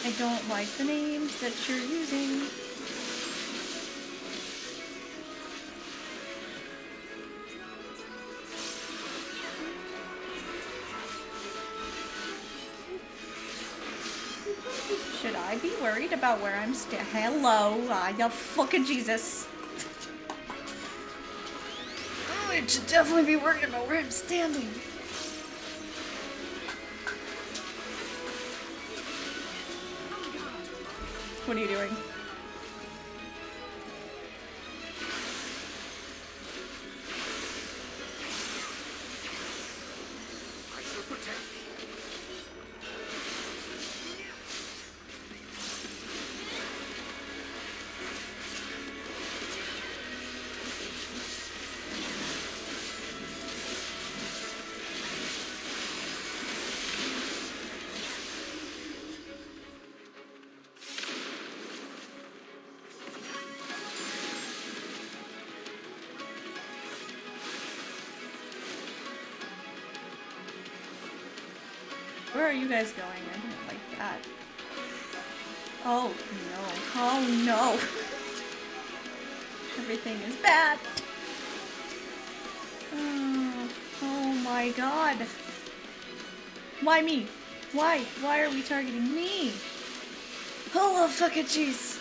Speaker 1: I don't like the names that you're using. Should I be worried about where I'm Hello, you fucking Jesus. Oh, I should definitely be worried about where I'm standing. What are you doing? Where are you guys going? I didn't like that. Oh no. Oh no. Everything is bad. Oh my god. Why me? Why? Why are we targeting me? Oh fucking jeez.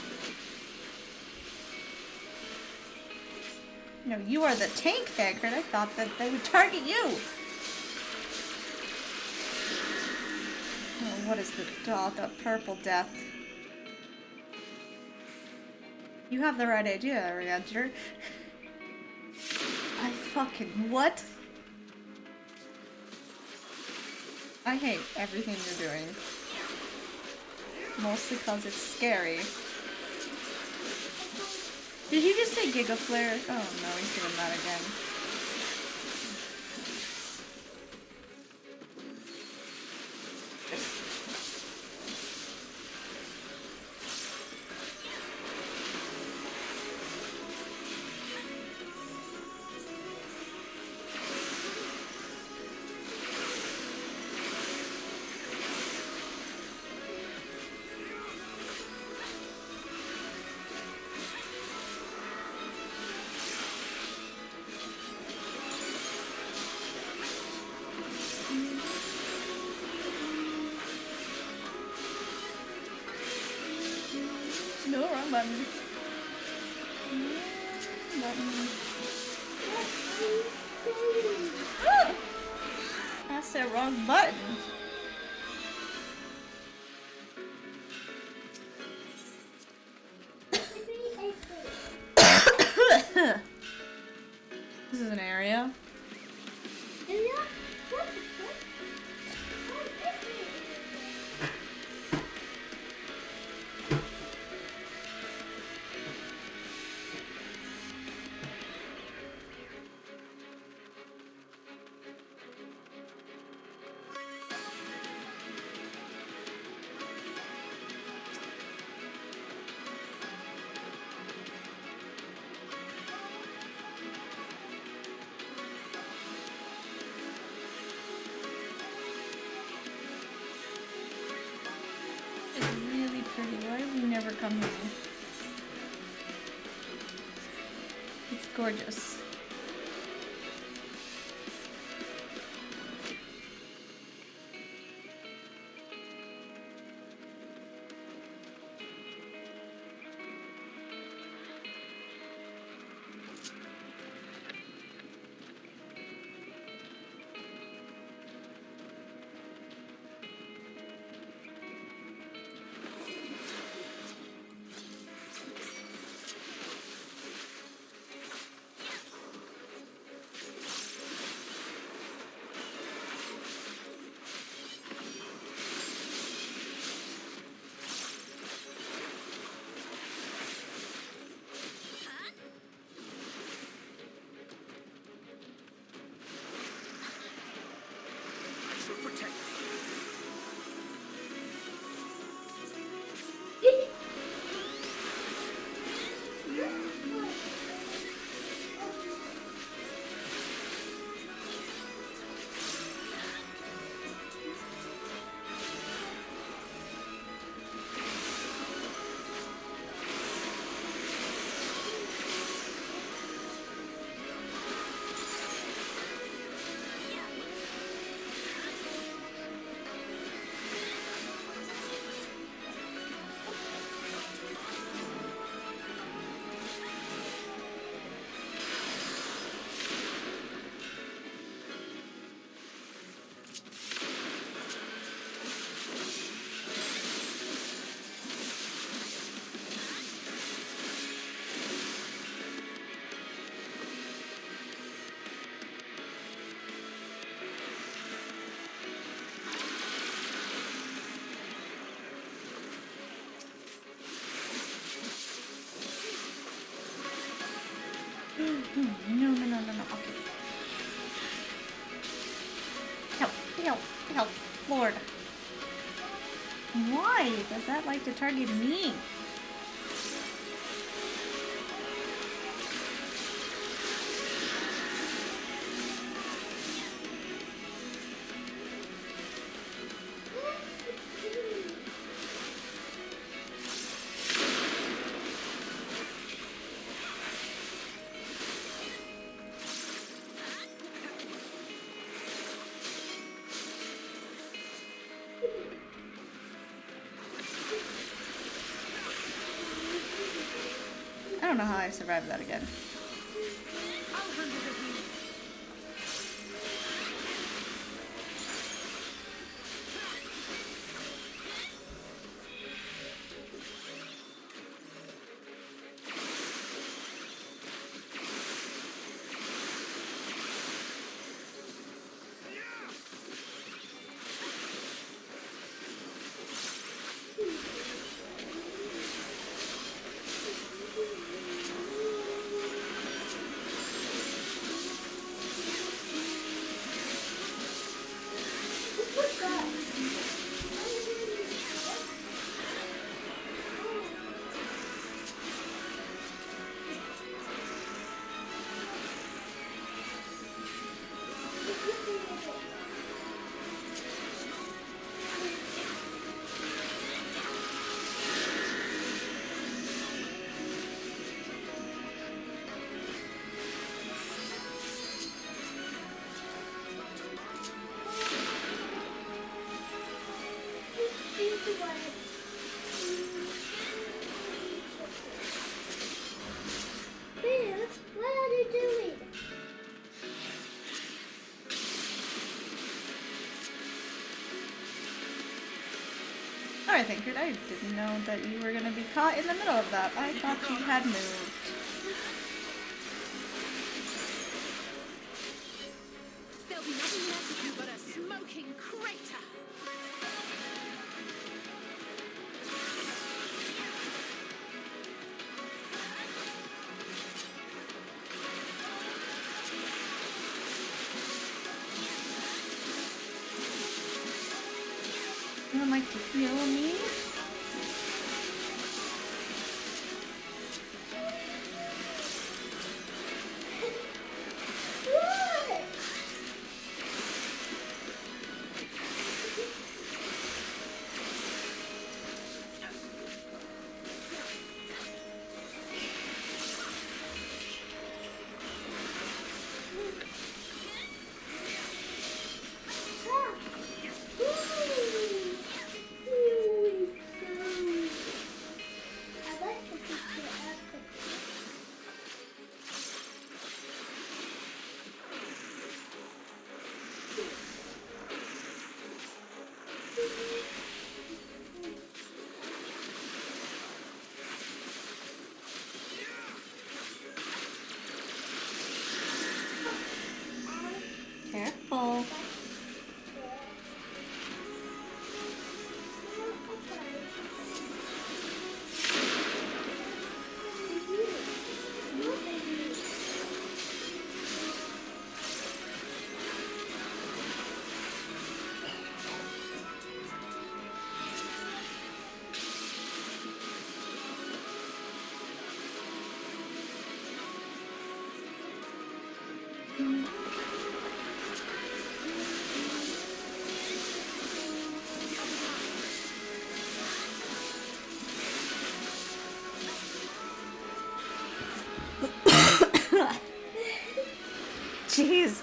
Speaker 1: No, you are the tank, Hagrid. I thought that they would target you. Oh, what is the purple death? You have the right idea, Ariander. I fucking what? I hate everything you're doing. Mostly because it's scary. Did he just say Giga Flare? Oh no, he's doing that again. No, wrong button. Button. Ah! I said wrong button. This is an area.
Speaker 19: What the fuck? What is it?
Speaker 1: It's really pretty. Why have we never come here? It's gorgeous. No, okay. Help, Lord. Why does that like to target me? I don't know how I survived that again. Sorry, Thinker, I didn't know that you were gonna be caught in the middle of that. I thought you had moved.
Speaker 6: There'll be nothing left of you but a smoking crater!
Speaker 1: Anyone like to heal me? Careful. Jeez.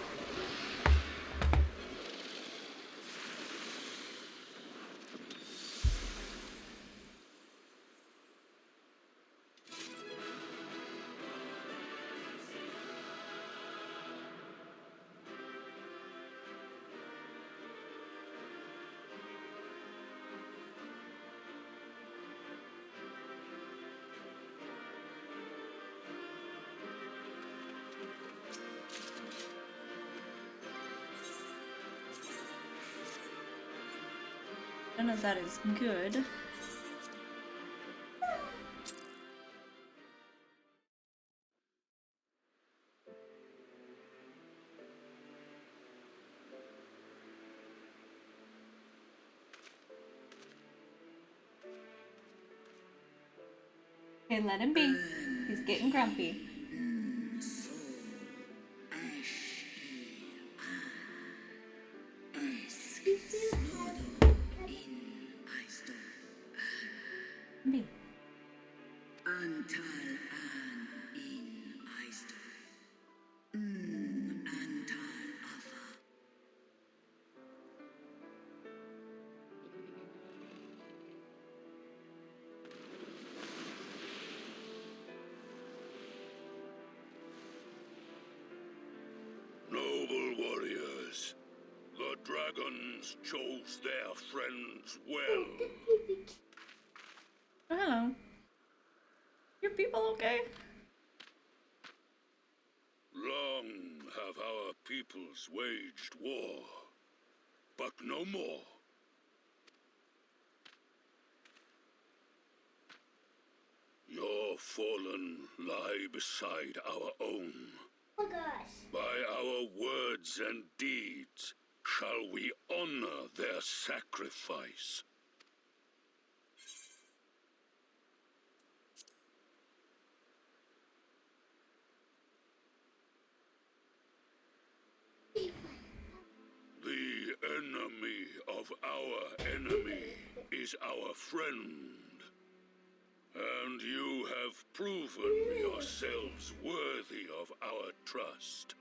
Speaker 1: None of that is good. Okay, let him be. He's getting grumpy. Be.
Speaker 13: Noble warriors, the dragons chose their friends well.
Speaker 1: Oh, hello. Your people okay?
Speaker 13: Long have our peoples waged war, but no more. Your fallen lie beside our own.
Speaker 19: Oh gosh.
Speaker 13: By our words and deeds shall we honor their sacrifice. The enemy of our enemy is our friend. And you have proven yourselves worthy of our trust.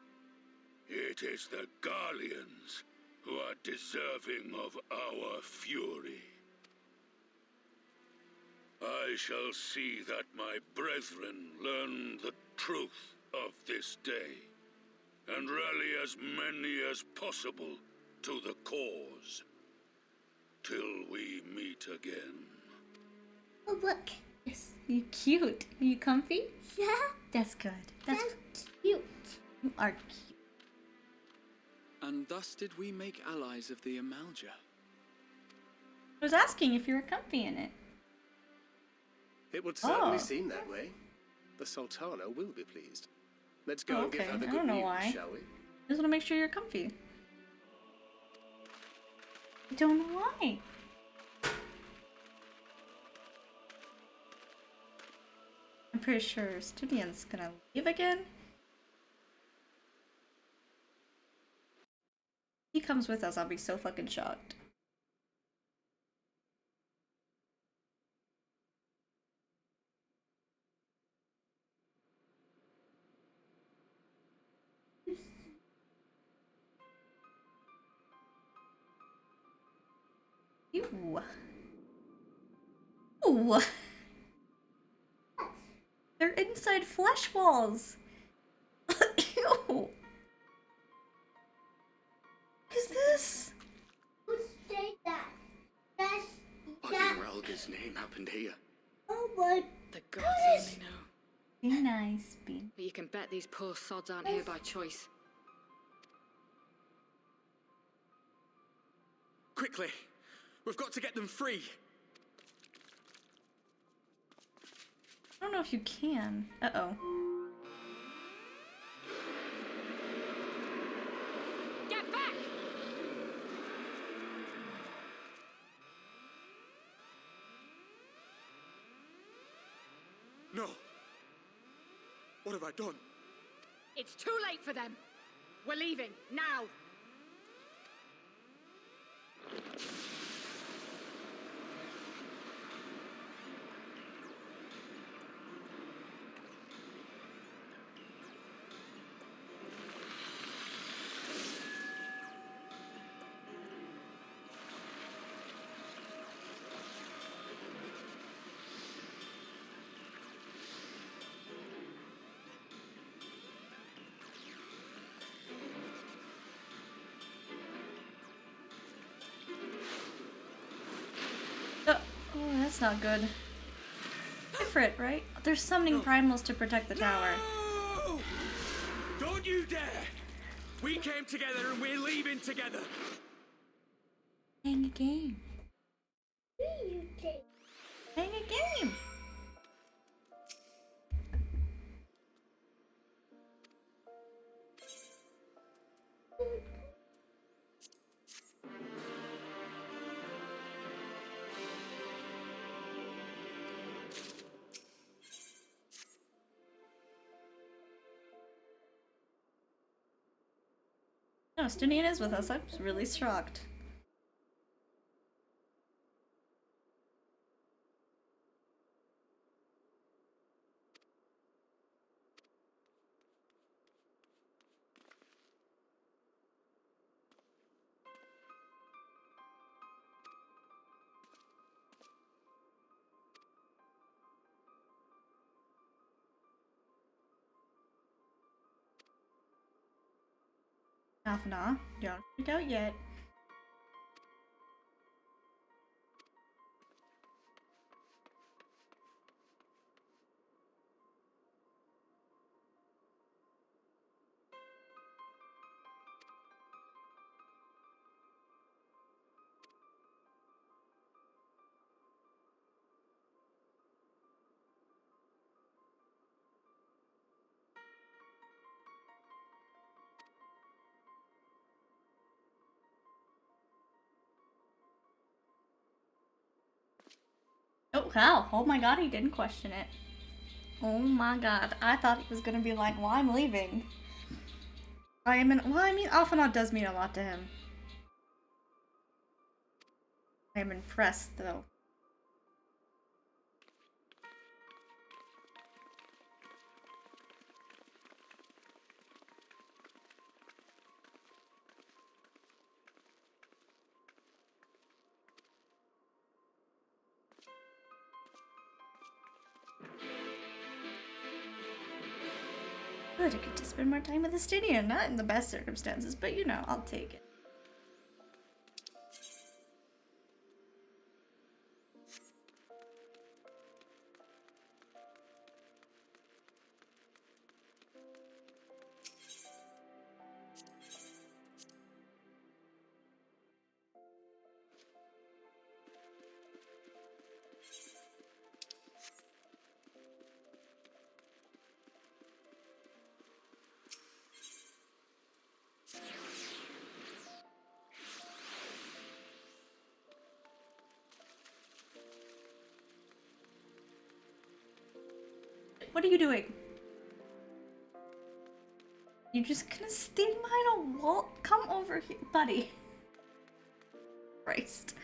Speaker 13: It is the Guardians who are deserving of our fury. I shall see that my brethren learn the truth of this day, and rally as many as possible to the cause. till we meet again.
Speaker 1: Oh, look. Yes, you cute. Are you comfy?
Speaker 19: Yeah.
Speaker 1: That's good. That's
Speaker 19: cute.
Speaker 1: You are cute.
Speaker 21: And thus did we make allies of the Amalja.
Speaker 1: I was asking if you were comfy in it.
Speaker 16: It would certainly seem that way. The Sultana will be pleased. Let's go and give her the good news, shall we?
Speaker 1: I just want to make sure you're comfy. I don't know why. I'm pretty sure Studian's gonna leave again. If he comes with us, I'll be so fucking shocked. Ew. Ooh. They're inside flesh walls. Ew. What is this?
Speaker 19: Who said that? That's
Speaker 18: What in Relga's name happened here?
Speaker 19: Oh my.
Speaker 17: The gods only know.
Speaker 1: Be nice, be.
Speaker 17: But you can bet these poor sods aren't here by choice.
Speaker 5: Quickly! We've got to get them free!
Speaker 1: I don't know if you can. Uh-oh.
Speaker 17: Get back!
Speaker 5: No! What have I done?
Speaker 17: It's too late for them. We're leaving, now!
Speaker 1: Oh, that's not good. Different, right? There's summoning primals to protect the tower.
Speaker 5: No! Don't you dare! We came together and we're leaving together!
Speaker 1: Playing a game. Playing a game. No, Stunian is with us. I'm really shocked. Nah, don't freak out yet. Oh, wow. Oh my god, he didn't question it. Oh my god. I thought he was gonna be like, well, I'm leaving. Well, I mean, Alphinaud does mean a lot to him. I am impressed, though. Good, I get to spend more time with the Stydian. Not in the best circumstances, but you know, I'll take it. What are you doing? You just gonna stand behind a wall? Come over here, buddy. Christ.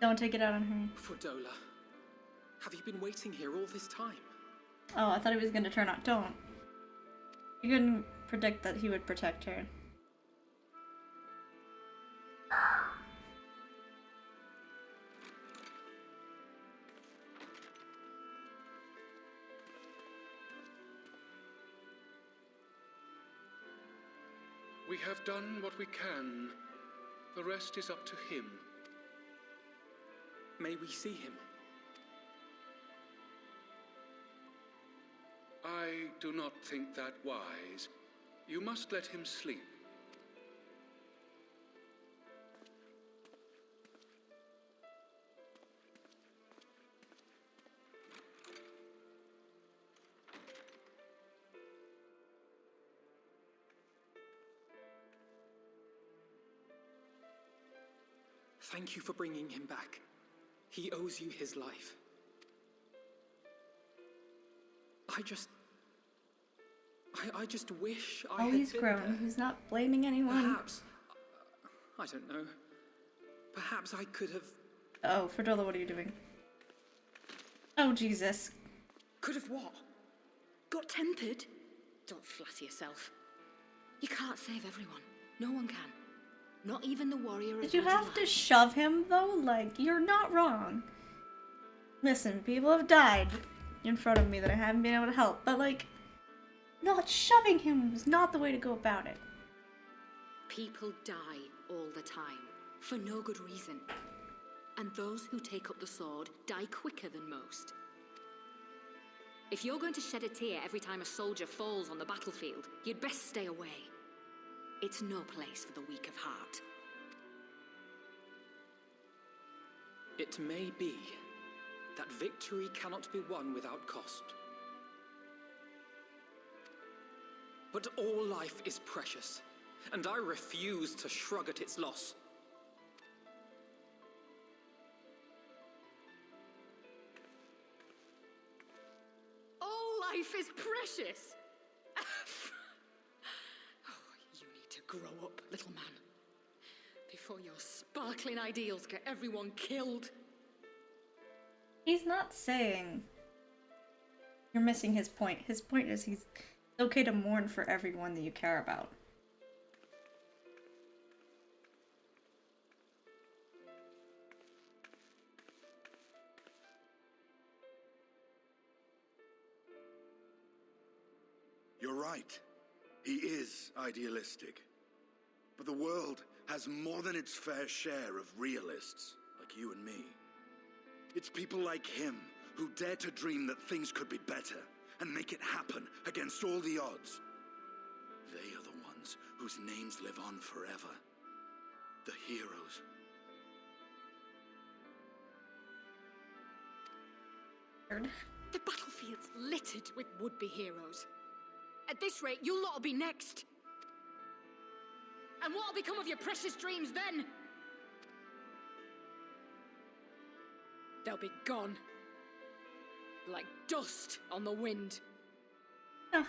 Speaker 1: Don't take it out on her.
Speaker 7: Fordola, have you been waiting here all this time?
Speaker 1: Oh, I thought he was gonna turn on. Don't. You couldn't predict that he would protect her.
Speaker 13: We have done what we can. The rest is up to him.
Speaker 7: May we see him?
Speaker 13: I do not think that wise. You must let him sleep.
Speaker 7: Thank you for bringing him back. He owes you his life. I just wish I
Speaker 1: Oh,
Speaker 7: had
Speaker 1: he's
Speaker 7: been
Speaker 1: grown.
Speaker 7: there.
Speaker 1: He's not blaming anyone.
Speaker 7: Perhaps, I don't know. Perhaps I could have...
Speaker 1: Oh, Fordola, what are you doing? Oh, Jesus.
Speaker 6: Could have what? Got tempered? Don't flatter yourself.
Speaker 3: You can't save everyone. No one can. Not even the warrior of
Speaker 1: Did you
Speaker 3: bloody
Speaker 1: have to
Speaker 3: light.
Speaker 1: shove him, though? Like, you're not wrong. Listen, people have died in front of me that I haven't been able to help, but, like, not shoving him was not the way to go about it.
Speaker 3: People die all the time, for no good reason. And those who take up the sword die quicker than most. If you're going to shed a tear every time a soldier falls on the battlefield, you'd best stay away. It's no place for the weak of heart.
Speaker 7: It may be that victory cannot be won without cost. But all life is precious, and I refuse to shrug at its loss.
Speaker 3: All life is precious! You need to grow up, little man. Before your sparkling ideals get everyone killed.
Speaker 1: He's not saying... You're missing his point. His point is it's okay to mourn for everyone that you care about.
Speaker 18: You're right. He is idealistic. But the world has more than its fair share of realists, like you and me. It's people like him who dare to dream that things could be better and make it happen against all the odds. They are the ones whose names live on forever. The heroes.
Speaker 3: The battlefield's littered with would-be heroes. At this rate, you'll lot'll be next. And what'll become of your precious dreams then? They'll be gone. Like dust on the wind.
Speaker 1: Yeah,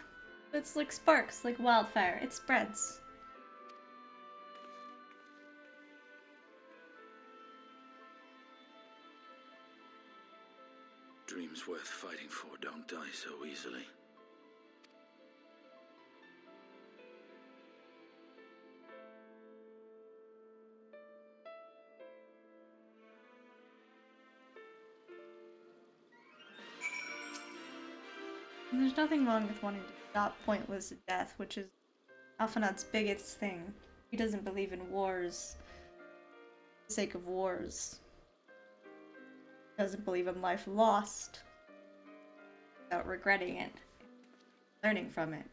Speaker 1: it's like sparks, like wildfire. It spreads.
Speaker 12: Dreams worth fighting for don't die so easily.
Speaker 1: And there's nothing wrong with wanting to stop pointless death, which is Alphanet's biggest thing. He doesn't believe in wars for the sake of wars. doesn't believe in life lost without regretting it, learning from it.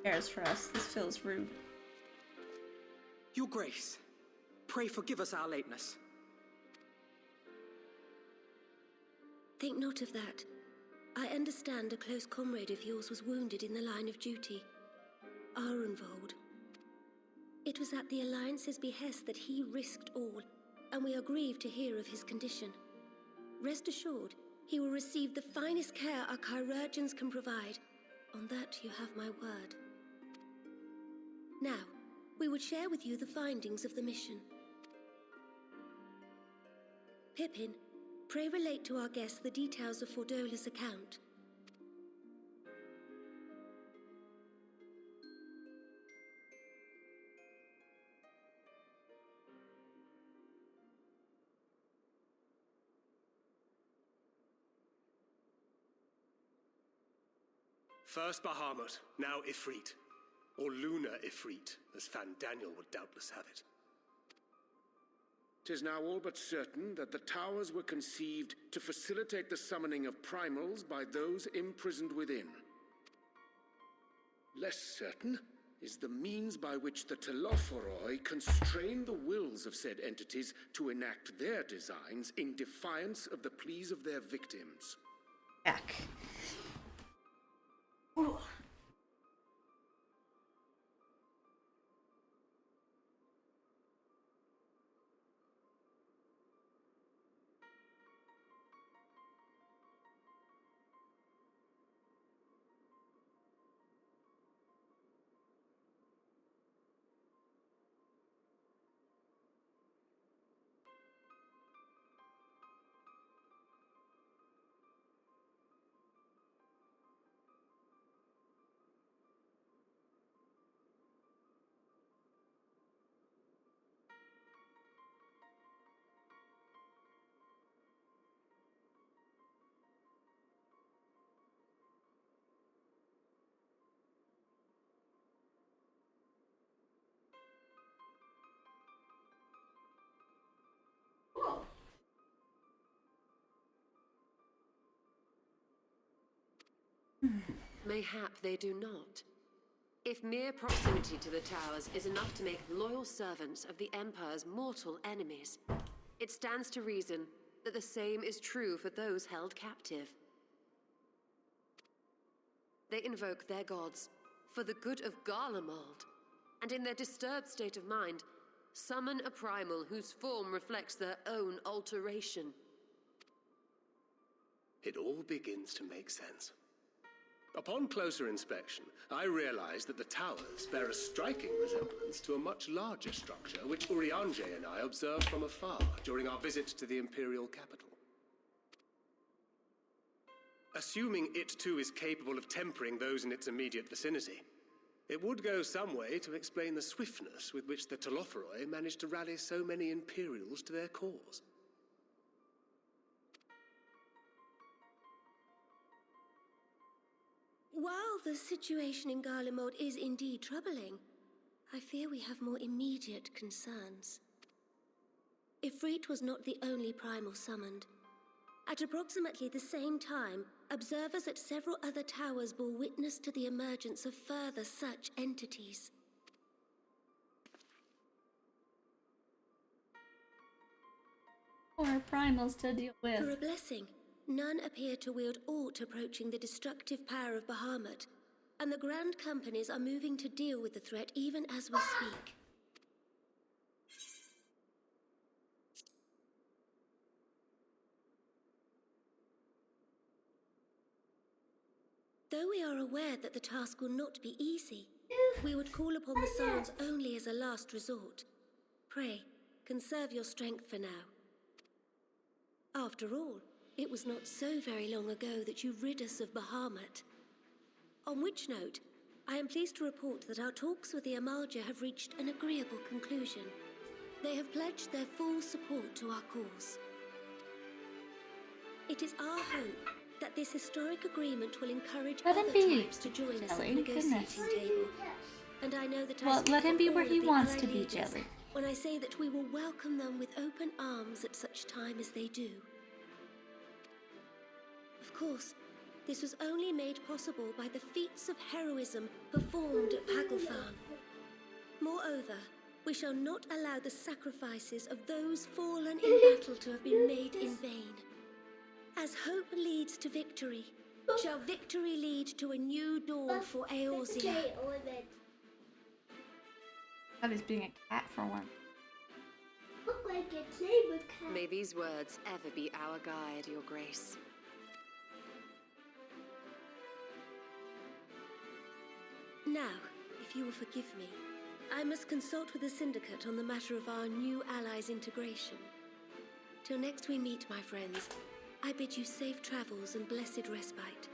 Speaker 1: Cares for us. This feels rude.
Speaker 7: Your Grace, pray forgive us our lateness.
Speaker 10: Think not of that. I understand a close comrade of yours was wounded in the line of duty. Arenvold. It was at the Alliance's behest that he risked all, and we are grieved to hear of his condition. Rest assured, he will receive the finest care our chirurgeons can provide. On that you have my word. Now, we would share with you the findings of the mission. Pippin, pray relate to our guests the details of Fordola's account.
Speaker 16: First Bahamut, now Ifrit. Or Lunar Ifrit, as Fan Daniel would doubtless have it.
Speaker 12: 'Tis now all but certain that the towers were conceived to facilitate the summoning of primals by those imprisoned within. Less certain is the means by which the Telophoroi constrain the wills of said entities to enact their designs in defiance of the pleas of their victims.
Speaker 1: Back. Ooh.
Speaker 3: Mayhap they do not. If mere proximity to the towers is enough to make loyal servants of the Empire's mortal enemies, it stands to reason that the same is true for those held captive. They invoke their gods for the good of Garlemald, and in their disturbed state of mind, summon a primal whose form reflects their own alteration.
Speaker 16: It all begins to make sense. Upon closer inspection, I realized that the towers bear a striking resemblance to a much larger structure which Urianger and I observed from afar during our visit to the Imperial capital. Assuming it too is capable of tempering those in its immediate vicinity, it would go some way to explain the swiftness with which the Telophoroi managed to rally so many Imperials to their cause.
Speaker 10: While the situation in Garlemald is indeed troubling, I fear we have more immediate concerns. Ifrit was not the only primal summoned. At approximately the same time, observers at several other towers bore witness to the emergence of further such entities.
Speaker 1: Or primals to deal with.
Speaker 10: For a blessing, none appear to wield aught approaching the destructive power of Bahamut, and the Grand Companies are moving to deal with the threat even as we speak.
Speaker 14: Though we are aware that the task will not be easy, we would call upon the Scions only as a last resort. Pray, conserve your strength for now. After all, it was not so very long ago that you rid us of Bahamut. On which note, I am pleased to report that our talks with the Amalja have reached an agreeable conclusion. They have pledged their full support to our cause. It is our hope that this historic agreement will encourage
Speaker 1: Let
Speaker 14: other
Speaker 1: him be,
Speaker 14: tribes to join us at the
Speaker 1: Jelly.
Speaker 14: negotiating
Speaker 1: Goodness.
Speaker 14: table. And I know that I
Speaker 1: Well,
Speaker 14: speak
Speaker 1: let him
Speaker 14: for
Speaker 1: be
Speaker 14: all
Speaker 1: where
Speaker 14: of
Speaker 1: he
Speaker 14: the
Speaker 1: wants
Speaker 14: Allied
Speaker 1: to be,
Speaker 14: leaders
Speaker 1: Jelly.
Speaker 14: when I say that we will welcome them with open arms at such time as they do. Of course, this was only made possible by the feats of heroism performed at Paglefan. Moreover, we shall not allow the sacrifices of those fallen in battle to have been made in vain. As hope leads to victory, shall victory lead to a new dawn for Eorzea.
Speaker 1: That is being a cat for one.
Speaker 19: Look like a neighbor cat.
Speaker 17: May these words ever be our guide, Your Grace.
Speaker 14: Now, if you will forgive me, I must consult with the Syndicate on the matter of our new allies' integration. Till next we meet, my friends, I bid you safe travels and blessed respite.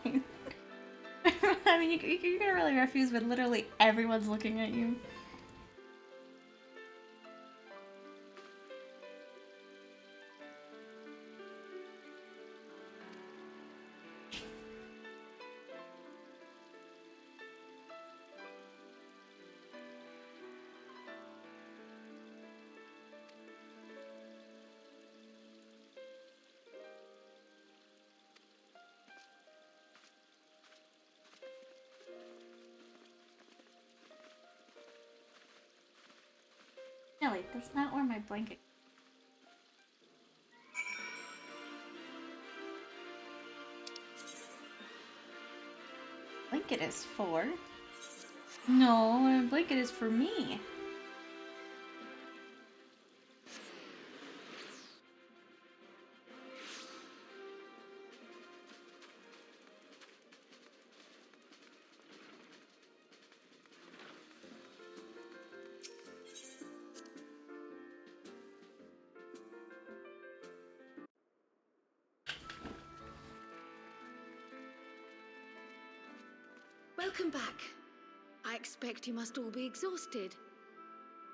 Speaker 1: Fine. I mean, you're gonna really refuse when literally everyone's looking at you. Nelly, that's not where my blanket. Blanket is for. No, my blanket is for me.
Speaker 3: Welcome back. I expect you must all be exhausted.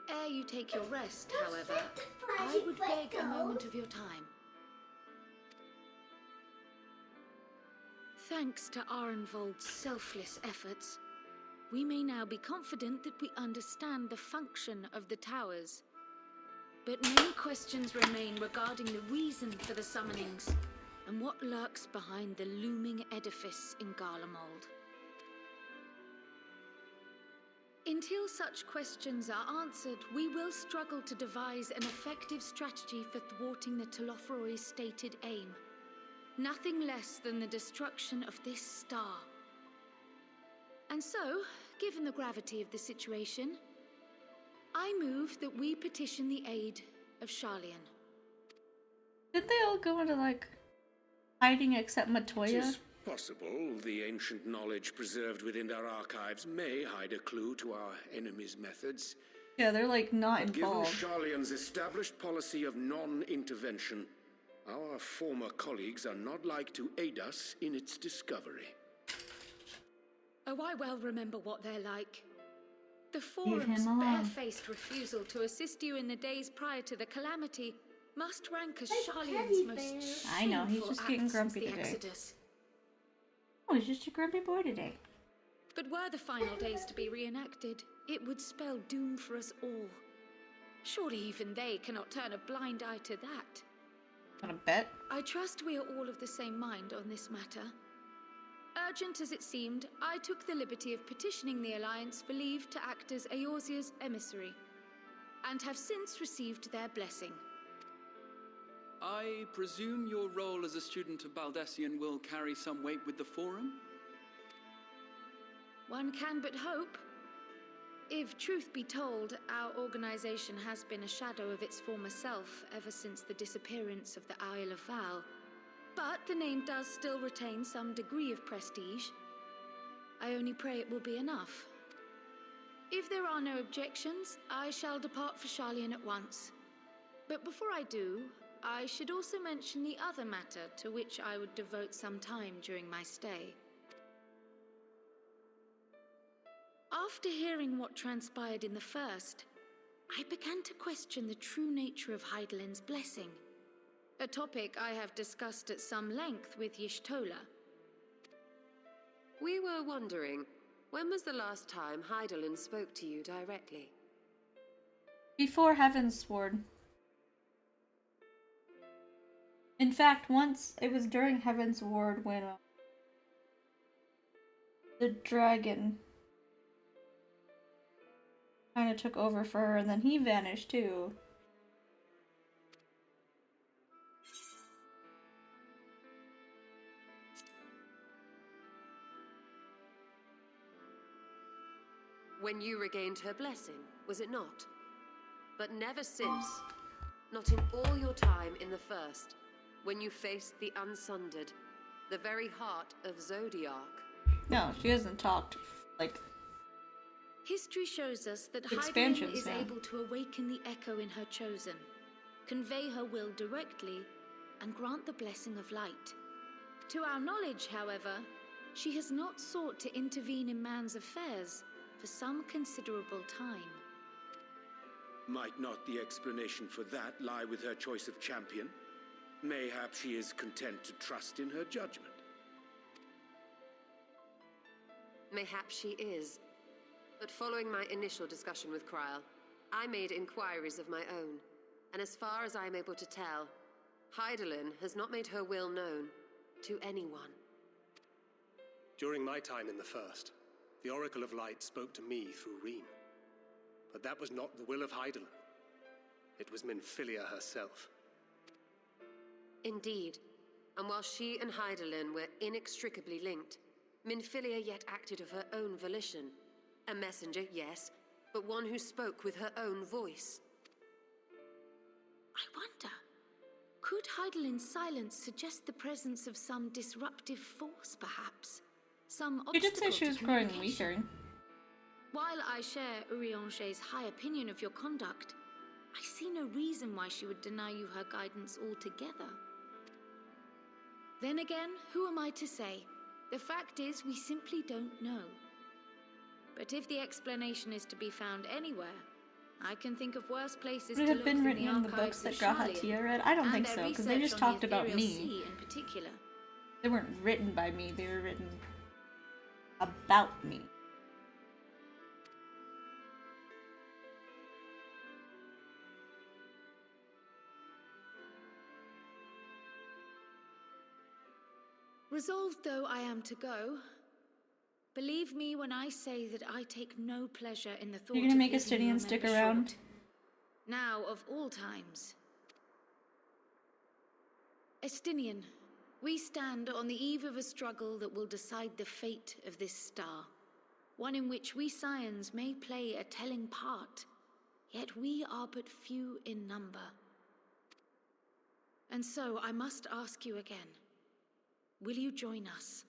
Speaker 3: Ere you take your rest, however, I would beg a moment of your time. Thanks to Arenvold's selfless efforts, we may now be confident that we understand the function of the towers. But many questions remain regarding the reason for the summonings and what lurks behind the looming edifice in Garlemald. Until such questions are answered, we will struggle to devise an effective strategy for thwarting the Telophoroi's stated aim.
Speaker 6: nothing less than the destruction of this star. And so, given the gravity of the situation, I move that we petition the aid of Sharlayan.
Speaker 1: Did they all go into, like, hiding except
Speaker 12: It
Speaker 1: Matoya?
Speaker 12: is possible the ancient knowledge preserved within our archives may hide a clue to our enemy's methods.
Speaker 1: Yeah, they're, like, not involved.
Speaker 12: Given Sharlayan's established policy of non-intervention, our former colleagues are not like to aid us in its discovery.
Speaker 6: Oh, I well remember what they're like. The
Speaker 1: Leave him
Speaker 6: Forum's
Speaker 1: alone.
Speaker 6: barefaced refusal to assist you in the days prior to the calamity must rank as
Speaker 19: Like
Speaker 6: Sharlayan's
Speaker 19: teddy
Speaker 6: most
Speaker 19: bears.
Speaker 1: I know, he's
Speaker 6: shameful
Speaker 1: just
Speaker 6: act
Speaker 1: getting
Speaker 6: since
Speaker 1: grumpy
Speaker 6: the
Speaker 1: today.
Speaker 6: Exodus.
Speaker 1: Oh, he's just a grumpy boy today.
Speaker 6: But were the final days to be reenacted, it would spell doom for us all. Surely even they cannot turn a blind eye to that.
Speaker 1: Wanna bet?
Speaker 6: I trust we are all of the same mind on this matter. Urgent as it seemed, I took the liberty of petitioning the Alliance for leave to act as Eorzea's emissary, and have since received their blessing.
Speaker 21: I presume your role as a student of Baldessian will carry some weight with the Forum?
Speaker 6: One can but hope. If truth be told, our organization has been a shadow of its former self ever since the disappearance of the Isle of Val. But the name does still retain some degree of prestige. I only pray it will be enough. If there are no objections, I shall depart for Sharlayan at once. But before I do, I should also mention the other matter to which I would devote some time during my stay. After hearing what transpired in the first, I began to question the true nature of Hydaelyn's blessing. A topic I have discussed at some length with Y'shtola.
Speaker 15: We were wondering, when was the last time Hydaelyn spoke to you directly?
Speaker 1: Before Heaven's Sword. In fact, once it was during Heaven's Ward when the dragon kind of took over for her, and then he vanished too.
Speaker 15: When you regained her blessing, was it not? But never since. Not in all your time in the first, when you faced the Unsundered, the very heart of Zodiark.
Speaker 1: No, she hasn't talked, like...
Speaker 6: History shows us that Hydaelyn
Speaker 1: Expansions
Speaker 6: is
Speaker 1: now.
Speaker 6: able to awaken the echo in her chosen, convey her will directly, and grant the blessing of light. To our knowledge, however, she has not sought to intervene in man's affairs for some considerable time.
Speaker 12: Might not the explanation for that lie with her choice of champion? Mayhap she is content to trust in her judgment.
Speaker 15: Mayhap she is. But following my initial discussion with Kryl, I made inquiries of my own, and as far as I am able to tell, Hydaelyn has not made her will known to anyone.
Speaker 16: During my time in the First, the Oracle of Light spoke to me through Reem. But that was not the will of Hydaelyn. It was Minfilia herself.
Speaker 15: Indeed. And while she and Hydaelyn were inextricably linked, Minfilia yet acted of her own volition. A messenger, yes, but one who spoke with her own voice.
Speaker 6: I wonder, could Hydaelyn's silence suggest the presence of some disruptive force, perhaps? Some
Speaker 1: She did say
Speaker 6: obstacle
Speaker 1: she was
Speaker 6: to
Speaker 1: growing
Speaker 6: communication?
Speaker 1: weaker.
Speaker 6: While I share Urianger's high opinion of your conduct, I see no reason why she would deny you her guidance altogether. Then again, who am I to say? The fact is, we simply don't know. But if the explanation is to be found anywhere, I can think of worse places
Speaker 1: Would it
Speaker 6: to
Speaker 1: have
Speaker 6: look
Speaker 1: been
Speaker 6: than
Speaker 1: written
Speaker 6: the
Speaker 1: in the
Speaker 6: archives
Speaker 1: books
Speaker 6: of
Speaker 1: that
Speaker 6: Sharlayan,
Speaker 1: Gahatia read? I don't
Speaker 6: and
Speaker 1: think
Speaker 6: their
Speaker 1: so, because they
Speaker 6: research
Speaker 1: just
Speaker 6: on the
Speaker 1: talked about
Speaker 6: Ethereal
Speaker 1: me.
Speaker 6: Sea in particular.
Speaker 1: They weren't written by me, they were written about me.
Speaker 6: Resolved though I am to go, believe me when I say that I take no pleasure in the thought
Speaker 1: You're gonna
Speaker 6: of
Speaker 1: make
Speaker 6: leaving your
Speaker 1: Estinian stick
Speaker 6: member
Speaker 1: around?
Speaker 6: short. Now of all times. Estinian, We stand on the eve of a struggle that will decide the fate of this star. One in which we Scions may play a telling part, yet we are but few in number. And so I must ask you again, will you join us?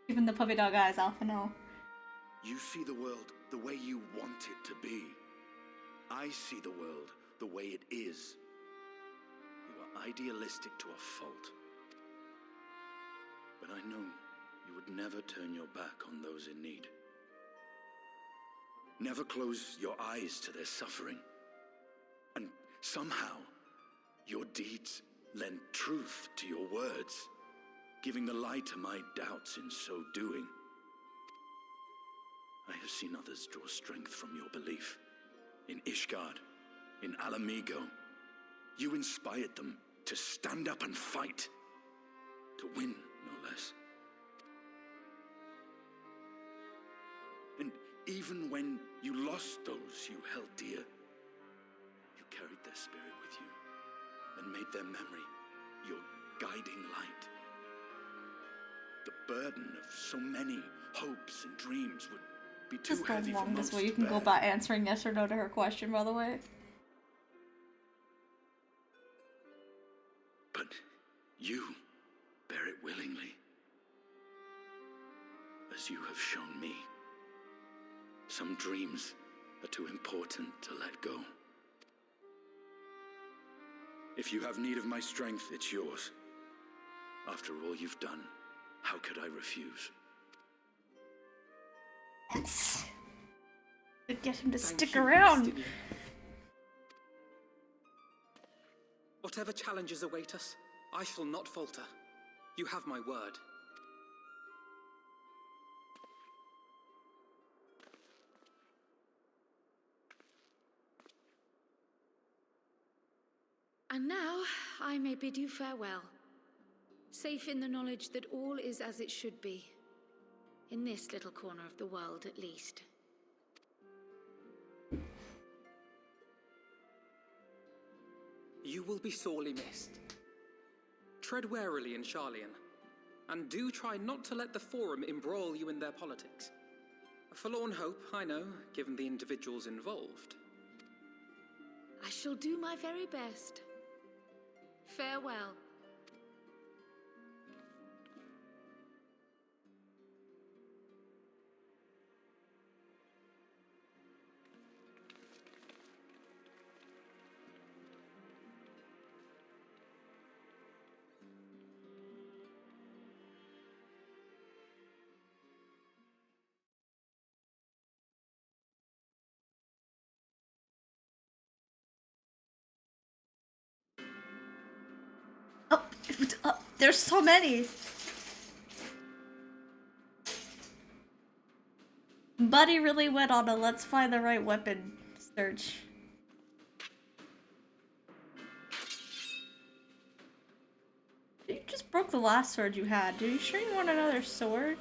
Speaker 1: Even the puppy dog eyes, Alpha, no.
Speaker 18: You see the world the way you want it to be. I see the world the way it is. You are idealistic to a fault. But I know you would never turn your back on those in need. Never close your eyes to their suffering. And somehow, your deeds lend truth to your words, giving the lie to my doubts in so doing. I have seen others draw strength from your belief. In Ishgard, in Alamigo, you inspired them to stand up and fight. To win, no less. And even when you lost those you held dear, you carried their spirit with you and made their memory your guiding light. The burden of so many hopes and dreams would be too
Speaker 1: This is
Speaker 18: heavy
Speaker 1: the
Speaker 18: for most
Speaker 1: longest way you
Speaker 18: to
Speaker 1: can go
Speaker 18: bear.
Speaker 1: about answering yes or no to her question, by the way.
Speaker 18: But you bear it willingly, as you have shown me. Some dreams are too important to let go. If you have need of my strength, it's yours. After all you've done, how could I refuse?
Speaker 1: Yes. To get him to
Speaker 7: Thank
Speaker 1: stick
Speaker 7: you,
Speaker 1: around.
Speaker 7: Destiny. Whatever challenges await us, I shall not falter. You have my word.
Speaker 6: And now I may bid you farewell, safe in the knowledge that all is as it should be, in this little corner of the world at least.
Speaker 7: You will be sorely missed. Tread warily in Charlian, and do try not to let the Forum embroil you in their politics. A forlorn hope, I know, given the individuals involved.
Speaker 6: I shall do my very best. Farewell.
Speaker 1: There's so many. Buddy really went on a let's find the right weapon search. You just broke the last sword you had. Are you sure you want another sword?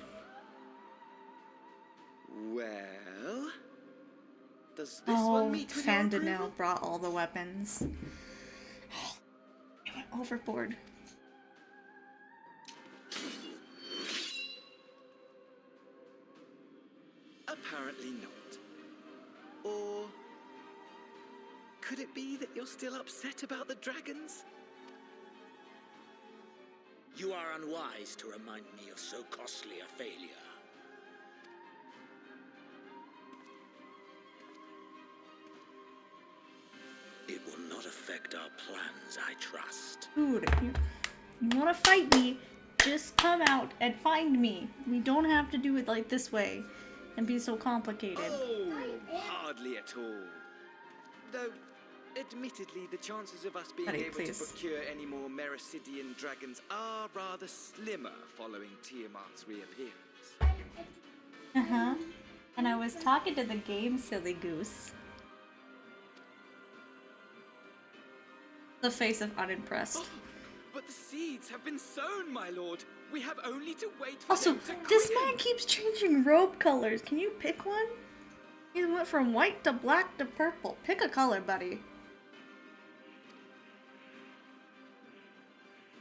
Speaker 11: Well, does this one meet with your
Speaker 1: Fandinel
Speaker 11: approval?
Speaker 1: brought all the weapons. I went overboard.
Speaker 11: Apparently not. Or could it be that you're still upset about the dragons?
Speaker 5: You are unwise to remind me of so costly a failure. It will not affect our plans, I trust.
Speaker 1: Dude, you wanna fight me, just come out and find me. We don't have to do it like this way and be so complicated.
Speaker 11: Oh, hardly at all. Though, admittedly, the chances of us being
Speaker 1: Buddy,
Speaker 11: able
Speaker 1: please.
Speaker 11: to procure any more Mericidian dragons are rather slimmer following Tiamat's reappearance.
Speaker 1: Uh-huh. And I was talking to the game, silly goose. The face of unimpressed.
Speaker 11: But the seeds have been sown, my lord. We have only to wait for
Speaker 1: Also,
Speaker 11: them to
Speaker 1: this
Speaker 11: quicken.
Speaker 1: man keeps changing robe colors. Can you pick one? He went from white to black to purple. Pick a color, buddy.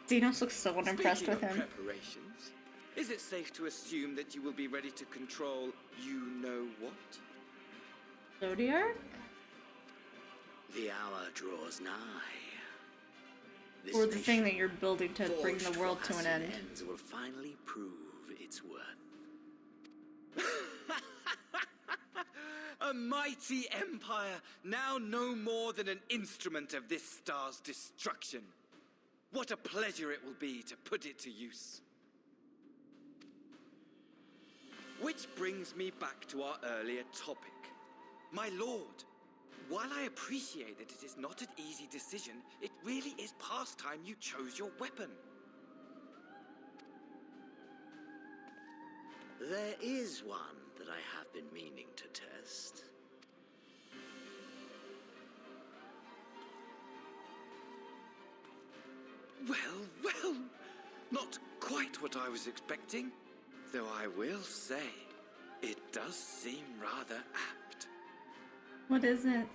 Speaker 1: Xenos looks so unimpressed with him.
Speaker 11: Preparations, is it safe to assume that you will be ready to control you-know-what?
Speaker 1: Zodiac?
Speaker 5: The hour draws nigh. This
Speaker 1: Or the thing that you're building to bring the world to an end.
Speaker 5: ends will finally prove its worth.
Speaker 11: A mighty empire, now no more than an instrument of this star's destruction. What a pleasure it will be to put it to use. Which brings me back to our earlier topic. My lord, while I appreciate that it is not an easy decision, it really is past time you chose your weapon.
Speaker 5: There is one that I have been meaning to test.
Speaker 11: Well, not quite what I was expecting, though I will say, it does seem rather apt.
Speaker 1: What is it?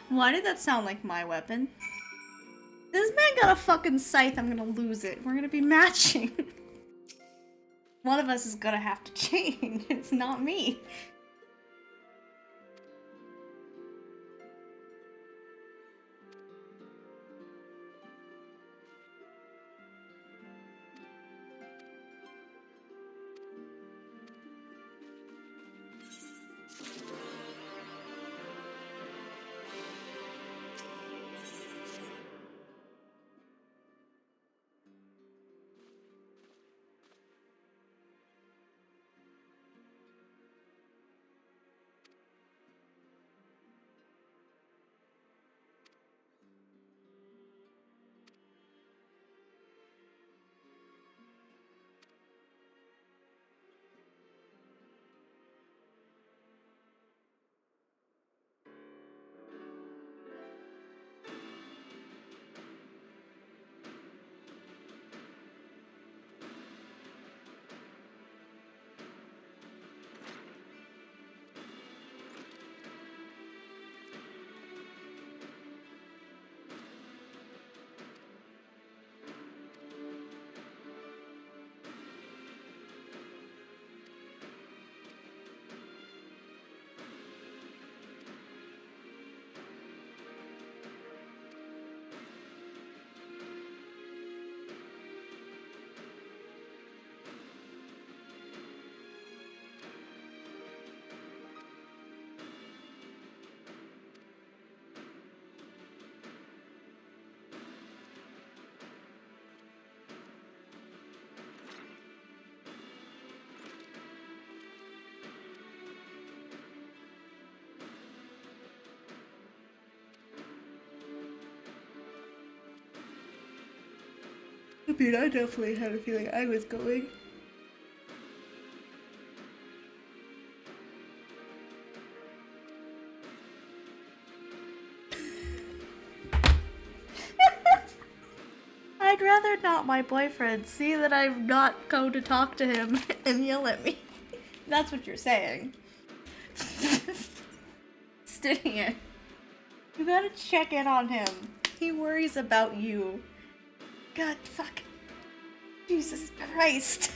Speaker 1: Why did that sound like my weapon? This man got a fucking scythe, I'm gonna lose it. We're gonna be matching. One of us is gonna have to change. It's not me. I mean, I definitely had a feeling I was going. I'd rather not my boyfriend see that I'm not going to talk to him and yell at me. That's what you're saying. Stinia, you gotta check in on him. He worries about you. God, fuck. Jesus Christ.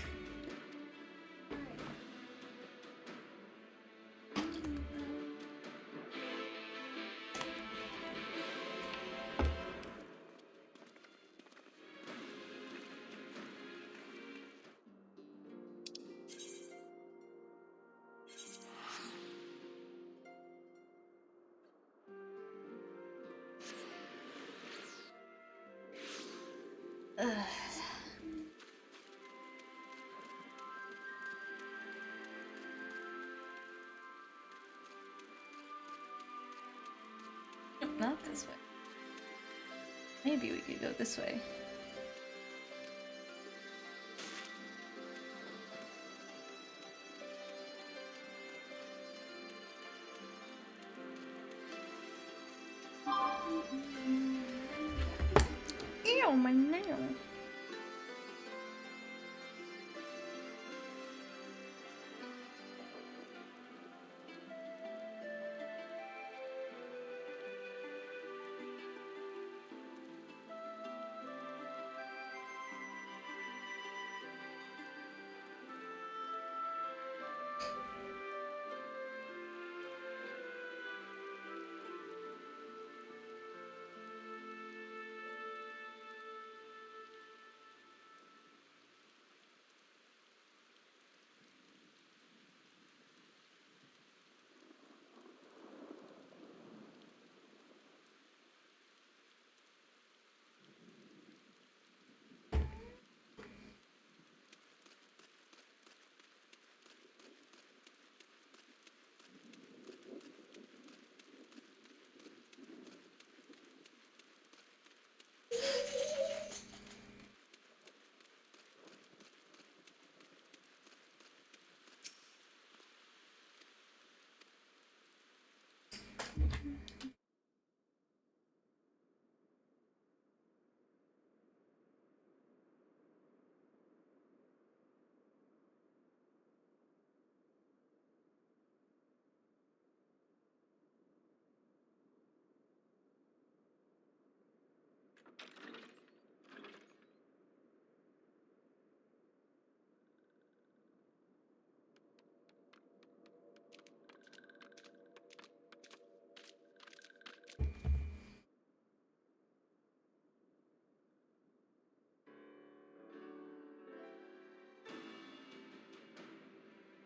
Speaker 1: Ugh. Not this way. Maybe we could go this way. Ew, my nail.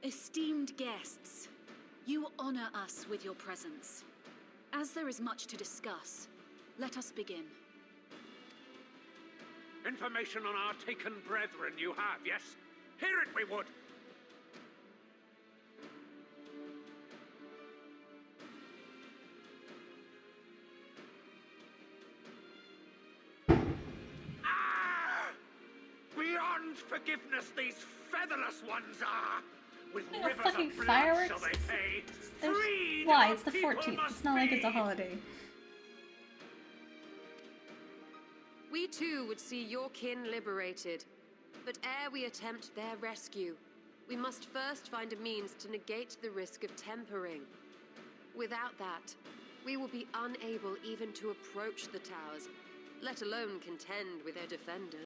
Speaker 4: Esteemed guests, you honor us with your presence. As there is much to discuss, let us begin.
Speaker 2: Information on our taken brethren you have, yes? Hear it we would! Ah! Beyond forgiveness these featherless ones are! With rivers
Speaker 1: fucking
Speaker 2: of blood
Speaker 1: fireworks?
Speaker 2: shall they pay.
Speaker 1: There's... Why? It's the 14th. It's not like it's a holiday.
Speaker 15: We too would see your kin liberated. But ere we attempt their rescue, we must first find a means to negate the risk of tempering. Without that, we will be unable even to approach the towers, let alone contend with their defenders.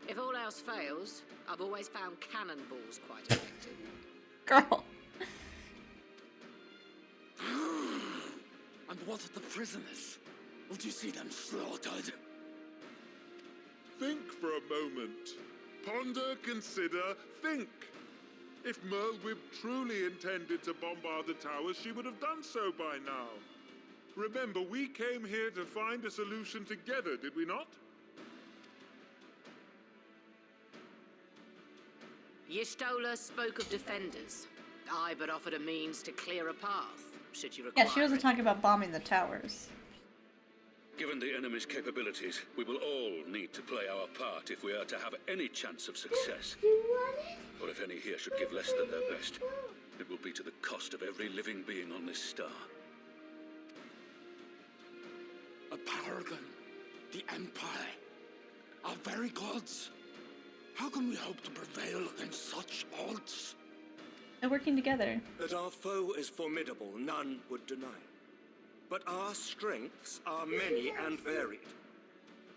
Speaker 3: If all else fails, I've always found cannonballs quite effective.
Speaker 1: Girl.
Speaker 18: And what of the prisoners? Would you see them slaughtered?
Speaker 8: Think for a moment. Ponder, consider, think. If Merlwyb truly intended to bombard the towers, she would have done so by now. Remember, we came here to find a solution together, did we not?
Speaker 3: Y'Stola spoke of defenders. I but offered a means to clear a path, should you require
Speaker 1: Yeah, she wasn't
Speaker 3: it.
Speaker 1: talking about bombing the towers.
Speaker 13: Given the enemy's capabilities, we will all need to play our part if we are to have any chance of success. Or if any here should give less than their best, it will be to the cost of every living being on this star.
Speaker 18: A paragon, the Empire, our very gods. How can we hope to prevail against such odds?
Speaker 1: They're working together.
Speaker 22: That our foe is formidable, none would deny. But our strengths are many and varied.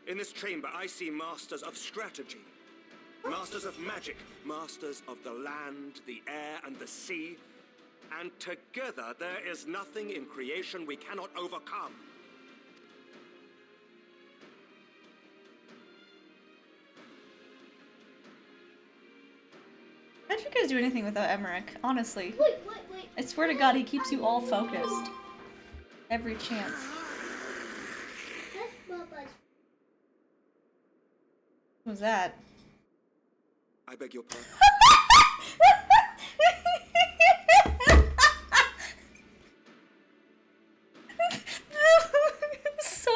Speaker 22: In this chamber, I see masters of strategy, masters of magic, masters of the land, the air, and the sea. And together, there is nothing in creation we cannot overcome.
Speaker 1: How'd you guys do anything without Emmerich? Honestly.
Speaker 19: Wait.
Speaker 1: I swear to God, he keeps you all focused. Every chance.
Speaker 19: That's Baba's.
Speaker 1: What was that?
Speaker 22: I beg your pardon.
Speaker 1: So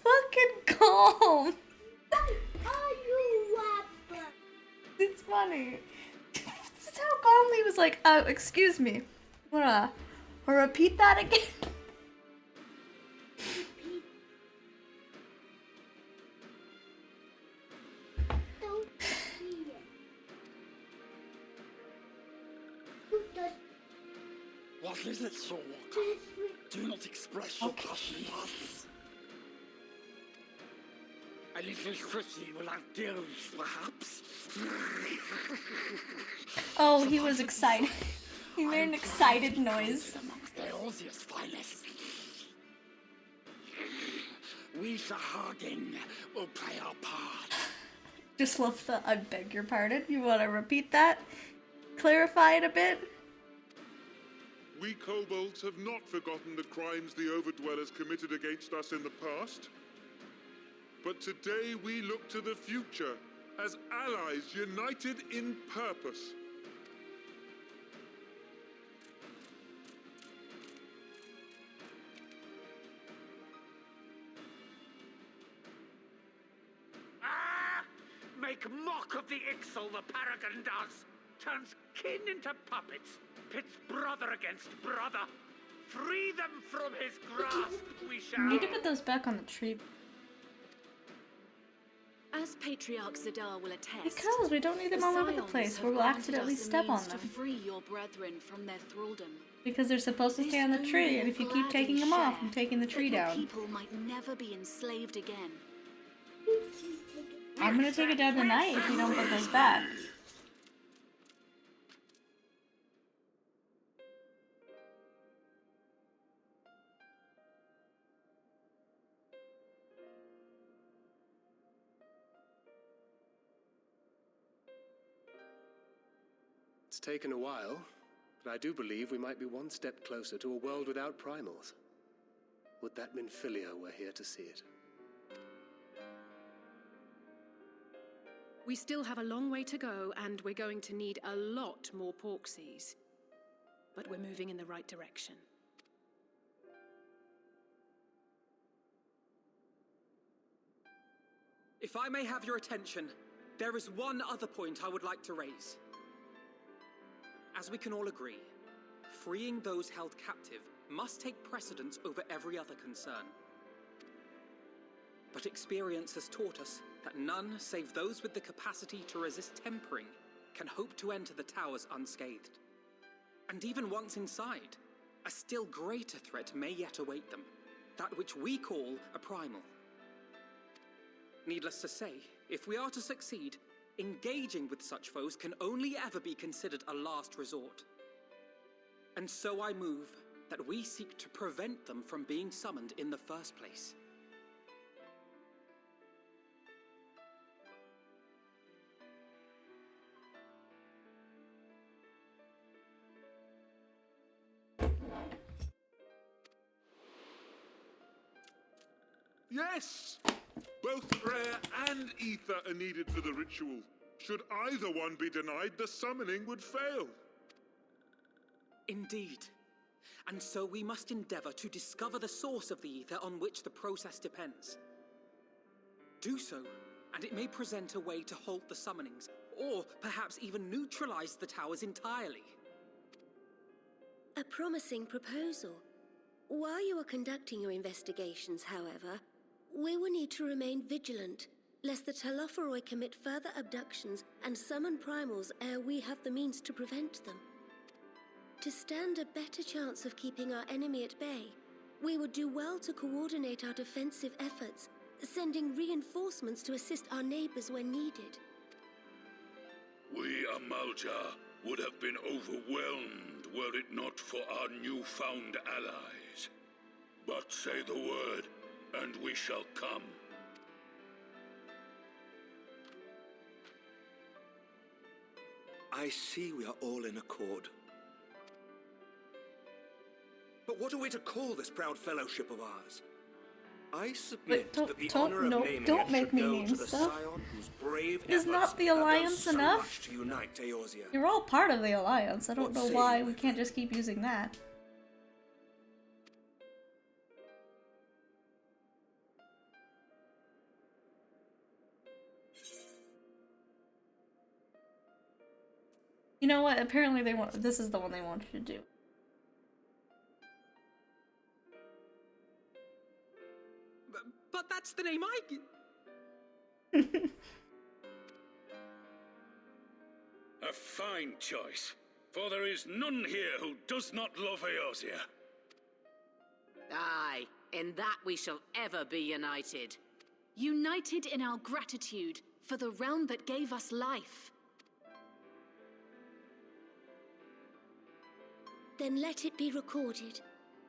Speaker 1: fucking calm.
Speaker 19: Are you rapper?
Speaker 1: It's funny. This is how calmly he was like, oh, excuse me. Wanna repeat that again?
Speaker 9: What is it, Soulwalker? Do not express your passion thus. A little Chrissy will outgive, perhaps.
Speaker 1: Oh, he was excited. He made an excited noise.
Speaker 9: Amongst Eorzea's finest. We, the Hagen, will play our part.
Speaker 1: Just love the I beg your pardon. You want to repeat that? Clarify it a bit?
Speaker 8: We kobolds have not forgotten the crimes the Overdwellers committed against us in the past. But today we look to the future as allies united in purpose.
Speaker 2: Make mock of the Ixal the Paragon does. Turns kin into puppets. Pits brother against brother. Free them from his grasp, we shall.
Speaker 1: We need to put those back on the tree.
Speaker 4: As Patriarch Zadar will attest,
Speaker 1: Because we don't need them all over the place where we'll accidentally step on them.
Speaker 4: To free your brethren from their thraldom.
Speaker 1: Because they're supposed to stay on the tree, and if you keep taking them off, I'm taking the tree down.
Speaker 4: People might never be enslaved again.
Speaker 1: I'm gonna take it down tonight if you don't put those back.
Speaker 16: It's taken a while, but I do believe we might be one step closer to a world without primals. Would that Minfilia were here to see it.
Speaker 6: We still have a long way to go, and we're going to need a lot more Porksies. But we're moving in the right direction.
Speaker 7: If I may have your attention, there is one other point I would like to raise. As we can all agree, freeing those held captive must take precedence over every other concern. But experience has taught us that none save those with the capacity to resist tempering can hope to enter the towers unscathed. And even once inside, a still greater threat may yet await them, that which we call a primal. Needless to say, if we are to succeed, engaging with such foes can only ever be considered a last resort. And so I move that we seek to prevent them from being summoned in the first place.
Speaker 8: Yes! Both prayer and ether are needed for the ritual. Should either one be denied, the summoning would fail.
Speaker 7: Indeed. And so we must endeavor to discover the source of the ether on which the process depends. Do so, and it may present a way to halt the summonings, or perhaps even neutralize the towers entirely.
Speaker 14: A promising proposal. While you are conducting your investigations, however, we will need to remain vigilant, lest the Telophoroi commit further abductions and summon primals ere we have the means to prevent them. To stand a better chance of keeping our enemy at bay, we would do well to coordinate our defensive efforts, sending reinforcements to assist our neighbors when needed.
Speaker 13: We, Amalja, would have been overwhelmed were it not for our newfound allies. But say the word, and we shall come.
Speaker 22: I see we are all in accord. But what are we to call this proud fellowship of ours? I submit that the honor of naming
Speaker 1: don't
Speaker 22: it
Speaker 1: make
Speaker 22: should
Speaker 1: me
Speaker 22: go
Speaker 1: name
Speaker 22: to the
Speaker 1: stuff.
Speaker 22: scion whose brave
Speaker 1: Is
Speaker 22: efforts
Speaker 1: not the
Speaker 22: have done
Speaker 1: Alliance
Speaker 22: so
Speaker 1: enough?
Speaker 22: much to unite Eorzea.
Speaker 1: You're all part of the Alliance. I don't know
Speaker 22: What say
Speaker 1: why
Speaker 22: you,
Speaker 1: we can't just keep using that. You know what? Apparently they want. This is the one they wanted to do.
Speaker 7: But that's the name I...
Speaker 13: A fine choice. For there is none here who does not love Eorzea.
Speaker 3: Aye, in that we shall ever be united.
Speaker 4: United in our gratitude for the realm that gave us life.
Speaker 14: Then let it be recorded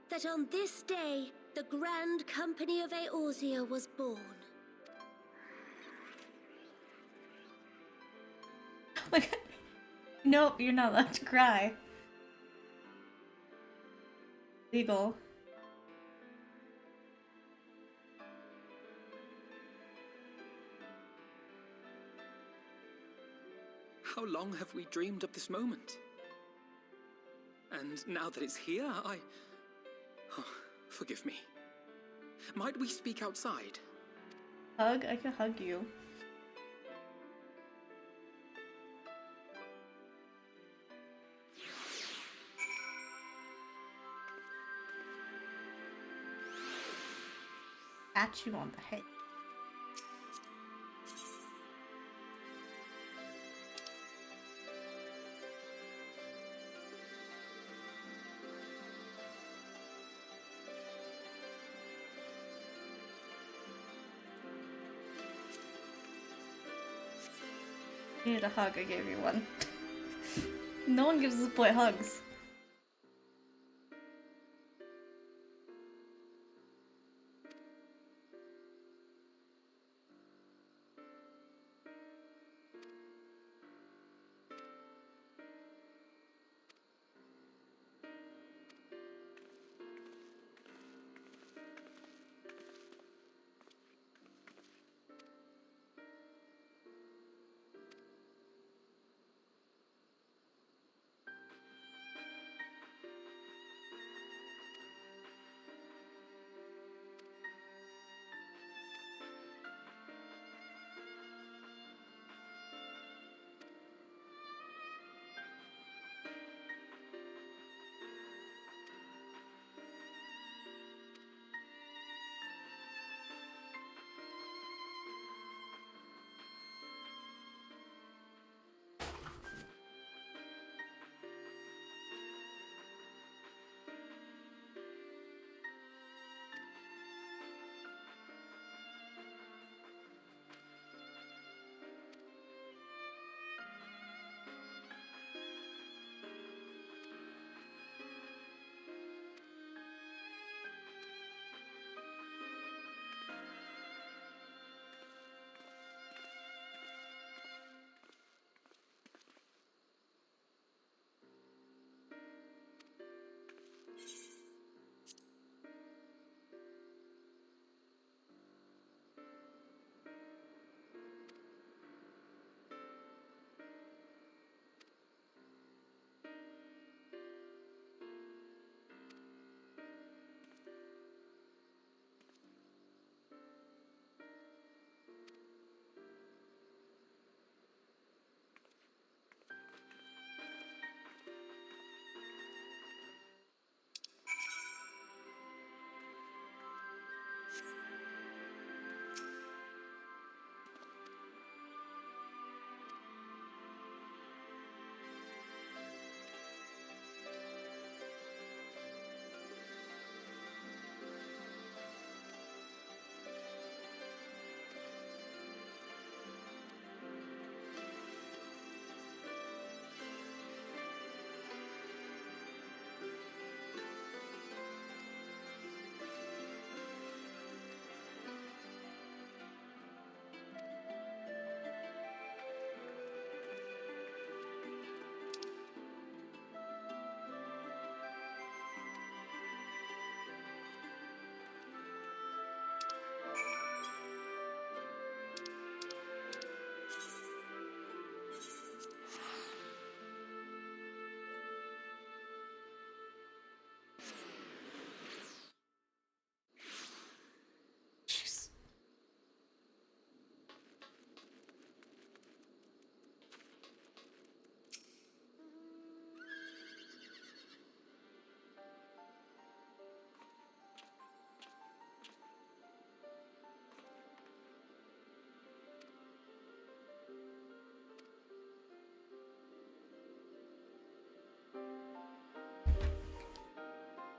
Speaker 14: that on this day, the Grand Company of Eorzea was born.
Speaker 1: Like, nope, you're not allowed to cry. Legal.
Speaker 7: How long have we dreamed of this moment? And now that it's here, Oh, forgive me. Might we speak outside?
Speaker 1: Hug? I can hug you. Pat you on the head. You need a hug, I gave you one. No one gives this boy hugs.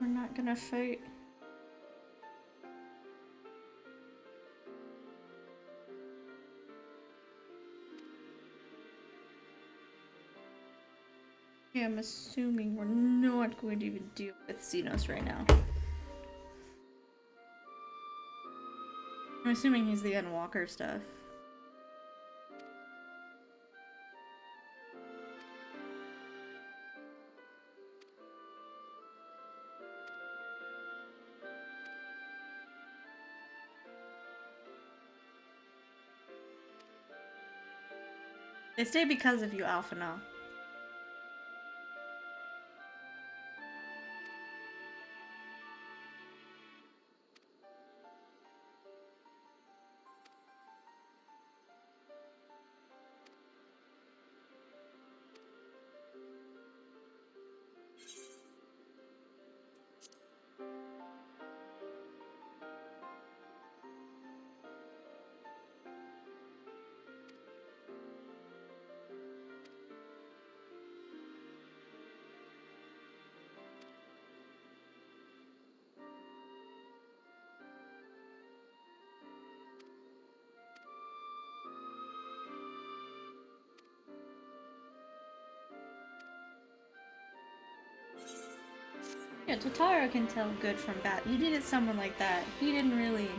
Speaker 1: We're not gonna fight. Yeah, I'm assuming we're not going to even deal with Xenos right now. I'm assuming he's the Endwalker stuff. They stay because of you, Alpha now. Yeah, Totaro can tell good from bad. You needed someone like that. He didn't really...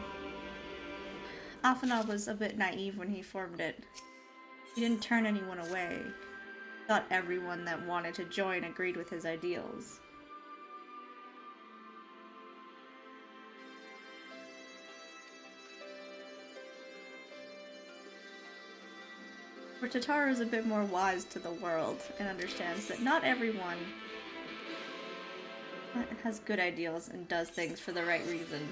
Speaker 1: Alphinaud was a bit naive when he formed it. He didn't turn anyone away. Thought everyone that wanted to join agreed with his ideals. Where Totaro is a bit more wise to the world and understands that not everyone has good ideals and does things for the right reason.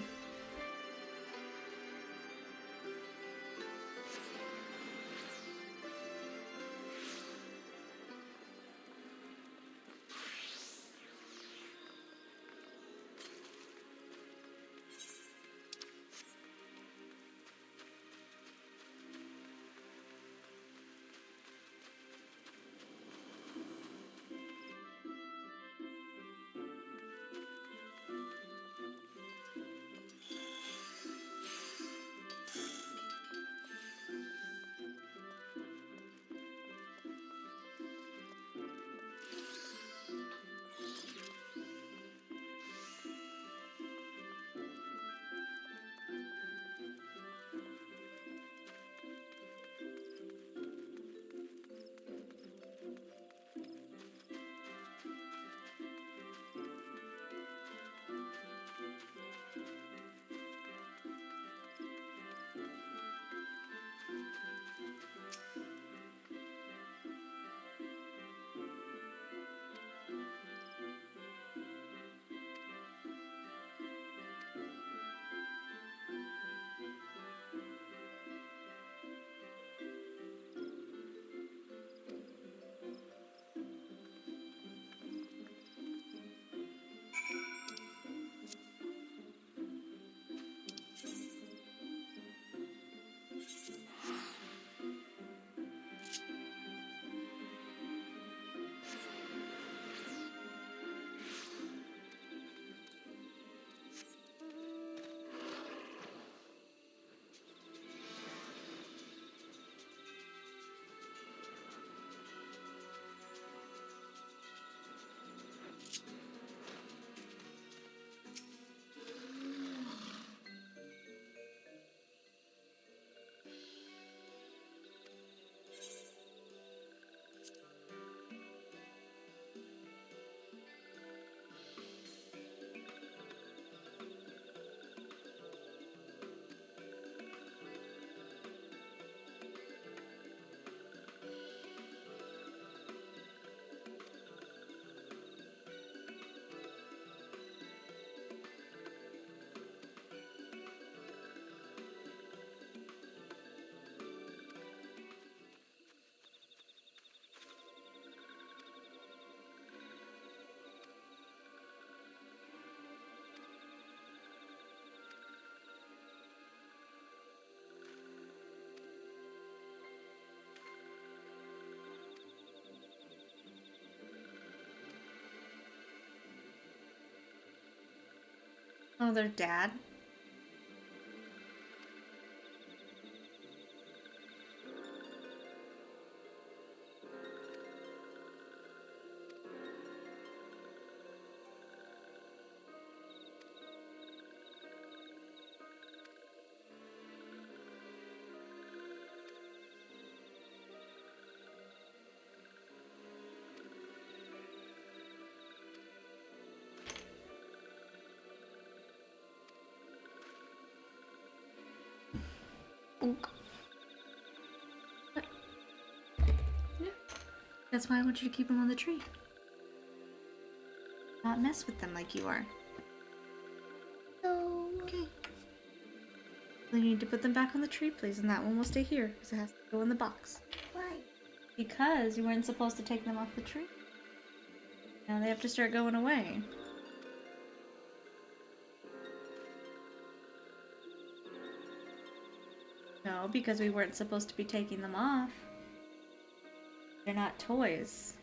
Speaker 1: Oh, their dad? Yeah. That's why I want you to keep them on the tree. Not mess with them like you are. Okay. Then you need to put them back on the tree, please, and that one will stay here, because it has to go in the box.
Speaker 19: Why?
Speaker 1: Because you weren't supposed to take them off the tree. Now they have to start going away. No, because we weren't supposed to be taking them off. They're not toys.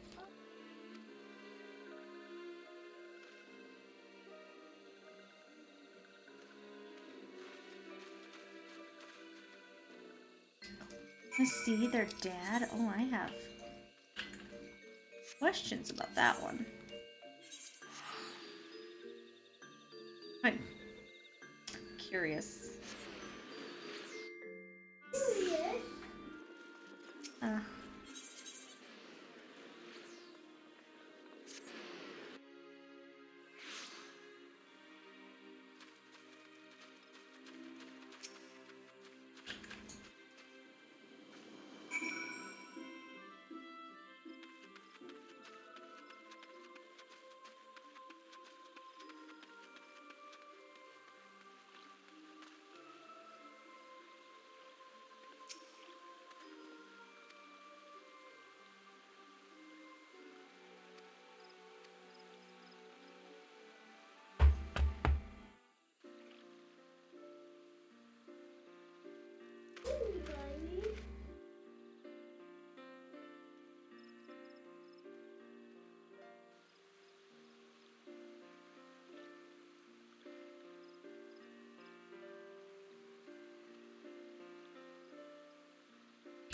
Speaker 1: Let's see their dad. Oh, I have questions about that one. I'm curious.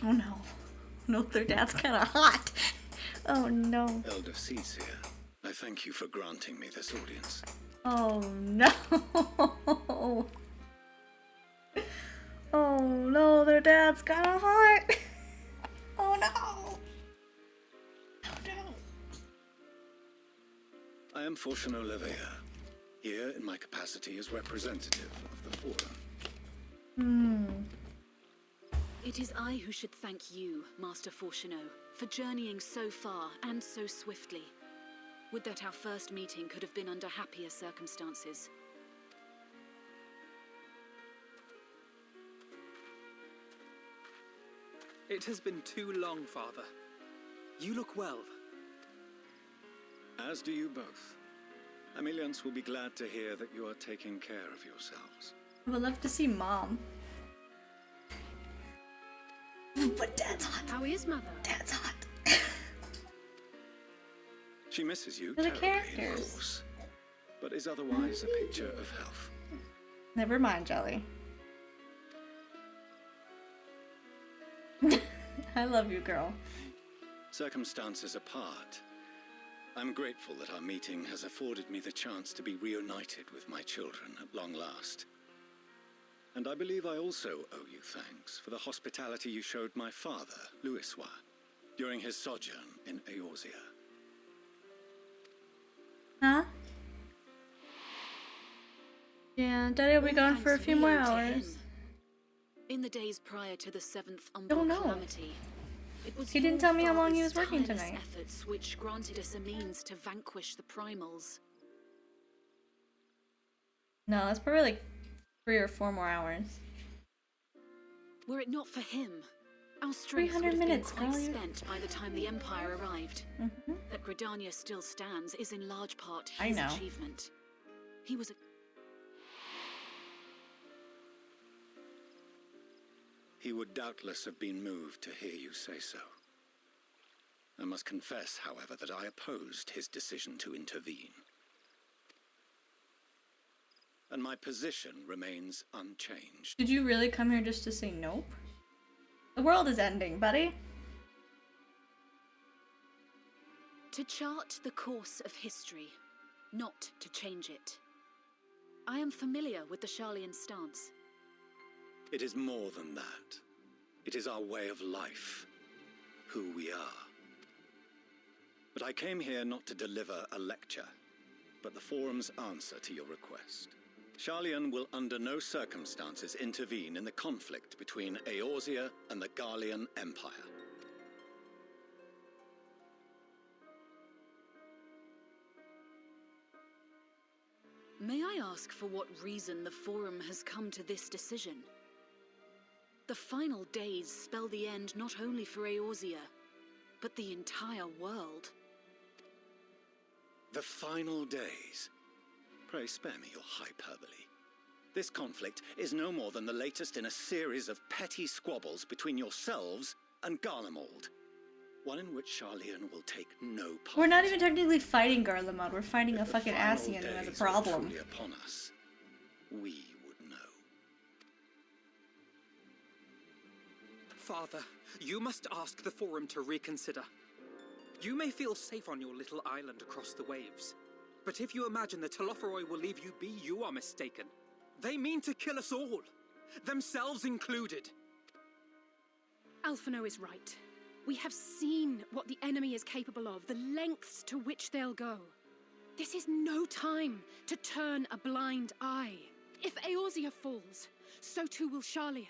Speaker 1: Oh no. No, their dad's kind of hot. Oh no.
Speaker 18: Elder Cease here. I thank you for granting me this audience.
Speaker 1: Oh no. Oh no, their dad's kind of hot. Oh no. Oh no.
Speaker 18: I am Fortune Olivier, here in my capacity as representative of the Forum.
Speaker 4: It is I who should thank you, Master Fortuneau, for journeying so far and so swiftly. Would that our first meeting could have been under happier circumstances.
Speaker 7: It has been too long, Father. You look well.
Speaker 18: As do you both. Ameliance will be glad to hear that you are taking care of yourselves.
Speaker 1: I would love to see Mom. But Dad's hot.
Speaker 4: How is Mother?
Speaker 1: Dad's hot.
Speaker 18: She misses you
Speaker 1: For the
Speaker 18: terribly, of course, but is otherwise a picture of health.
Speaker 1: Never mind, Jelly. I love you, girl.
Speaker 18: Circumstances apart, I'm grateful that our meeting has afforded me the chance to be reunited with my children at long last. And I believe I also owe you thanks for the hospitality you showed my father, Louisois, during his sojourn in Eorzea.
Speaker 1: Huh? Yeah, Daddy will be gone for a few more hours.
Speaker 4: In the days prior to the 7th
Speaker 1: Don't know.
Speaker 4: calamity, it was
Speaker 1: He didn't tell me how long he was working
Speaker 4: tireless
Speaker 1: tonight.
Speaker 4: efforts which granted us a means to vanquish the primals.
Speaker 1: No, it's probably like 3 or 4 more hours.
Speaker 4: Were it not for him, our strength
Speaker 1: 300
Speaker 4: would have
Speaker 1: minutes,
Speaker 4: been quite
Speaker 1: girl, you-
Speaker 4: spent by the time the Empire arrived.
Speaker 1: Mm-hmm.
Speaker 4: That Gridania still stands is in large part
Speaker 1: I
Speaker 4: his
Speaker 1: know.
Speaker 4: achievement. He was a
Speaker 18: He would doubtless have been moved to hear you say so. I must confess, however, that I opposed his decision to intervene.
Speaker 10: and my position remains unchanged.
Speaker 1: Did you really come here just to say nope? The world is ending, buddy.
Speaker 4: To chart the course of history, not to change it. I am familiar with the Sharlayan stance.
Speaker 10: It is more than that. It is our way of life, who we are. But I came here not to deliver a lecture, but the Forum's answer to your request. Sharlayan will under no circumstances intervene in the conflict between Eorzea and the Garlean Empire.
Speaker 4: May I ask for what reason the Forum has come to this decision? The final days spell the end not only for Eorzea, but the entire world.
Speaker 10: The final days? Pray spare me your hyperbole. This conflict is no more than the latest in a series of petty squabbles between yourselves and Garlemald. One in which Sharlayan will take no part.
Speaker 1: We're not even technically fighting Garlemald, we're fighting a fucking Ascian who has a problem.
Speaker 10: Truly upon us, we would know.
Speaker 7: Father, you must ask the Forum to reconsider. You may feel safe on your little island across the waves, but if you imagine the Telophoroi will leave you be, you are mistaken. They mean to kill us all, themselves included.
Speaker 6: Alphino is right. We have seen what the enemy is capable of, the lengths to which they'll go. This is no time to turn a blind eye. If Eorzea falls, so too will Sharlayan.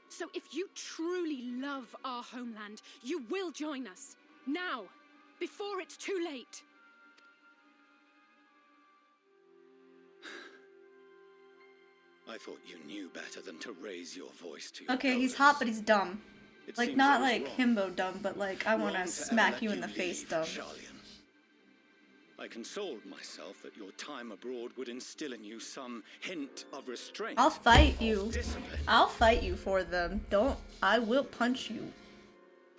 Speaker 6: So if you truly love our homeland, you will join us. Now, before it's too late.
Speaker 10: I thought you knew better than to raise your voice to your
Speaker 1: Okay, he's
Speaker 10: elders.
Speaker 1: hot, but he's dumb.
Speaker 10: It
Speaker 1: Like,
Speaker 10: seems
Speaker 1: not
Speaker 10: I was
Speaker 1: like
Speaker 10: wrong.
Speaker 1: himbo dumb, but like, I
Speaker 10: Wrong
Speaker 1: wanna
Speaker 10: to
Speaker 1: smack
Speaker 10: ever
Speaker 1: you
Speaker 10: let
Speaker 1: in the face
Speaker 10: leave,
Speaker 1: dumb.
Speaker 10: Sharlayan. I consoled myself that your time abroad would instill in you some hint of restraint.
Speaker 1: I'll fight
Speaker 10: of
Speaker 1: you.
Speaker 10: Discipline.
Speaker 1: I'll fight you for them. I will punch you.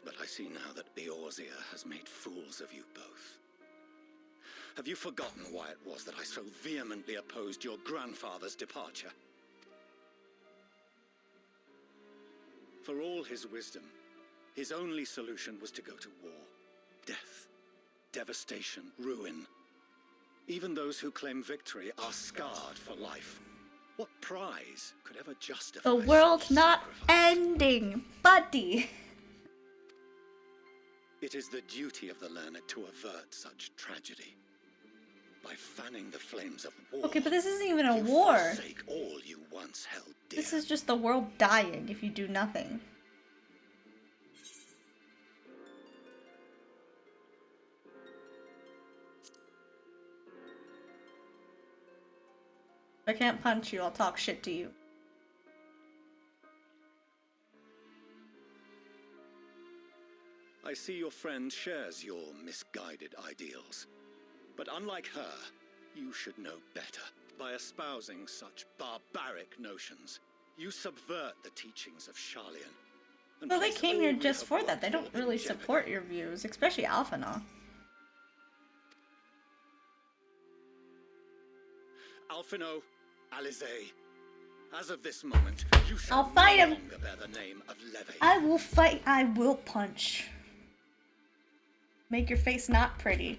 Speaker 10: But I see now that Eorzea has made fools of you both. Have you forgotten why it was that I so vehemently opposed your grandfather's departure? For all his wisdom, his only solution was to go to war. Death, devastation, ruin. Even those who claim victory are scarred for life. What prize could ever justify
Speaker 1: The world's
Speaker 10: such
Speaker 1: not
Speaker 10: sacrifice?
Speaker 1: ending, buddy.
Speaker 10: It is the duty of the learned to avert such tragedy. By fanning the flames of war.
Speaker 1: Okay, but this isn't even a
Speaker 10: you
Speaker 1: war.
Speaker 10: forsake all you once held dear.
Speaker 1: This is just the world dying if you do nothing. If I can't punch you, I'll talk shit to you.
Speaker 10: I see your friend shares your misguided ideals. But unlike her, you should know better. By espousing such barbaric notions, you subvert the teachings of Sharlayan. and
Speaker 1: Well, they
Speaker 10: place
Speaker 1: came
Speaker 10: all
Speaker 1: here
Speaker 10: we
Speaker 1: just
Speaker 10: have
Speaker 1: for that.
Speaker 10: worked
Speaker 1: They don't
Speaker 10: in
Speaker 1: really
Speaker 10: jeopardy.
Speaker 1: support your views, especially Alphina.
Speaker 10: Alphino, Alizé, as of this moment, you shall
Speaker 1: I'll fight
Speaker 10: no
Speaker 1: him.
Speaker 10: longer bear the name of Leve.
Speaker 1: I will fight. I will punch. Make your face not pretty.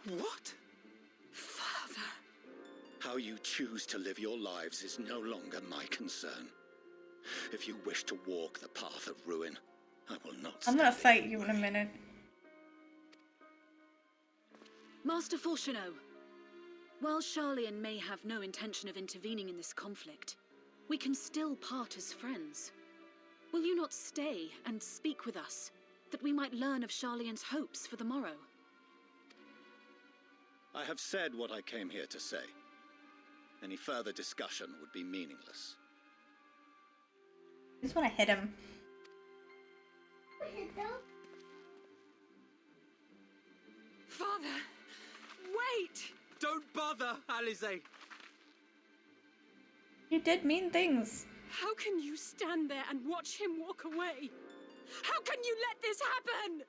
Speaker 10: What? Father. How you choose to live your lives is no longer my concern. If you wish to walk the path of ruin, I will not
Speaker 1: I'm gonna fight you in a minute.
Speaker 4: Master Fortuno, while Sharlayan may have no intention of intervening in this conflict, we can still part as friends. Will you not stay and speak with us, that we might learn of Sharlayan's hopes for the morrow?
Speaker 10: I have said what I came here to say. Any further discussion would be meaningless.
Speaker 1: I just want to hit him.
Speaker 11: Father! Wait! Don't bother, Alizé!
Speaker 1: He did mean things.
Speaker 6: How can you stand there and watch him walk away? How can you let this happen?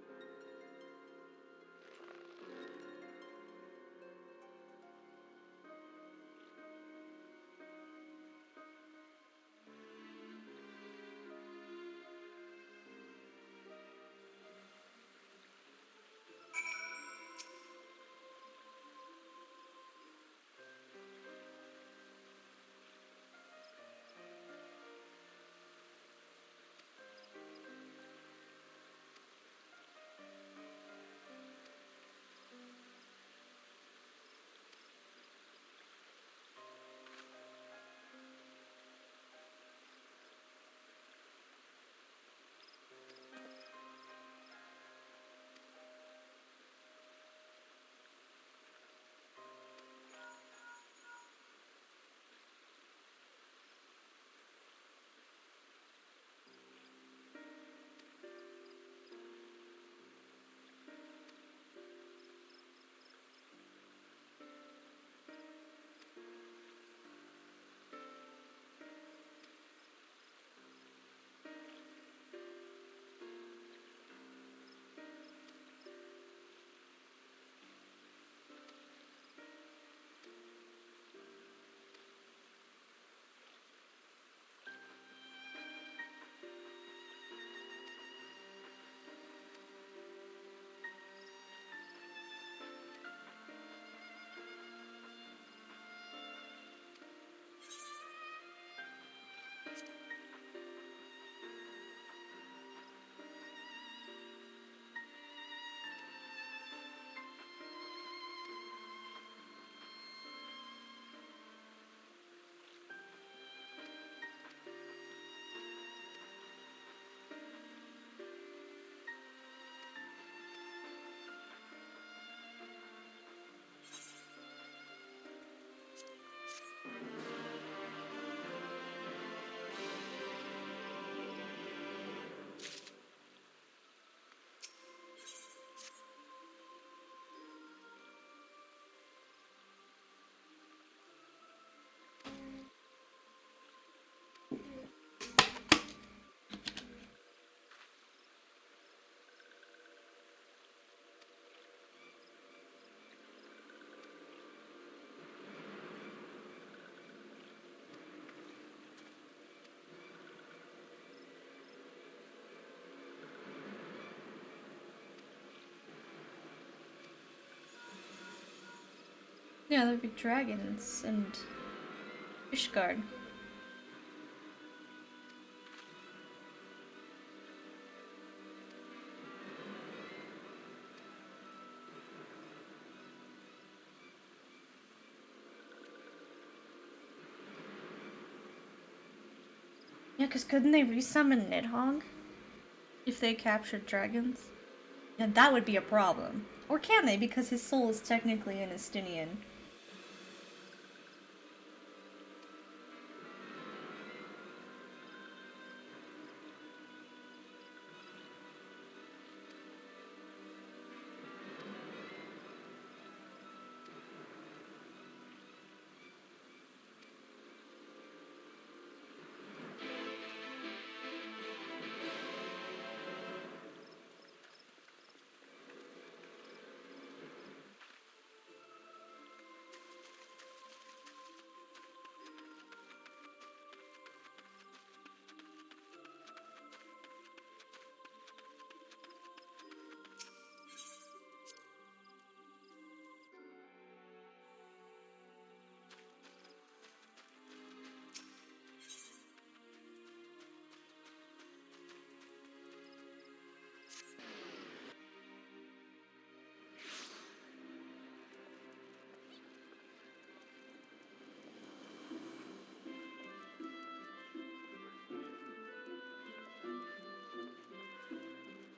Speaker 1: Yeah, there'd be dragons and Fishguard. Yeah, because couldn't they resummon Nidhogg if they captured dragons? Yeah, that would be a problem. Or can they, because his soul is technically an Estinian.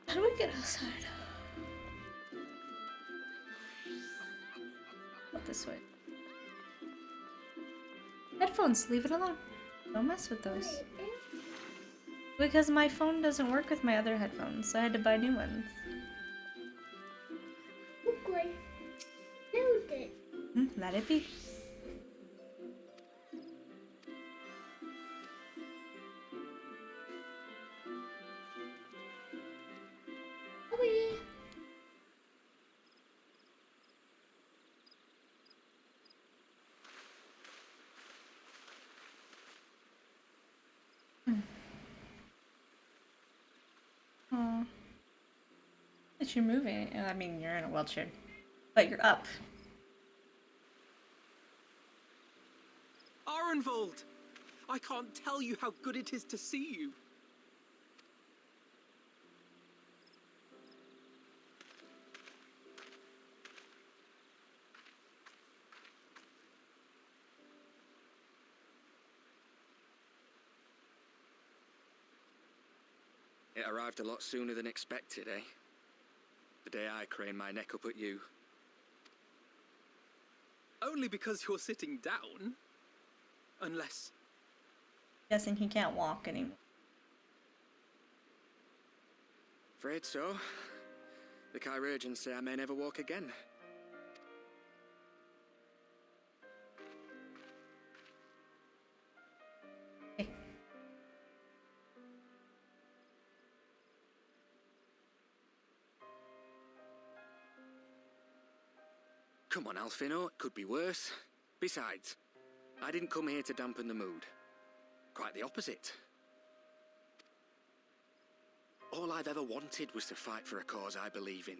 Speaker 1: How do we get outside? Up this way. Headphones, leave it alone. Don't mess with those. Because my phone doesn't work with my other headphones, so I had to buy new ones. Let it be. Aw. But you're moving. I mean, you're in a wheelchair. But you're up.
Speaker 7: Arenvold! I can't tell you how good it is to see you.
Speaker 11: It arrived a lot sooner than expected, eh? The day I craned my neck up at you.
Speaker 7: Only because you're sitting down. Unless...
Speaker 1: Guessing he can't walk anymore.
Speaker 11: Afraid so. The Chirurgeons say I may never walk again. Come on, Alfino, it could be worse. Besides, I didn't come here to dampen the mood. Quite the opposite. All I've ever wanted was to fight for a cause I believe in.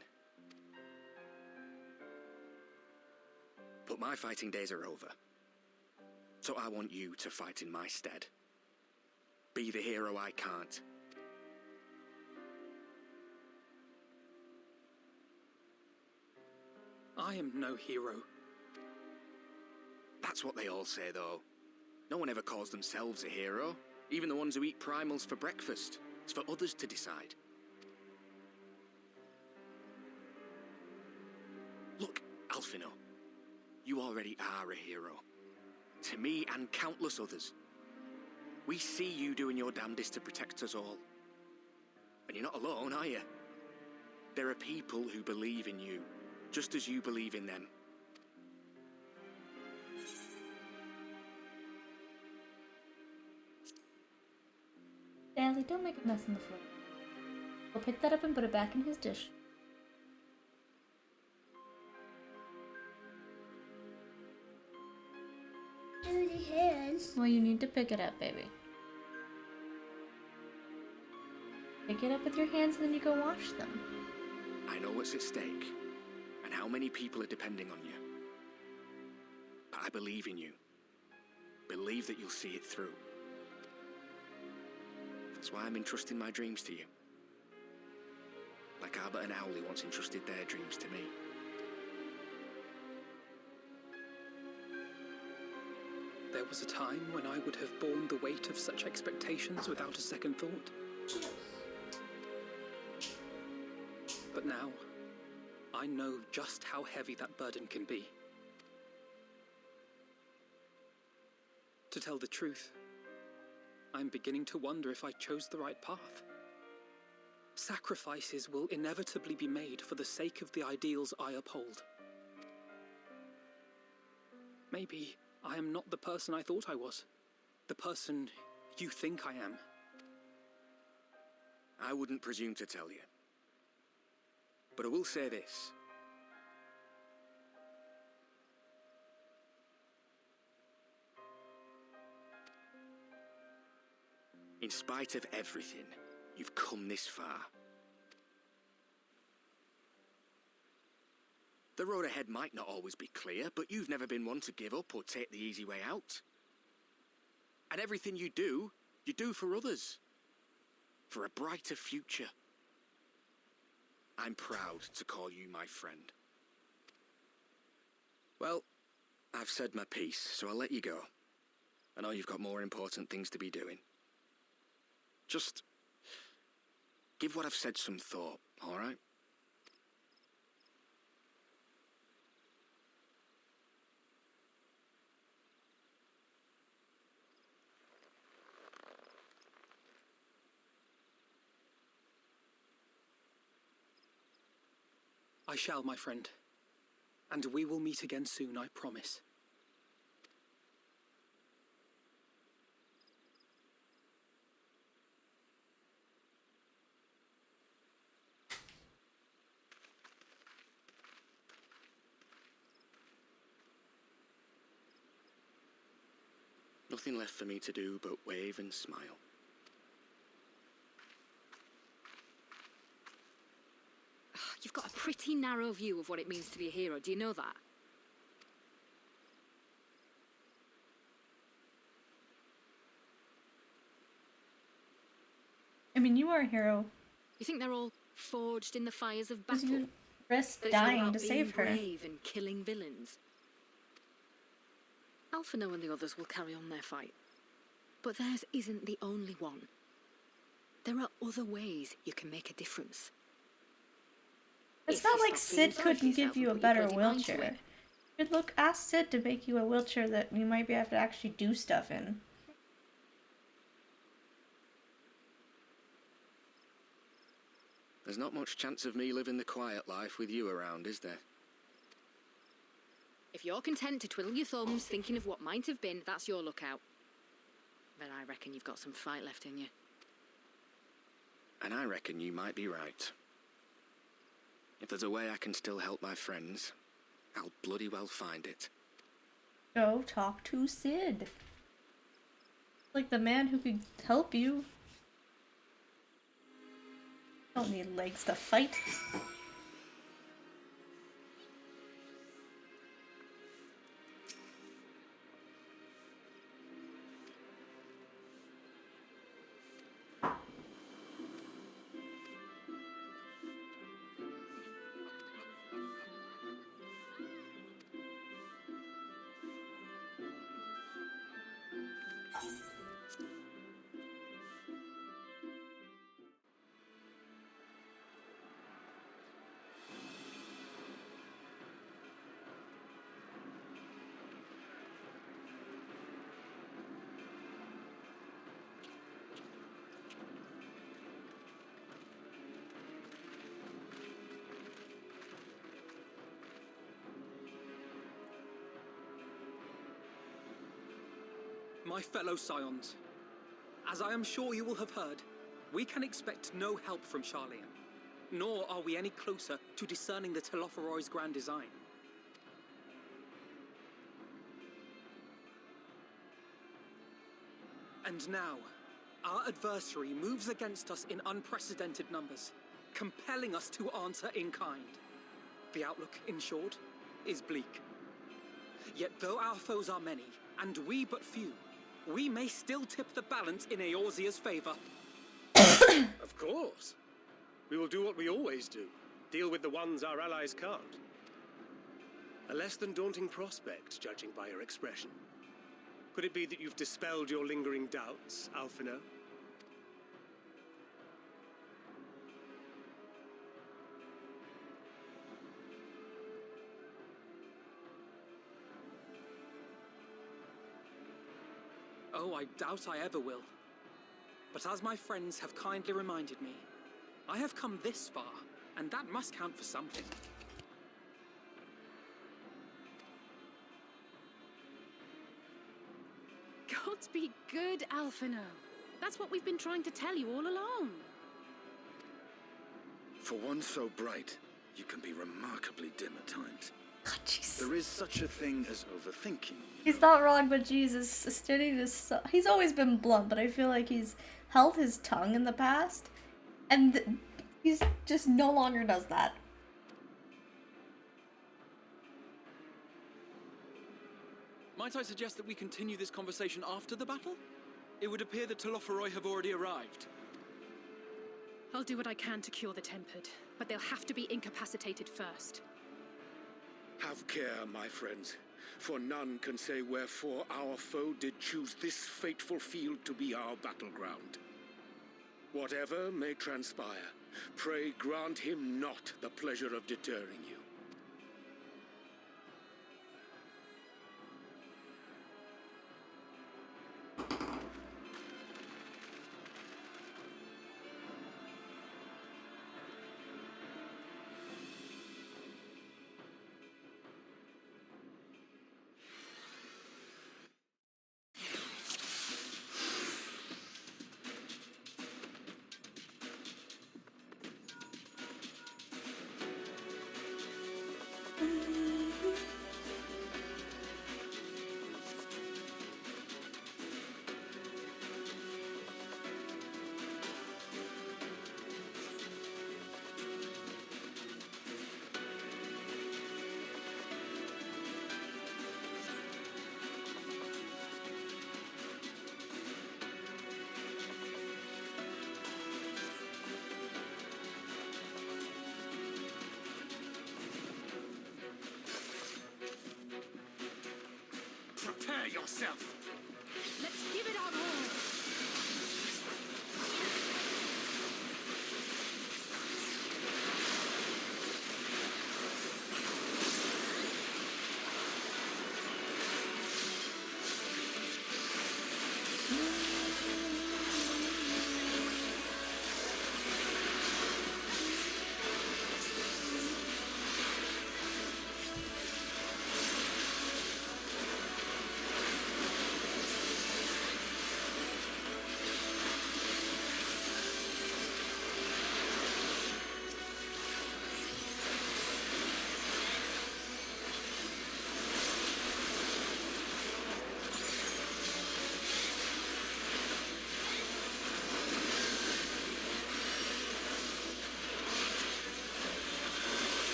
Speaker 11: But my fighting days are over. So I want you to fight in my stead. Be the hero I can't.
Speaker 7: I am no hero.
Speaker 11: That's what they all say, though. No one ever calls themselves a hero. Even the ones who eat primals for breakfast. It's for others to decide. Look, Alfino. You already are a hero. To me and countless others. We see you doing your damnedest to protect us all. And you're not alone, are you? There are people who believe in you, just as you believe in them.
Speaker 1: Stanley, don't make a mess on the floor. We'll pick that up and put it back in his dish. Well, you need to pick it up, baby. Pick it up with your hands and then you go wash them.
Speaker 11: I know what's at stake, and how many people are depending on you.
Speaker 17: I believe in you. Believe that you'll see it through. That's why I'm entrusting my dreams to you. Like Albert and Owley once entrusted their dreams to me.
Speaker 7: There was a time when I would have borne the weight of such expectations without a second thought. But now, I know just how heavy that burden can be. To tell the truth, I'm beginning to wonder if I chose the right path. Sacrifices will inevitably be made for the sake of the ideals I uphold. Maybe I am not the person I thought I was. The person you think I am.
Speaker 17: I wouldn't presume to tell you. But I will say this. In spite of everything, you've come this far. The road ahead might not always be clear, but you've never been one to give up or take the easy way out. And everything you do for others. For a brighter future. I'm proud to call you my friend. Well, I've said my piece, so I'll let you go. I know you've got more important things to be doing. Just give what I've said some thought, all right?
Speaker 7: I shall, my friend. And we will meet again soon, I promise.
Speaker 17: Nothing left for me to do but wave and smile.
Speaker 3: You've got a pretty narrow view of what it means to be a hero. Do you know that?
Speaker 1: I mean, you are a hero.
Speaker 3: You think they're all forged in the fires of
Speaker 1: 'Cause
Speaker 3: battle?
Speaker 1: you risked
Speaker 3: They know
Speaker 1: dying
Speaker 3: about
Speaker 1: to save her.
Speaker 3: being brave and killing villains. Alphinaud and the others will carry on their fight. But theirs isn't the only one. There are other ways you can make a difference.
Speaker 1: It's
Speaker 3: If
Speaker 1: not
Speaker 3: you
Speaker 1: like
Speaker 3: stop feeling
Speaker 1: Sid
Speaker 3: sorry for
Speaker 1: couldn't give
Speaker 3: yourself
Speaker 1: you a
Speaker 3: and put your
Speaker 1: better
Speaker 3: bloody mind to
Speaker 1: wheelchair.
Speaker 3: it.
Speaker 1: You'd ask Sid to make you a wheelchair that you might be able to actually do stuff in.
Speaker 17: There's not much chance of me living the quiet life with you around, is there?
Speaker 3: If you're content to twiddle your thumbs thinking of what might have been, that's your lookout. But I reckon you've got some fight left in you.
Speaker 17: And I reckon you might be right. If there's a way I can still help my friends, I'll bloody well find it.
Speaker 1: Go talk to Sid. Like the man who could help you. Don't need legs to fight.
Speaker 7: My fellow Scions, as I am sure you will have heard, we can expect no help from Charlian, nor are we any closer to discerning the Telophoroid's grand design. And now, our adversary moves against us in unprecedented numbers, compelling us to answer in kind. The outlook, in short, is bleak. Yet though our foes are many, and we but few, we may still tip the balance in Eorzea's favor.
Speaker 16: Of course. We will do what we always do. Deal with the ones our allies can't. A less than daunting prospect, judging by your expression. Could it be that you've dispelled your lingering doubts, Alphino?
Speaker 7: Oh, I doubt I ever will. But as my friends have kindly reminded me, I have come this far, and that must count for something.
Speaker 4: Gods be good, Alphino. That's what we've been trying to tell you all along.
Speaker 18: For one so bright, you can be remarkably dim at times.
Speaker 1: Oh,
Speaker 18: there is such a thing as overthinking.
Speaker 1: He's not wrong, but Jesus, Stiddy just... He's always been blunt, but I feel like he's held his tongue in the past. And he's just no longer does that.
Speaker 7: Might I suggest that we continue this conversation after the battle? It would appear that Telophoroi have already arrived.
Speaker 4: I'll do what I can to cure the Tempered, but they'll have to be incapacitated first.
Speaker 12: Have care, my friends, for none can say wherefore our foe did choose this fateful field to be our battleground. Whatever may transpire, pray grant him not the pleasure of deterring you.
Speaker 11: Prepare yourself!
Speaker 4: Let's give it our all!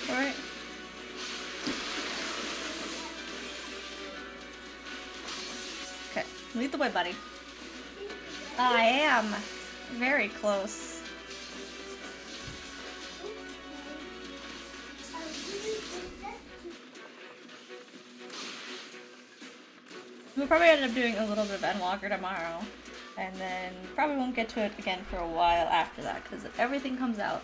Speaker 1: Alright. Okay, lead the way, buddy. I am very close. We'll probably end up doing a little bit of Endwalker tomorrow. And then probably won't get to it again for a while after that, because everything comes out.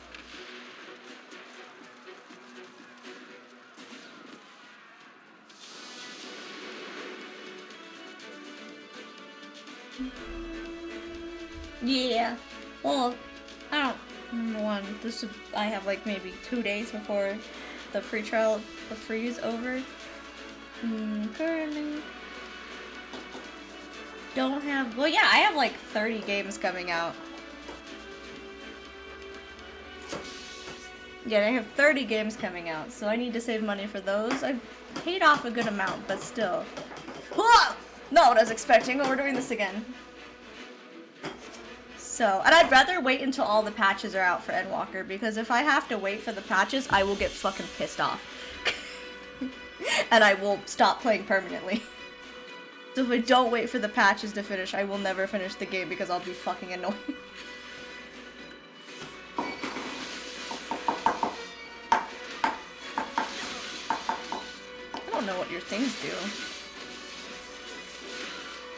Speaker 1: Yeah. Well, I don't want this. I have like maybe 2 days before the free trial, the free is over. Currently don't have. Well, yeah, I have like 30 games coming out. Yeah, I have 30 games coming out, so I need to save money for those. I've paid off a good amount, but still. Whoa! Not what I was expecting, but we're doing this again. So, and I'd rather wait until all the patches are out for Endwalker, because if I have to wait for the patches, I will get fucking pissed off. And I will stop playing permanently. So if I don't wait for the patches to finish, I will never finish the game because I'll be fucking annoyed. I don't know what your things do.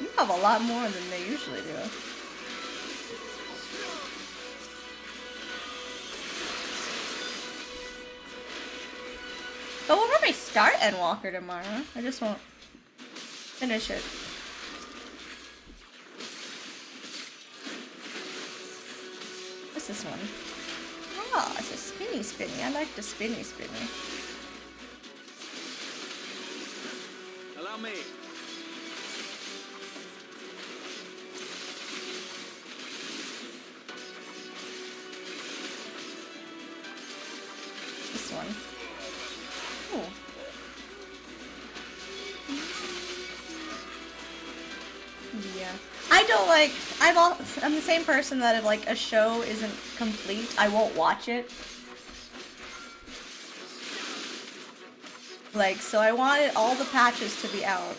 Speaker 1: You have a lot more than they usually do. But we'll probably start Endwalker tomorrow. I just won't finish it. What's this one? Oh, it's a spinny. I like the spinny.
Speaker 11: Allow me.
Speaker 1: This one. Ooh. Yeah. I don't like, I'm the same person that if like a show isn't complete, I won't watch it. Like, so I wanted all the patches to be out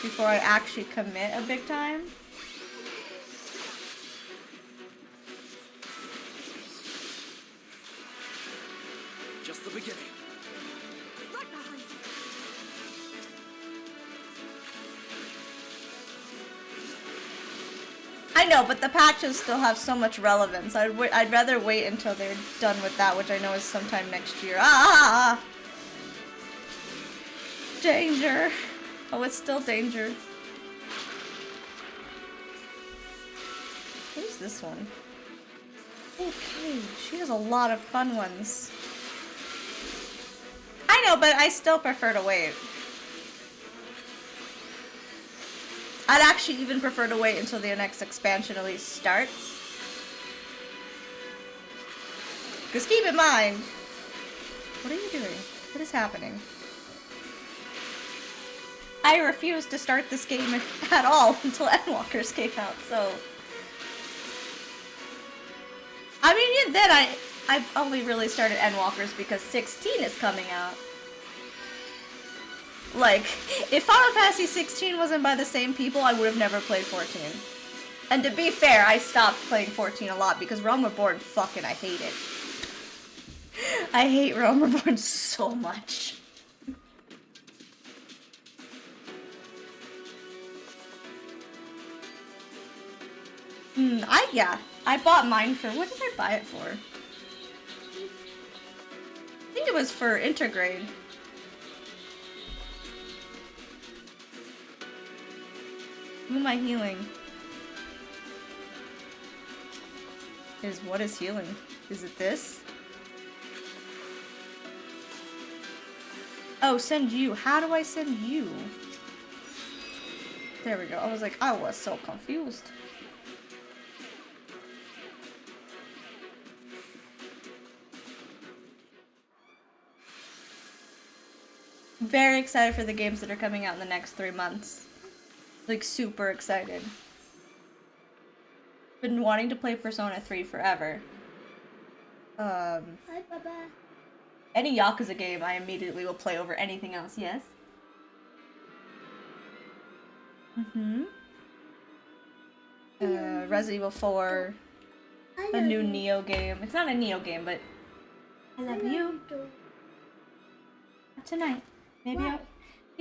Speaker 1: before I actually commit a big time.
Speaker 11: Just the beginning.
Speaker 19: Right behind you.
Speaker 1: I know, but the patches still have so much relevance. I'd rather wait until they're done with that, which I know is sometime next year. Ah! Danger. Oh, it's still danger. Who's this one? Okay, she has a lot of fun ones. I know, but I still prefer to wait. I'd actually even prefer to wait until the next expansion at least starts. Because keep in mind... What are you doing? What is happening? I refuse to start this game at all until Endwalkers came out, so... I mean, yeah, then I've only really started Endwalkers because 16 is coming out. Like, if Final Fantasy 16 wasn't by the same people, I would have never played 14. And to be fair, I stopped playing 14 a lot because Realm Reborn, fucking, I hate it. I hate Realm Reborn so much. I bought mine for, what did I buy it for? I think it was for Intergrade. Who am I healing? What is healing? Is it this? Oh, send you. How do I send you? There we go. I was like, I was so confused. Very excited for the games that are coming out in the next 3 months. Like, super excited. Been wanting to play Persona 3 forever.
Speaker 19: Hi, Baba.
Speaker 1: Any Yakuza game I immediately will play over anything else, yes? Resident Evil 4. A new Neo game. It's not a Neo game, but... I love you. Not tonight. Maybe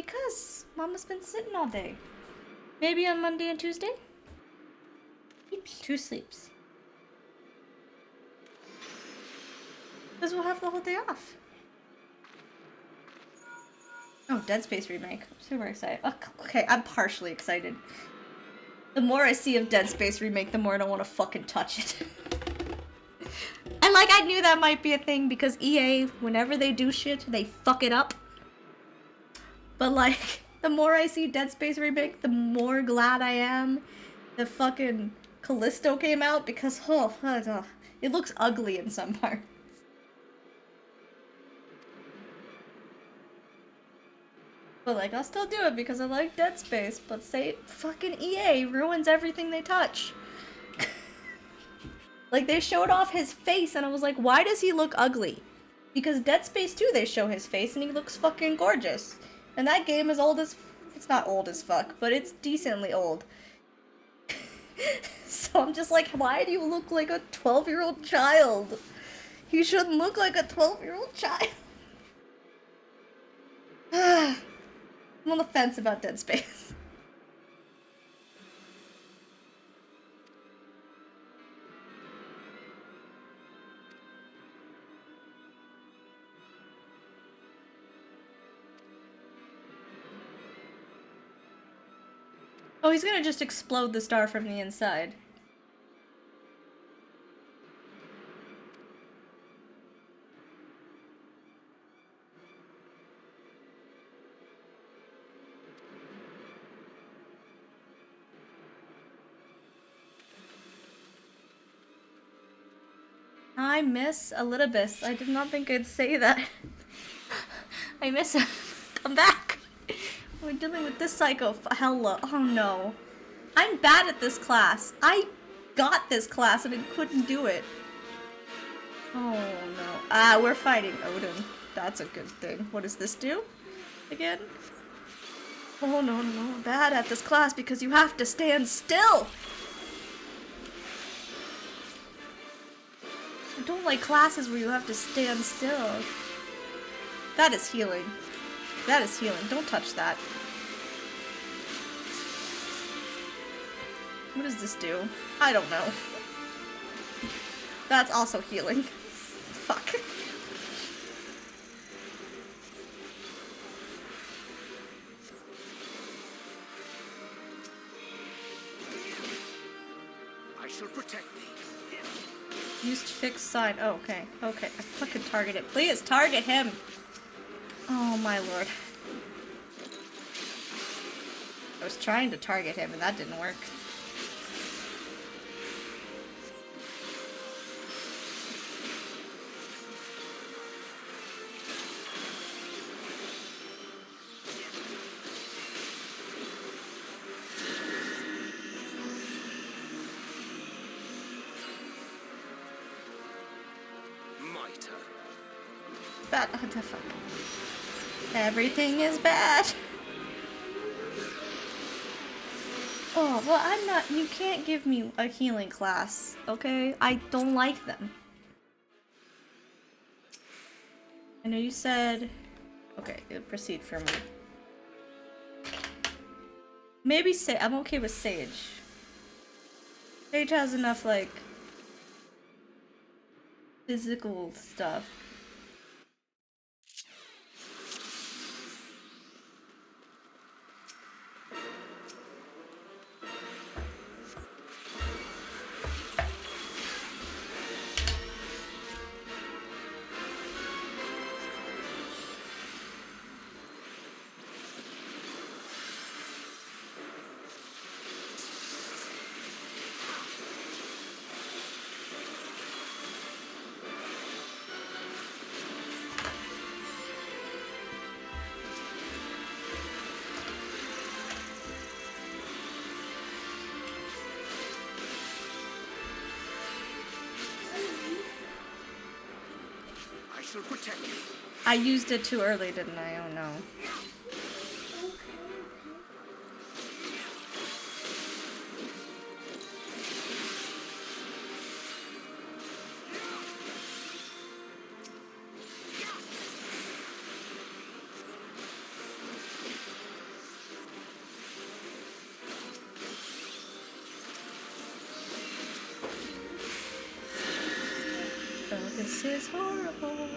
Speaker 1: Because Mama's been sitting all day. Maybe on Monday and Tuesday? Two sleeps. Because we'll have the whole day off. Oh, Dead Space remake. I'm super excited. Okay, I'm partially excited. The more I see of Dead Space remake, the more I don't want to fucking touch it. And like, I knew that might be a thing because EA, whenever they do shit, they fuck it up. But like, the more I see Dead Space remake, the more glad I am the fucking Callisto came out because, it looks ugly in some parts. But like, I'll still do it because I like Dead Space, but say fucking EA ruins everything they touch. Like, they showed off his face and I was like, why does he look ugly? Because Dead Space 2 they show his face and he looks fucking gorgeous. And that game is old as... it's not old as fuck, but it's decently old. So I'm just like, why do you look like a 12-year-old child? You shouldn't look like a 12-year-old child. I'm on the fence about Dead Space. Oh, he's gonna just explode the star from the inside. I miss Elidibus. I did not think I'd say that. I miss him. Come back. We're dealing with this psycho. Hello. Oh no. I'm bad at this class. I got this class and I couldn't do it. Oh no. Ah, we're fighting Odin. That's a good thing. What does this do? Again? Oh no, no, no. I'm bad at this class because you have to stand still. I don't like classes where you have to stand still. That is healing. That is healing. Don't touch that. What does this do? I don't know. That's also healing. Fuck.
Speaker 18: I shall protect thee.
Speaker 1: Used fixed sign. Oh, okay. Okay. I fucking target it. Please target him. Oh my lord. I was trying to target him and that didn't work. Bad. What the fuck? Everything is bad. Oh, well, I'm not. You can't give me a healing class, okay? I don't like them. I know you said. Okay, proceed for me. Maybe I'm okay with Sage. Sage has enough, like, physical stuff.
Speaker 18: Protect me.
Speaker 1: I used it too early, didn't I? Oh no. this is horrible.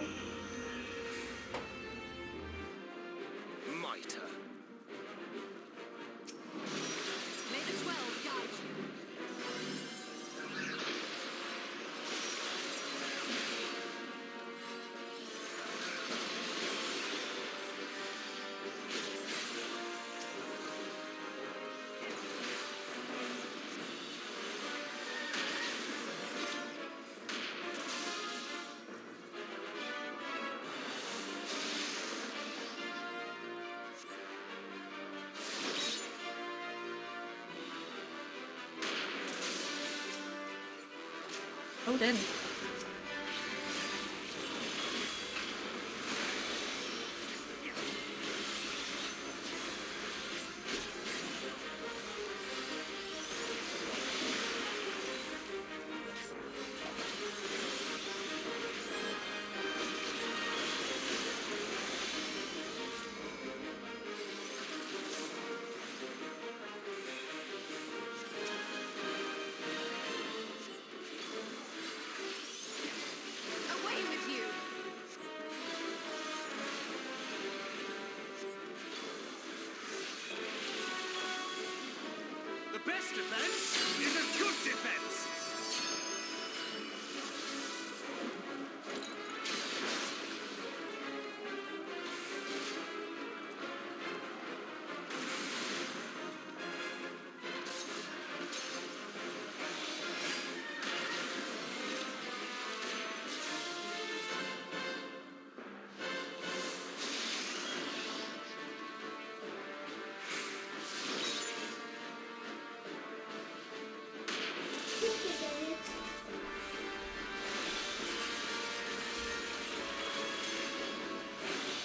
Speaker 5: Mitre.
Speaker 3: May the 12 guide you.
Speaker 1: Odin.
Speaker 3: Away with you!
Speaker 11: The best defense is a good defense.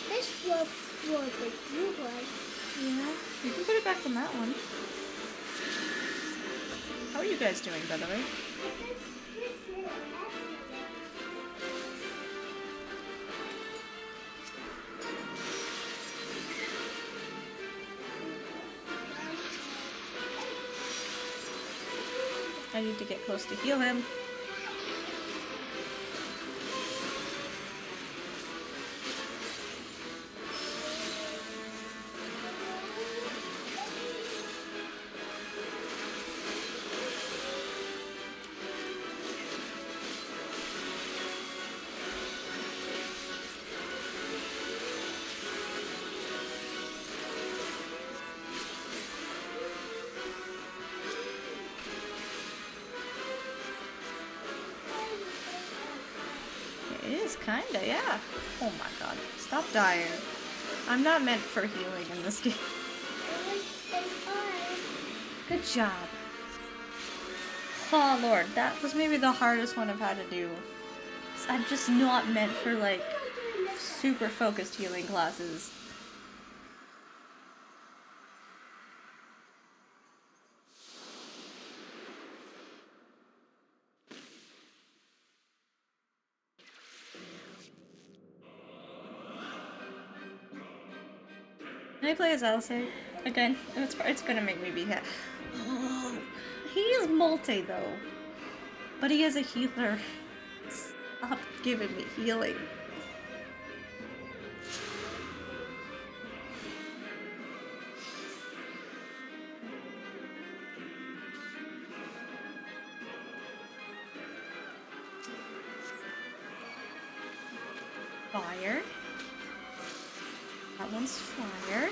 Speaker 19: This was a blue one.
Speaker 1: Yeah, you can put it back on that one. How are you guys doing, by the way? I need to get close to heal him. It is kinda, yeah. Oh my god. Stop dying. I'm not meant for healing in this game. Good job. Oh lord, that was maybe the hardest one I've had to do. I'm just not meant for like super focused healing classes. Can I play as Alice again? It's gonna make me be happy. Oh, he is multi though, but he is a healer. Stop giving me healing. Fire. That one's fire.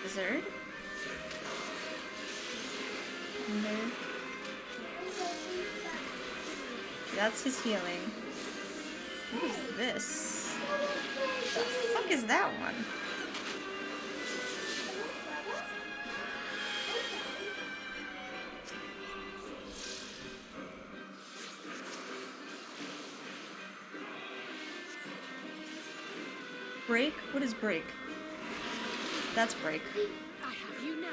Speaker 1: Wizard. Thunder. That's his healing. What is this? What the fuck is that one? Break? What is break? That's break.
Speaker 3: I have you now.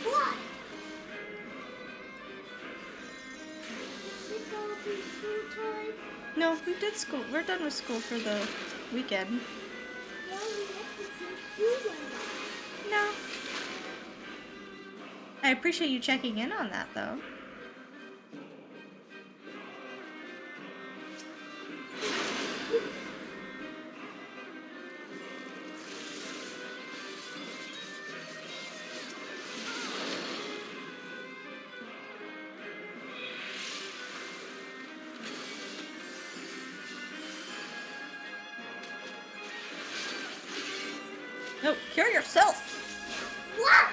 Speaker 19: What? Is it gonna be true time?
Speaker 1: No, we did school. We're done with school for the weekend. No. I appreciate you checking in on that, though. No, cure yourself!
Speaker 19: What?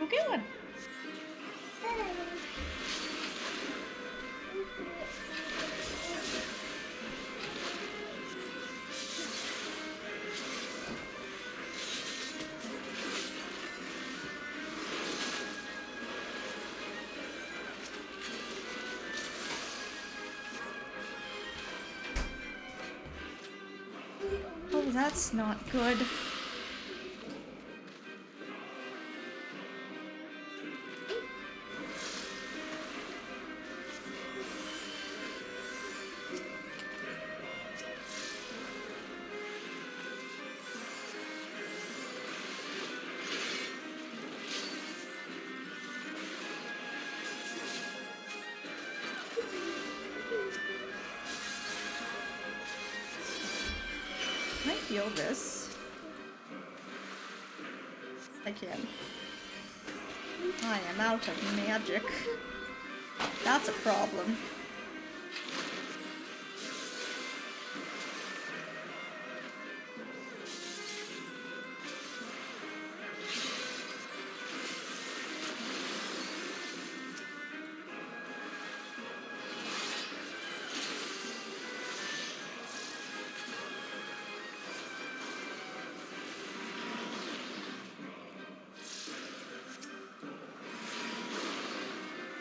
Speaker 1: Go get one. Oh, that's not good. Can I heal this? I can. I am out of magic. That's a problem.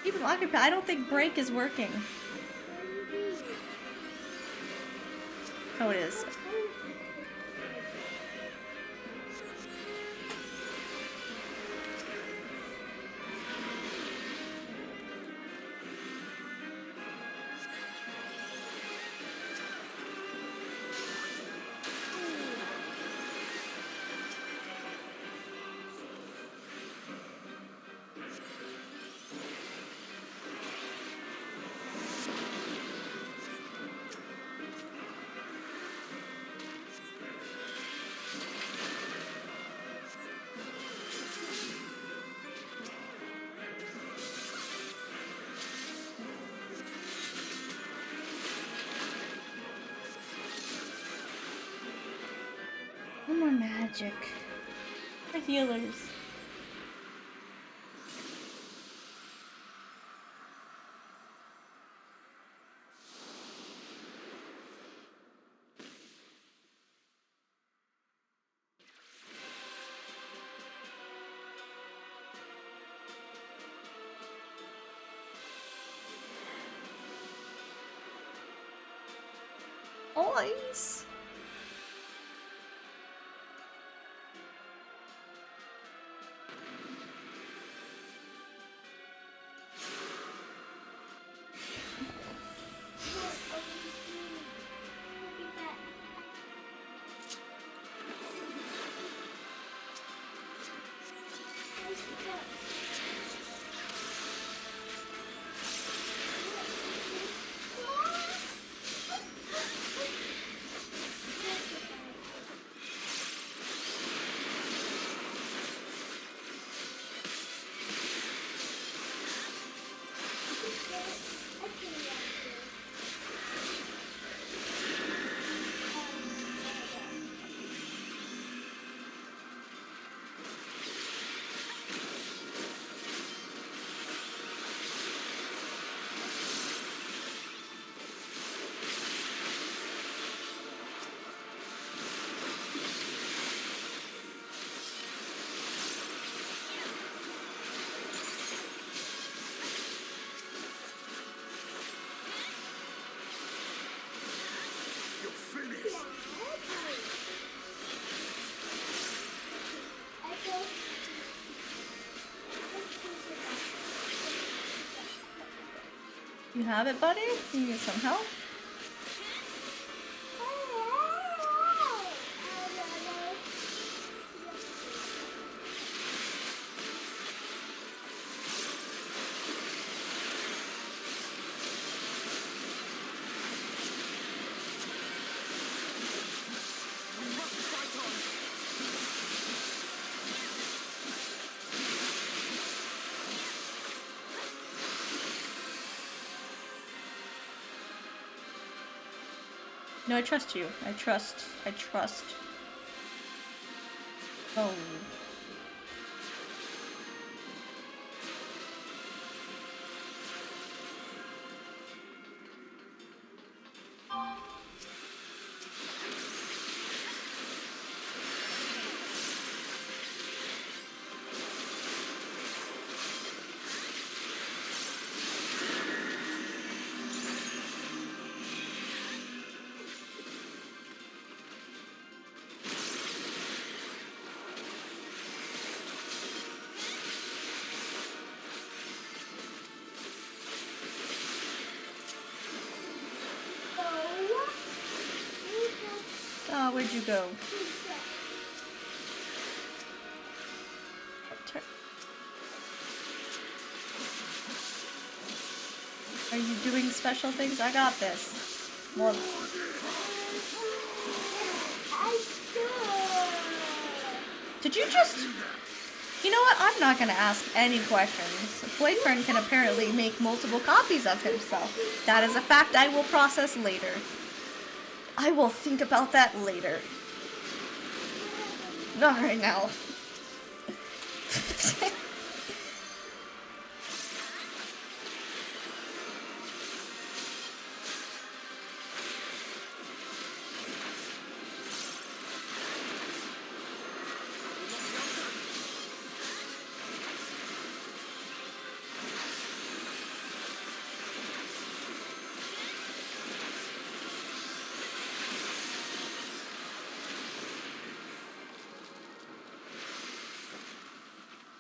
Speaker 1: Keep them occupied. I don't think break is working. Oh, it is. No more magic. The healers. Ice. You have it, buddy? You need some help? No, I trust you. I trust. Oh. Oh, where'd you go? Are you doing special things? I got this. Well, did you just... You know what? I'm not gonna ask any questions. Boyfriend can apparently make multiple copies of himself. That is a fact I will process later. I will think about that later. Not right now.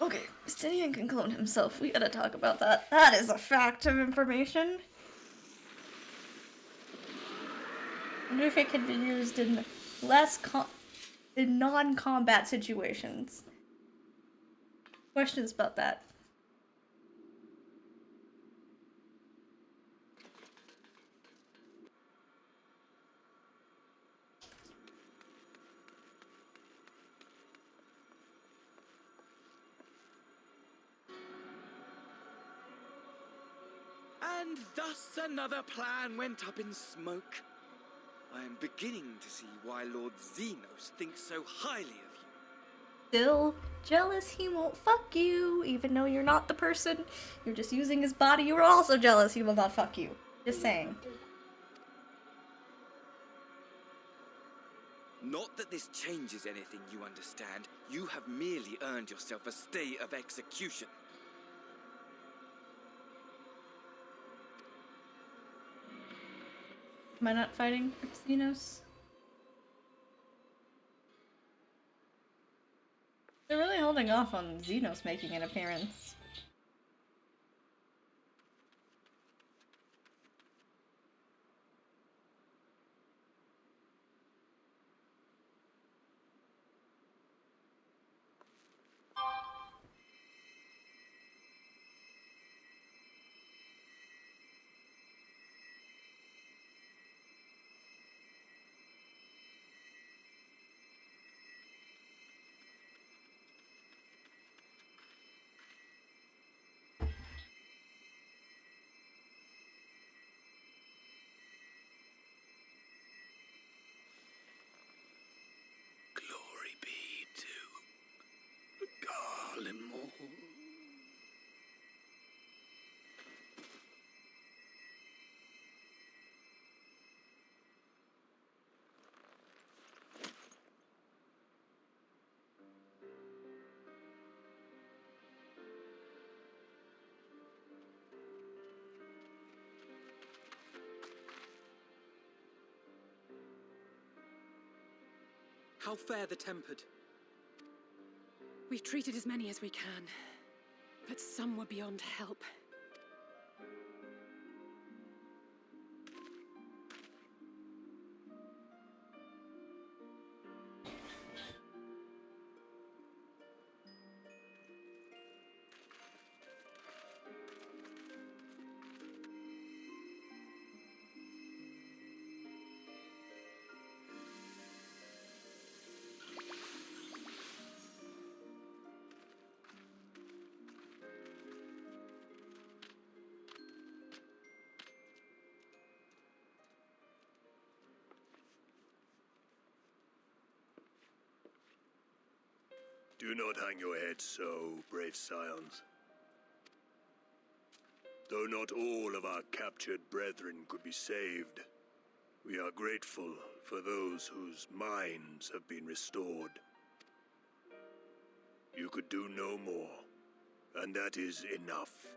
Speaker 1: Okay, Justinian can clone himself. We gotta talk about that. That is a fact of information. I wonder if it can be used in in non-combat situations. Questions about that.
Speaker 11: And thus another plan went up in smoke. I am beginning to see why Lord Xenos thinks so highly of you.
Speaker 1: Still jealous he won't fuck you, even though you're not the person. You're just using his body. You were also jealous he will not fuck you. Just saying.
Speaker 11: Not that this changes anything, you understand. You have merely earned yourself a stay of execution.
Speaker 1: Am I not fighting for Xenos? They're really holding off on Xenos making an appearance.
Speaker 18: Glory be to Garlemald.
Speaker 7: How fare the tempered?
Speaker 6: We've treated as many as we can, but some were beyond help.
Speaker 20: Do not hang your head so, brave scions. Though not all of our captured brethren could be saved, we are grateful for those whose minds have been restored. You could do no more, and that is enough.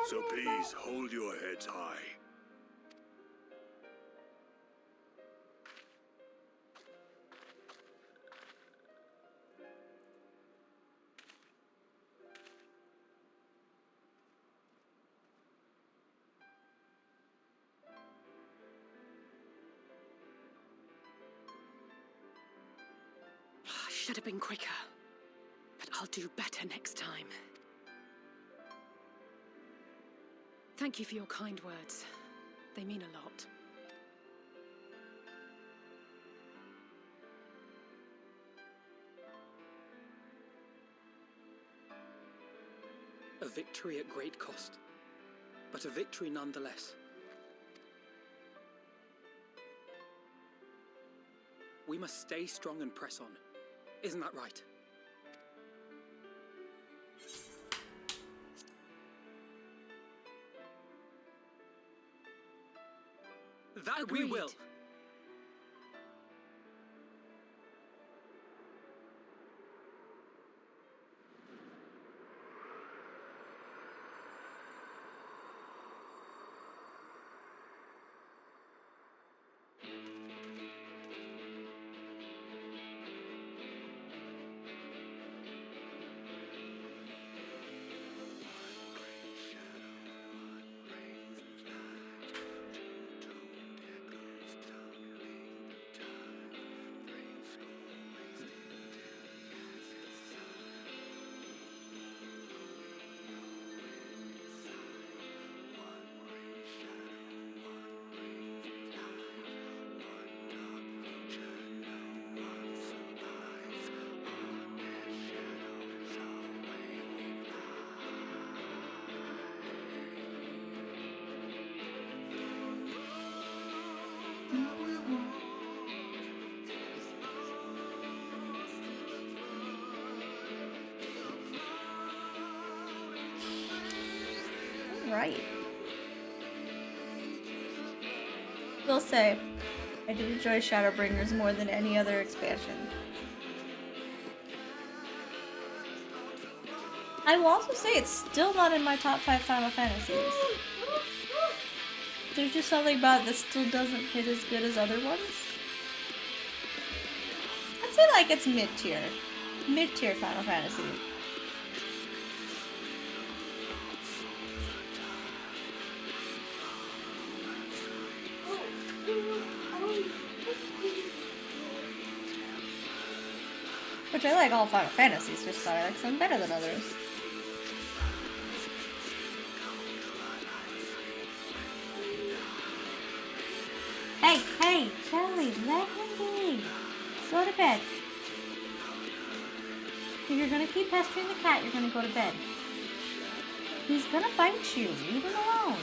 Speaker 20: So please hold your heads high.
Speaker 6: Should have been quicker. But I'll do better next time. Thank you for your kind words. They mean a lot.
Speaker 7: A victory at great cost, but a victory nonetheless. We must stay strong and press on. Isn't that right? That
Speaker 6: Agreed.
Speaker 7: we will.
Speaker 1: Right. Will say, I did enjoy Shadowbringers more than any other expansion. I will also say it's still not in my top 5 Final Fantasies. There's just something about it that still doesn't hit as good as other ones. I'd say like it's mid-tier. Mid-tier Final Fantasy. Which I like all Final Fantasies, just thought I like some better than others. Hey, Kelly, let him be. Go to bed. If you're gonna keep pestering the cat, you're gonna go to bed. He's gonna bite you. Leave him alone.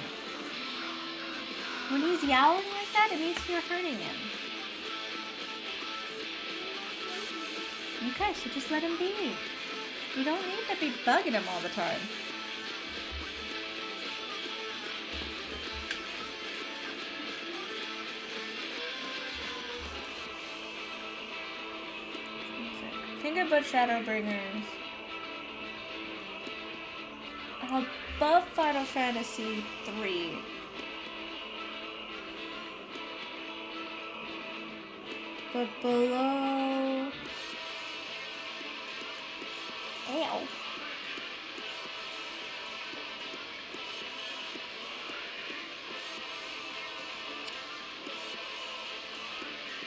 Speaker 1: When he's yowling like that, it means you're hurting him. Okay, so just let him be. You don't need to be bugging him all the time. Think about Shadowbringers. Above Final Fantasy 3. But below... Ow.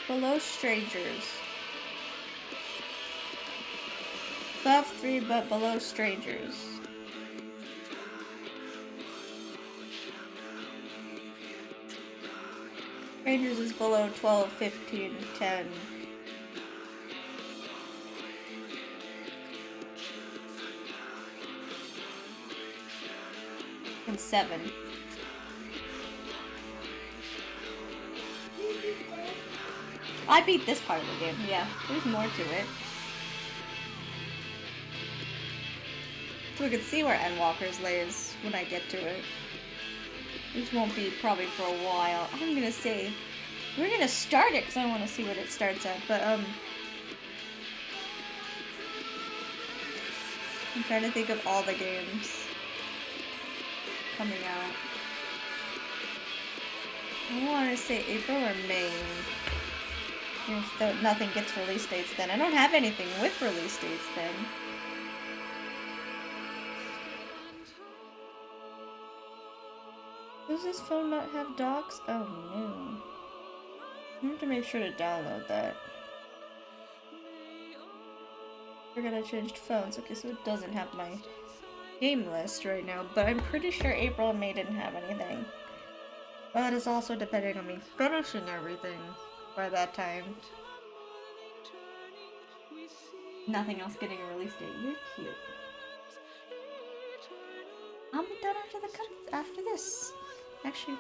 Speaker 1: Below Strangers. Above 3 but below Strangers. Strangers is below 12, 15, 10. And 7. I beat this part of the game, yeah. There's more to it. So we can see where Endwalker's lays when I get to it. This won't be probably for a while. I'm gonna say we're gonna start it because I want to see what it starts at. But I'm trying to think of all the games coming out. I want to say April or May. If nothing gets release dates then. I don't have anything with release dates then. Does this phone not have docs? Oh no. I have to make sure to download that. Forgot I changed phones. Okay, so it doesn't have my game list right now, but I'm pretty sure April and May didn't have anything. But that is also depending on me finishing everything by that time. Nothing else getting a release date. You're cute. I'll be done after the cut after this. Actually.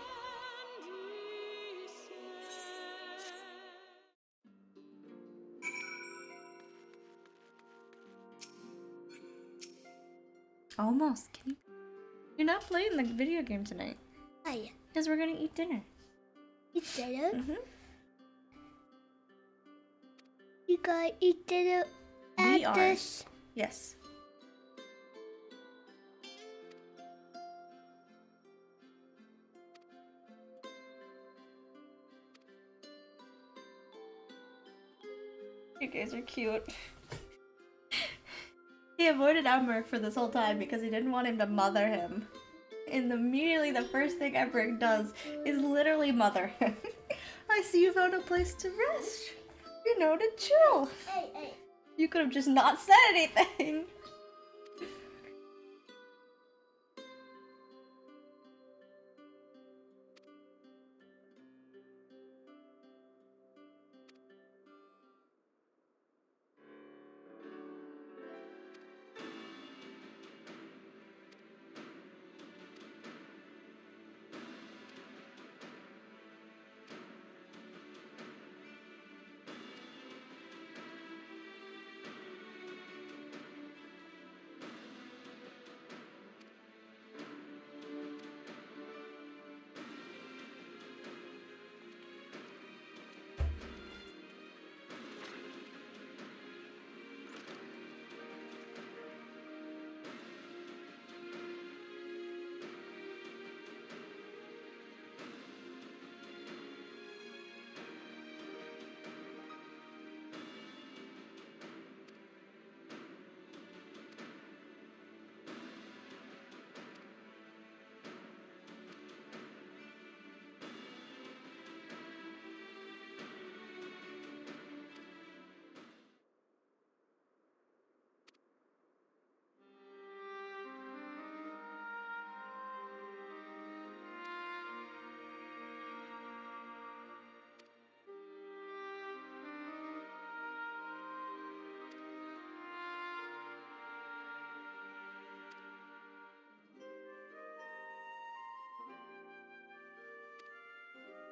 Speaker 1: Almost. Can you? You're not playing the video game tonight.
Speaker 19: Why?
Speaker 1: Because we're gonna eat dinner.
Speaker 19: Eat dinner?
Speaker 1: Mm-hmm.
Speaker 19: You gotta eat dinner at this?
Speaker 1: Yes. You guys are cute. He avoided Ember for this whole time because he didn't want him to mother him. And immediately the first thing Ember does is literally mother him. I see you found a place to rest. You know, to chill.
Speaker 19: Hey.
Speaker 1: You could have just not said anything.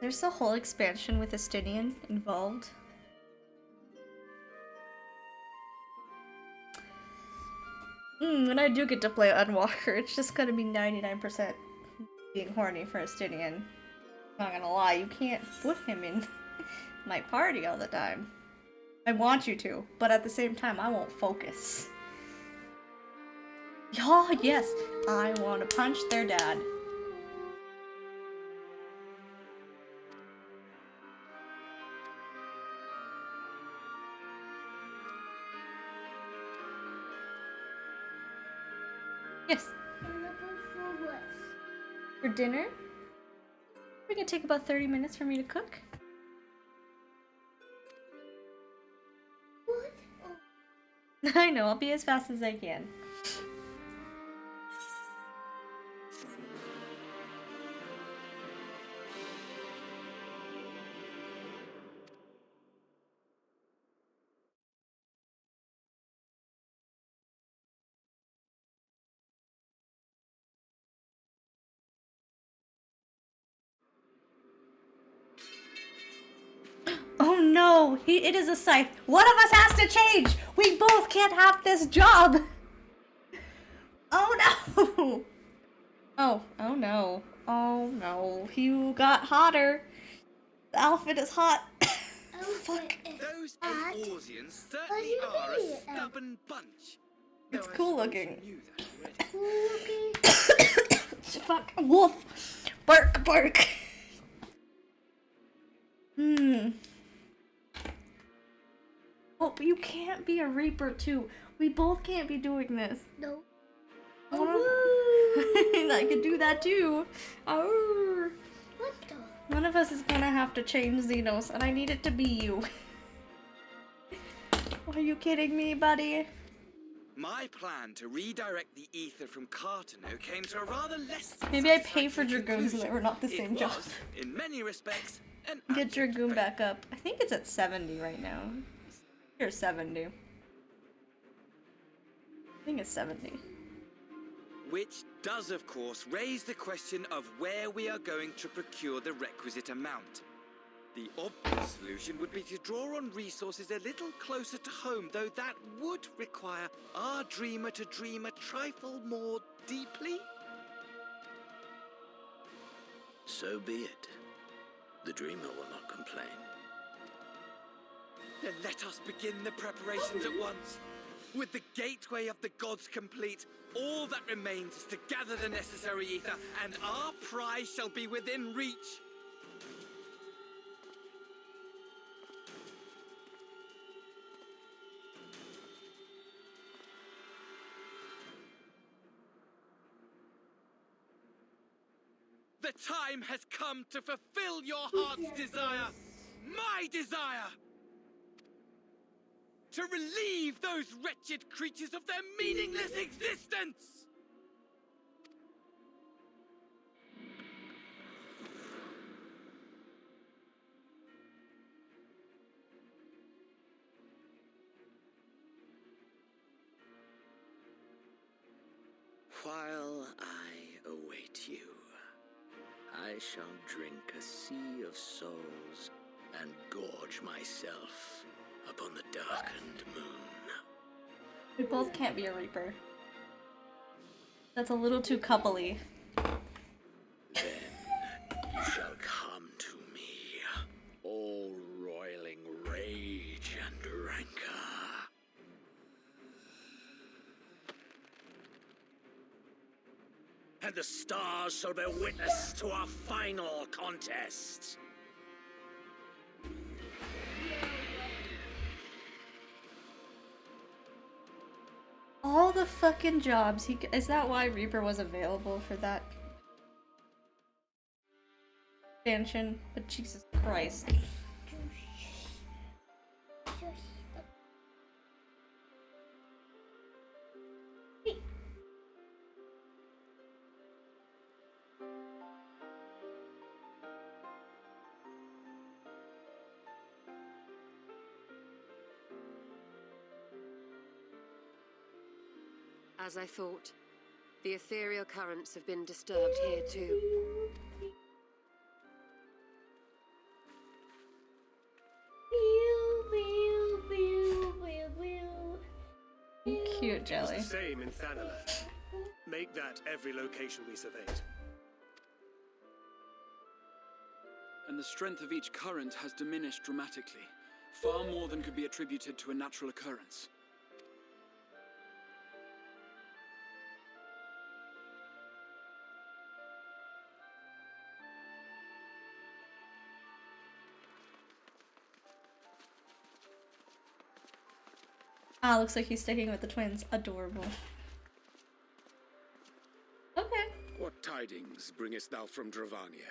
Speaker 1: There's a whole expansion with Estinian involved. When I do get to play Unwalker, it's just gonna be 99% being horny for Estinian. Not gonna lie, you can't put him in my party all the time. I want you to, but at the same time, I won't focus. Oh, yes, I want to punch their dad. Yes. For dinner? We're gonna take about 30 minutes for me to cook. What? I know, I'll be as fast as I can. Oh no, it is a scythe. One of us has to change. We both can't have this job. Oh no! Oh no. Oh no. You got hotter. The outfit is hot. Fuck.
Speaker 11: Those Eorzeans certainly are a stubborn bunch.
Speaker 1: It's
Speaker 11: Though I
Speaker 1: cool
Speaker 11: suppose
Speaker 1: looking.
Speaker 11: you knew that already.
Speaker 1: Fuck. Wolf. Bark, bark. Oh, but you can't be a Reaper too. We both can't be doing this.
Speaker 19: No.
Speaker 1: I could do that too. Oh.
Speaker 19: What the?
Speaker 1: One of us is gonna have to change Xenos, and I need it to be you. Are you kidding me, buddy?
Speaker 11: My plan to redirect the ether from Cartano came to a rather less.
Speaker 1: Maybe I pay for Dragoons so that we're not the same job.
Speaker 11: In many respects, an
Speaker 1: Get Dragoon back up. I think it's at 70 right now. Here's 70. I think it's 70.
Speaker 11: Which does, of course, raise the question of where we are going to procure the requisite amount. The obvious solution would be to draw on resources a little closer to home, though that would require our dreamer to dream a trifle more deeply.
Speaker 12: So be it. The dreamer will not complain.
Speaker 11: Then let us begin the preparations at once. With the gateway of the gods complete, all that remains is to gather the necessary ether, and our prize shall be within reach. The time has come to fulfill your heart's desire, my desire! To relieve those wretched creatures of their meaningless existence!
Speaker 12: While I await you, I shall drink a sea of souls and gorge myself upon the darkened moon.
Speaker 1: We both can't be a Reaper. That's a little too coupley.
Speaker 12: Then you shall come to me, all roiling rage and rancor. And the stars shall bear witness to our final contest.
Speaker 1: All the fucking jobs is that why Reaper was available for that expansion? But Jesus Christ.
Speaker 15: As I thought, the ethereal currents have been disturbed here too.
Speaker 1: Cute jelly.
Speaker 16: It's the same in Thanala. Make that every location we surveyed.
Speaker 7: And the strength of each current has diminished dramatically, far more than could be attributed to a natural occurrence.
Speaker 1: Ah, looks like he's sticking with the twins. Adorable. Okay.
Speaker 12: What tidings bringest thou from Dravania?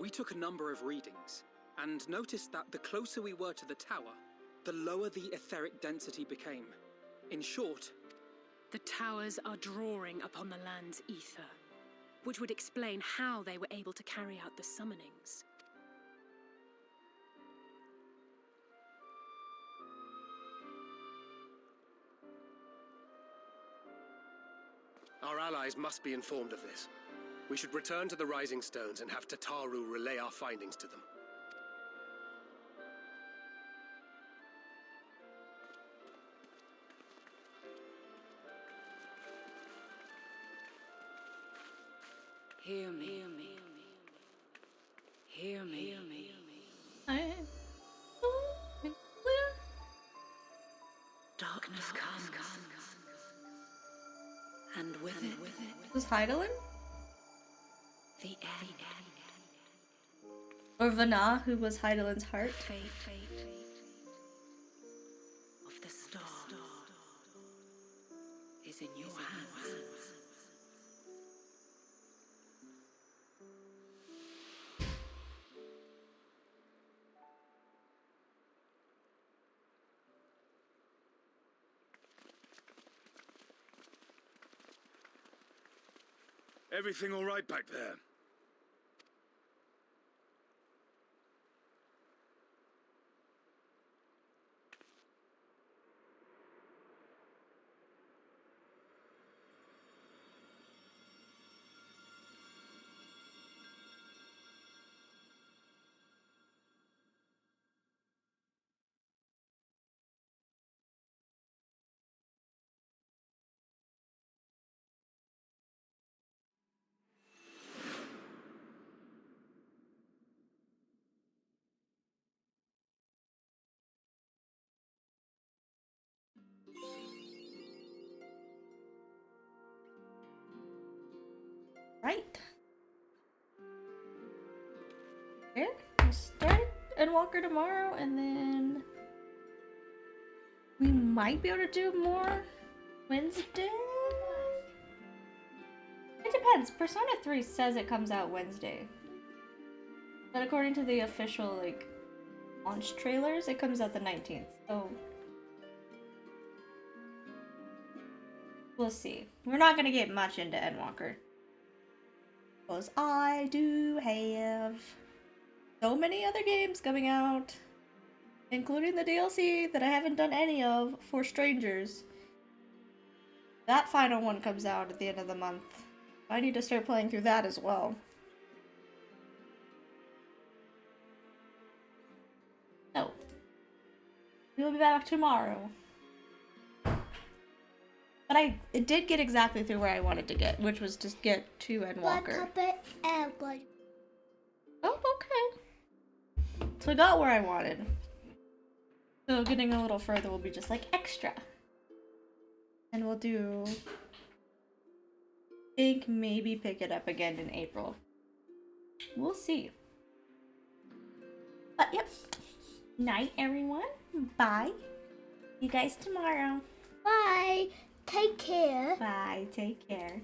Speaker 7: We took a number of readings, and noticed that the closer we were to the tower, the lower the etheric density became. In short,
Speaker 6: the towers are drawing upon the land's ether, which would explain how they were able to carry out the summonings.
Speaker 16: Our allies must be informed of this. We should return to the Rising Stones and have Tataru relay our findings to them.
Speaker 4: Hear me. Hear me. Hear me. Hear me. Darkness comes. And with it.
Speaker 1: Was Heidelin?
Speaker 4: The end.
Speaker 1: Or Vana, who was Heidelin's heart?
Speaker 4: Fate of the star is in your hands.
Speaker 18: Everything all right back there?
Speaker 1: Right. Here, we'll start Endwalker tomorrow, and then we might be able to do more Wednesday. It depends. Persona 3 says it comes out Wednesday, but according to the official like launch trailers, it comes out the 19th. So we'll see. We're not gonna get much into Endwalker. Because I do have so many other games coming out, including the DLC that I haven't done any of for Strangers. That final one comes out at the end of the month. I need to start playing through that as well. So, we will be back tomorrow. But it did get exactly through where I wanted to get, which was just get to Endwalker. Oh, okay. So I got where I wanted. So getting a little further will be just like extra. And we'll do... I think maybe pick it up again in April. We'll see. But yep. Night, everyone. Bye. See you guys tomorrow.
Speaker 19: Bye. Take care.
Speaker 1: Bye. Take care.